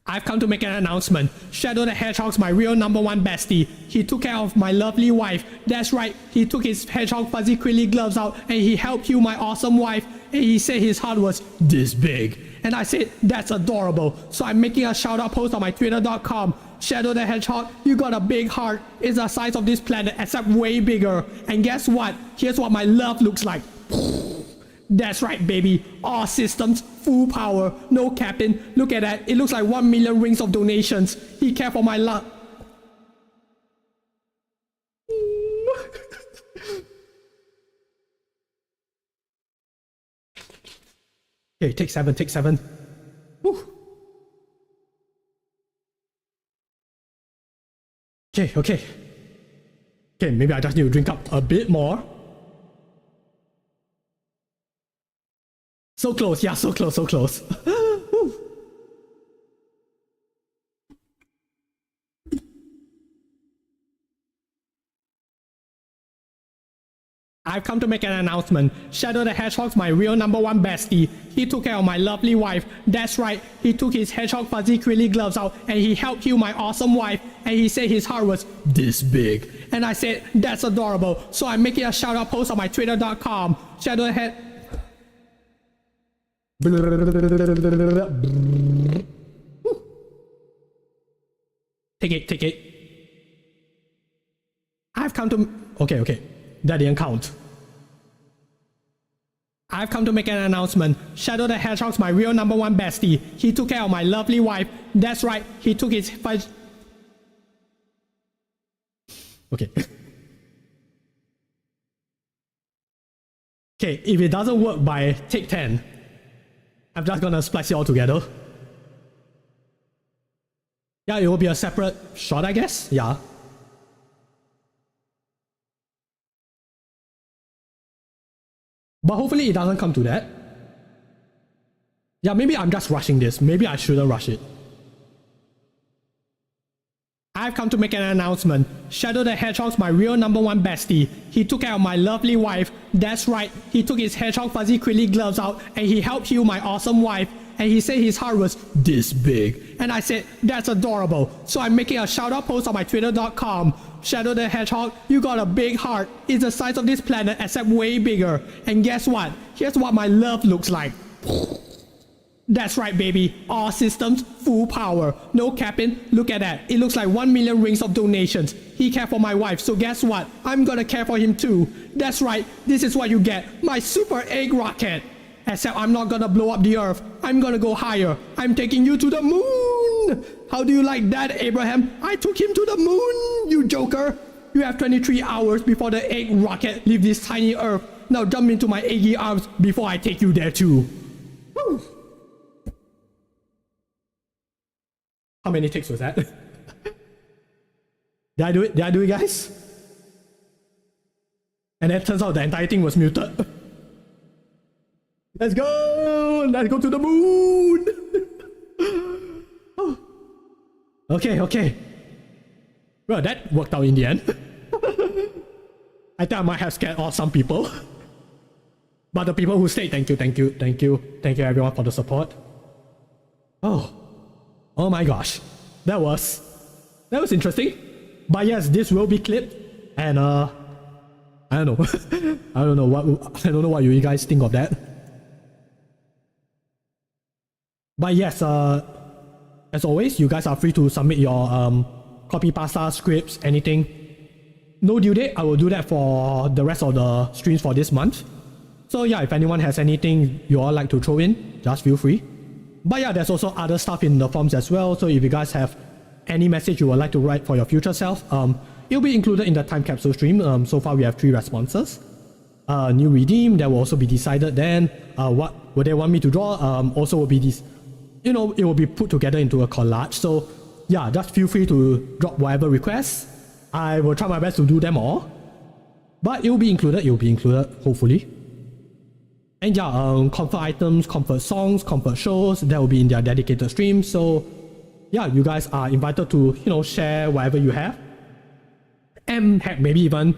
I've come to make an announcement. Shadow the Hedgehog's my real #1 bestie. He took care of my lovely wife. That's right, he took his hedgehog fuzzy quilly gloves out and he helped heal my awesome wife. And he said his heart was this big. And I said, that's adorable. So I'm making a shout out post on my twitter.com. Shadow the Hedgehog, you got a big heart. It's the size of this planet, except way bigger. And guess what? Here's what my love looks like. That's right, baby. All systems, full power, no captain. Look at that. It looks like 1 million rings of donations. He cared for my love. Okay, take 7. Whew. Okay, maybe I just need to drink up a bit more. So close, yeah, so close. I've come to make an announcement. Shadow the Hedgehog's my real #1 bestie. He took care of my lovely wife. That's right, he took his hedgehog fuzzy quilly gloves out and he helped heal my awesome wife. And he said his heart was this big. And I said, that's adorable. So I'm making a shout out post on my twitter.com. Shadow the Head. Take it. I've come to... Okay. That didn't count. I've come to make an announcement. Shadow the Hedgehog's my real #1 bestie. He took care of my lovely wife. That's right, he took his... Okay. Okay, if it doesn't work by take 10, I'm just gonna splice it all together. Yeah, it will be a separate shot, I guess. Yeah. But hopefully it doesn't come to that. Yeah, maybe I'm just rushing this. Maybe I shouldn't rush it. I've come to make an announcement. Shadow the Hedgehog's my real #1 bestie. He took care of my lovely wife. That's right, he took his hedgehog fuzzy quilly gloves out and he helped heal my awesome wife. And he said his heart was this big. And I said, that's adorable. So I'm making a shout out post on my twitter.com. Shadow the Hedgehog, you got a big heart. It's the size of this planet except way bigger. And guess what? Here's what my love looks like. That's right, baby. All systems, full power. No capping. Look at that. It looks like 1 million rings of donations. He cared for my wife, so guess what? I'm gonna care for him too. That's right. This is what you get. My super egg rocket. Except I'm not gonna blow up the earth. I'm gonna go higher. I'm taking you to the moon. How do you like that, Abraham? I took him to the moon, you joker. You have 23 hours before the egg rocket leaves this tiny earth. Now jump into my eggy arms before I take you there too. Woo. How many takes was that? Did I do it? Did I do it, guys? And it turns out the entire thing was muted. Let's go! Let's go to the moon! Oh. Okay. Well, that worked out in the end. I think I might have scared off some people. But the people who stayed, thank you everyone for the support. Oh my gosh. That was interesting. But yes, this will be clipped. And I don't know. I don't know what you guys think of that. But yes, as always, you guys are free to submit your copy pasta, scripts, anything. No due date, I will do that for the rest of the streams for this month. So yeah, if anyone has anything you all like to throw in, just feel free. But yeah, there's also other stuff in the forms as well, so if you guys have any message you would like to write for your future self, it'll be included in the time capsule stream. So far we have 3 responses. New redeem, that will also be decided then. What would they want me to draw? Also will be this, it will be put together into a collage. So yeah, just feel free to drop whatever requests. I will try my best to do them all. But it will be included, hopefully. And yeah, comfort items, comfort songs, comfort shows, that will be in their dedicated stream. So yeah, you guys are invited to, share whatever you have. And heck, maybe even,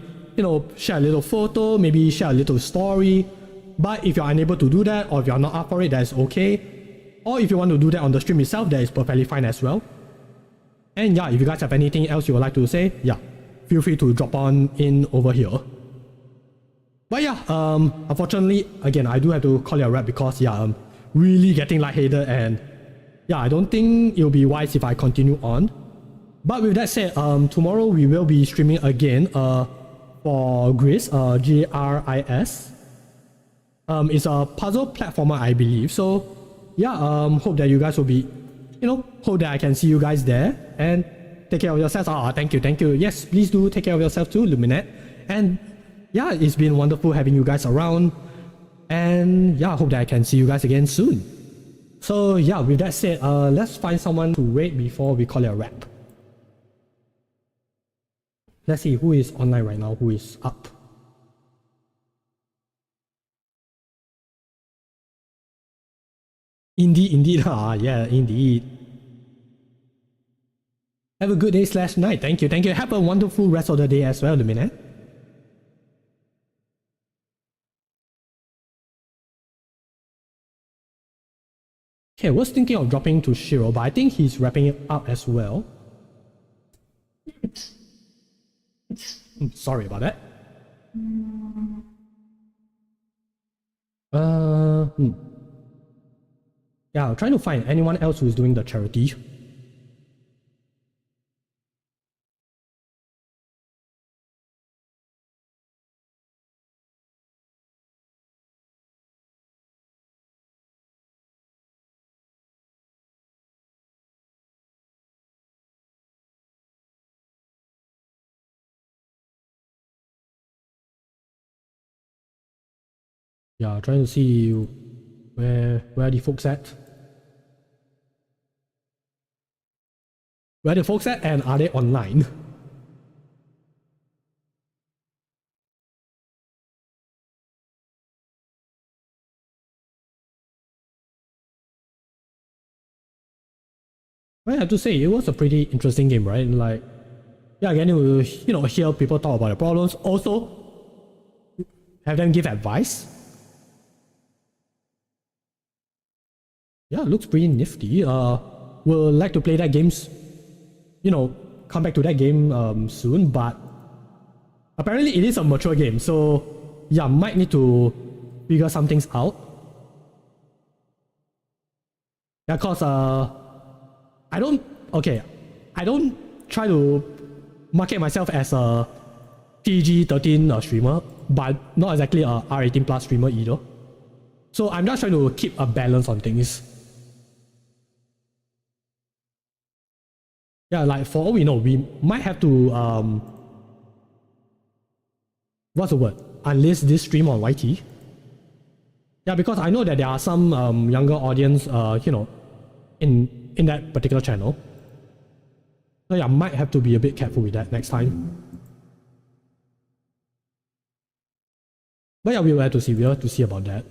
share a little photo, maybe share a little story. But if you're unable to do that, or if you're not up for it, that is okay. Or if you want to do that on the stream itself, that is perfectly fine as well. And yeah, if you guys have anything else you would like to say, yeah, feel free to drop on in over here. But yeah, unfortunately, again, I do have to call it a wrap because yeah, I'm really getting lightheaded and yeah, I don't think it'll be wise if I continue on. But with that said, tomorrow we will be streaming again for Gris, Gris. It's a puzzle platformer, I believe. So yeah, hope that you guys will be, hope that I can see you guys there and take care of yourselves. Thank you. Yes, please do take care of yourself too, Luminette. And yeah, it's been wonderful having you guys around. And yeah, I hope that I can see you guys again soon. So yeah, with that said, let's find someone to raid before we call it a wrap. Let's see who is online right now, who is up. Indeed. Yeah, indeed. Have a good day / night. Thank you. Have a wonderful rest of the day as well, Luminette. Okay, I was thinking of dropping to Shiro, but I think he's wrapping it up as well. Sorry about that. Yeah, I'm trying to find anyone else who's doing the charity. Yeah, trying to see where the folks at. Where the folks at and are they online? I have to say, it was a pretty interesting game, right? Like, yeah, again, you hear people talk about the problems. Also, have them give advice. Yeah, it looks pretty nifty. We'll like to play that games, come back to that game soon, but apparently it is a mature game, so yeah, might need to figure some things out. Yeah, cause I don't try to market myself as a PG-13 streamer, but not exactly a R18 plus streamer either. So I'm just trying to keep a balance on things. Yeah, like for all we know, we might have to what's the word? Unlist this stream on YT. Yeah, because I know that there are some younger audience, in that particular channel. So yeah, I might have to be a bit careful with that next time. But yeah, we'll have to see about that.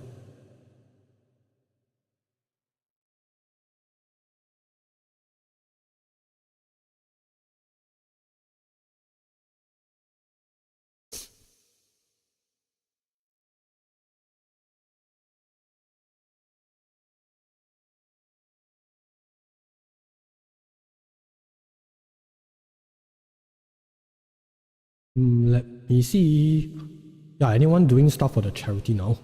Let me see. Yeah, anyone doing stuff for the charity now?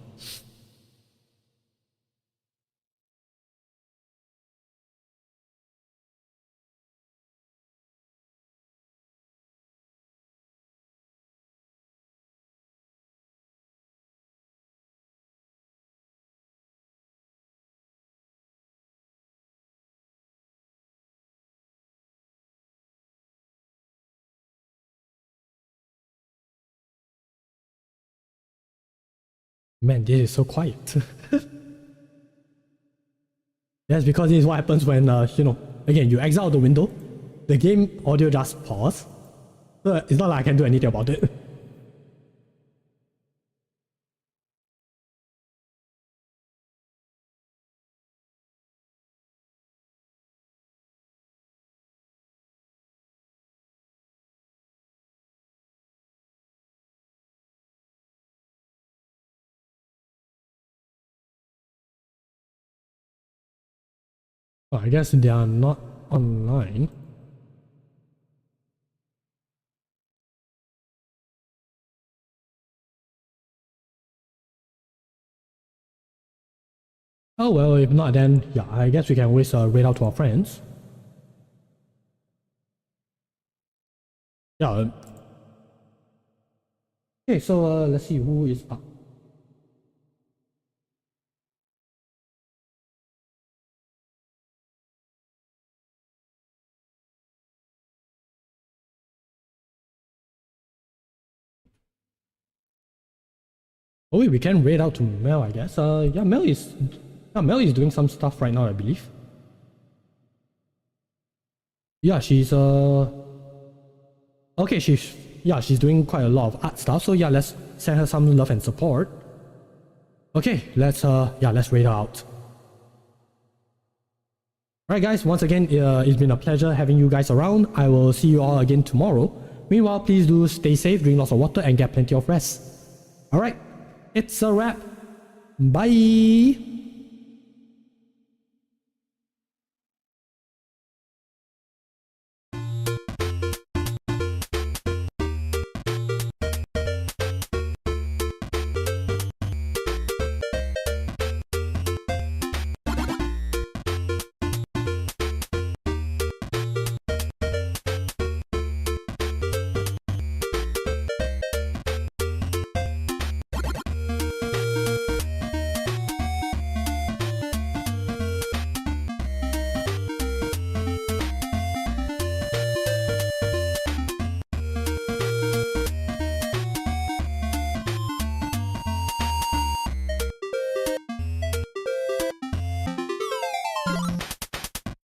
Man, this is so quiet. That's because this is what happens when, again, you exit out the window, the game audio just pause, So it's not like I can do anything about it. Oh, I guess they are not online. Oh well, if not, then yeah, I guess we can always read out to our friends. Yeah. Okay, so let's see who is up. Oh wait, we can raid out to Mel, I guess. Yeah, Mel is doing some stuff right now, I believe. Yeah, she's okay, she's doing quite a lot of art stuff. So yeah, let's send her some love and support. Okay, let's raid her out. Alright guys, once again, it's been a pleasure having you guys around. I will see you all again tomorrow. Meanwhile, please do stay safe, drink lots of water, and get plenty of rest. Alright, it's a wrap. Bye!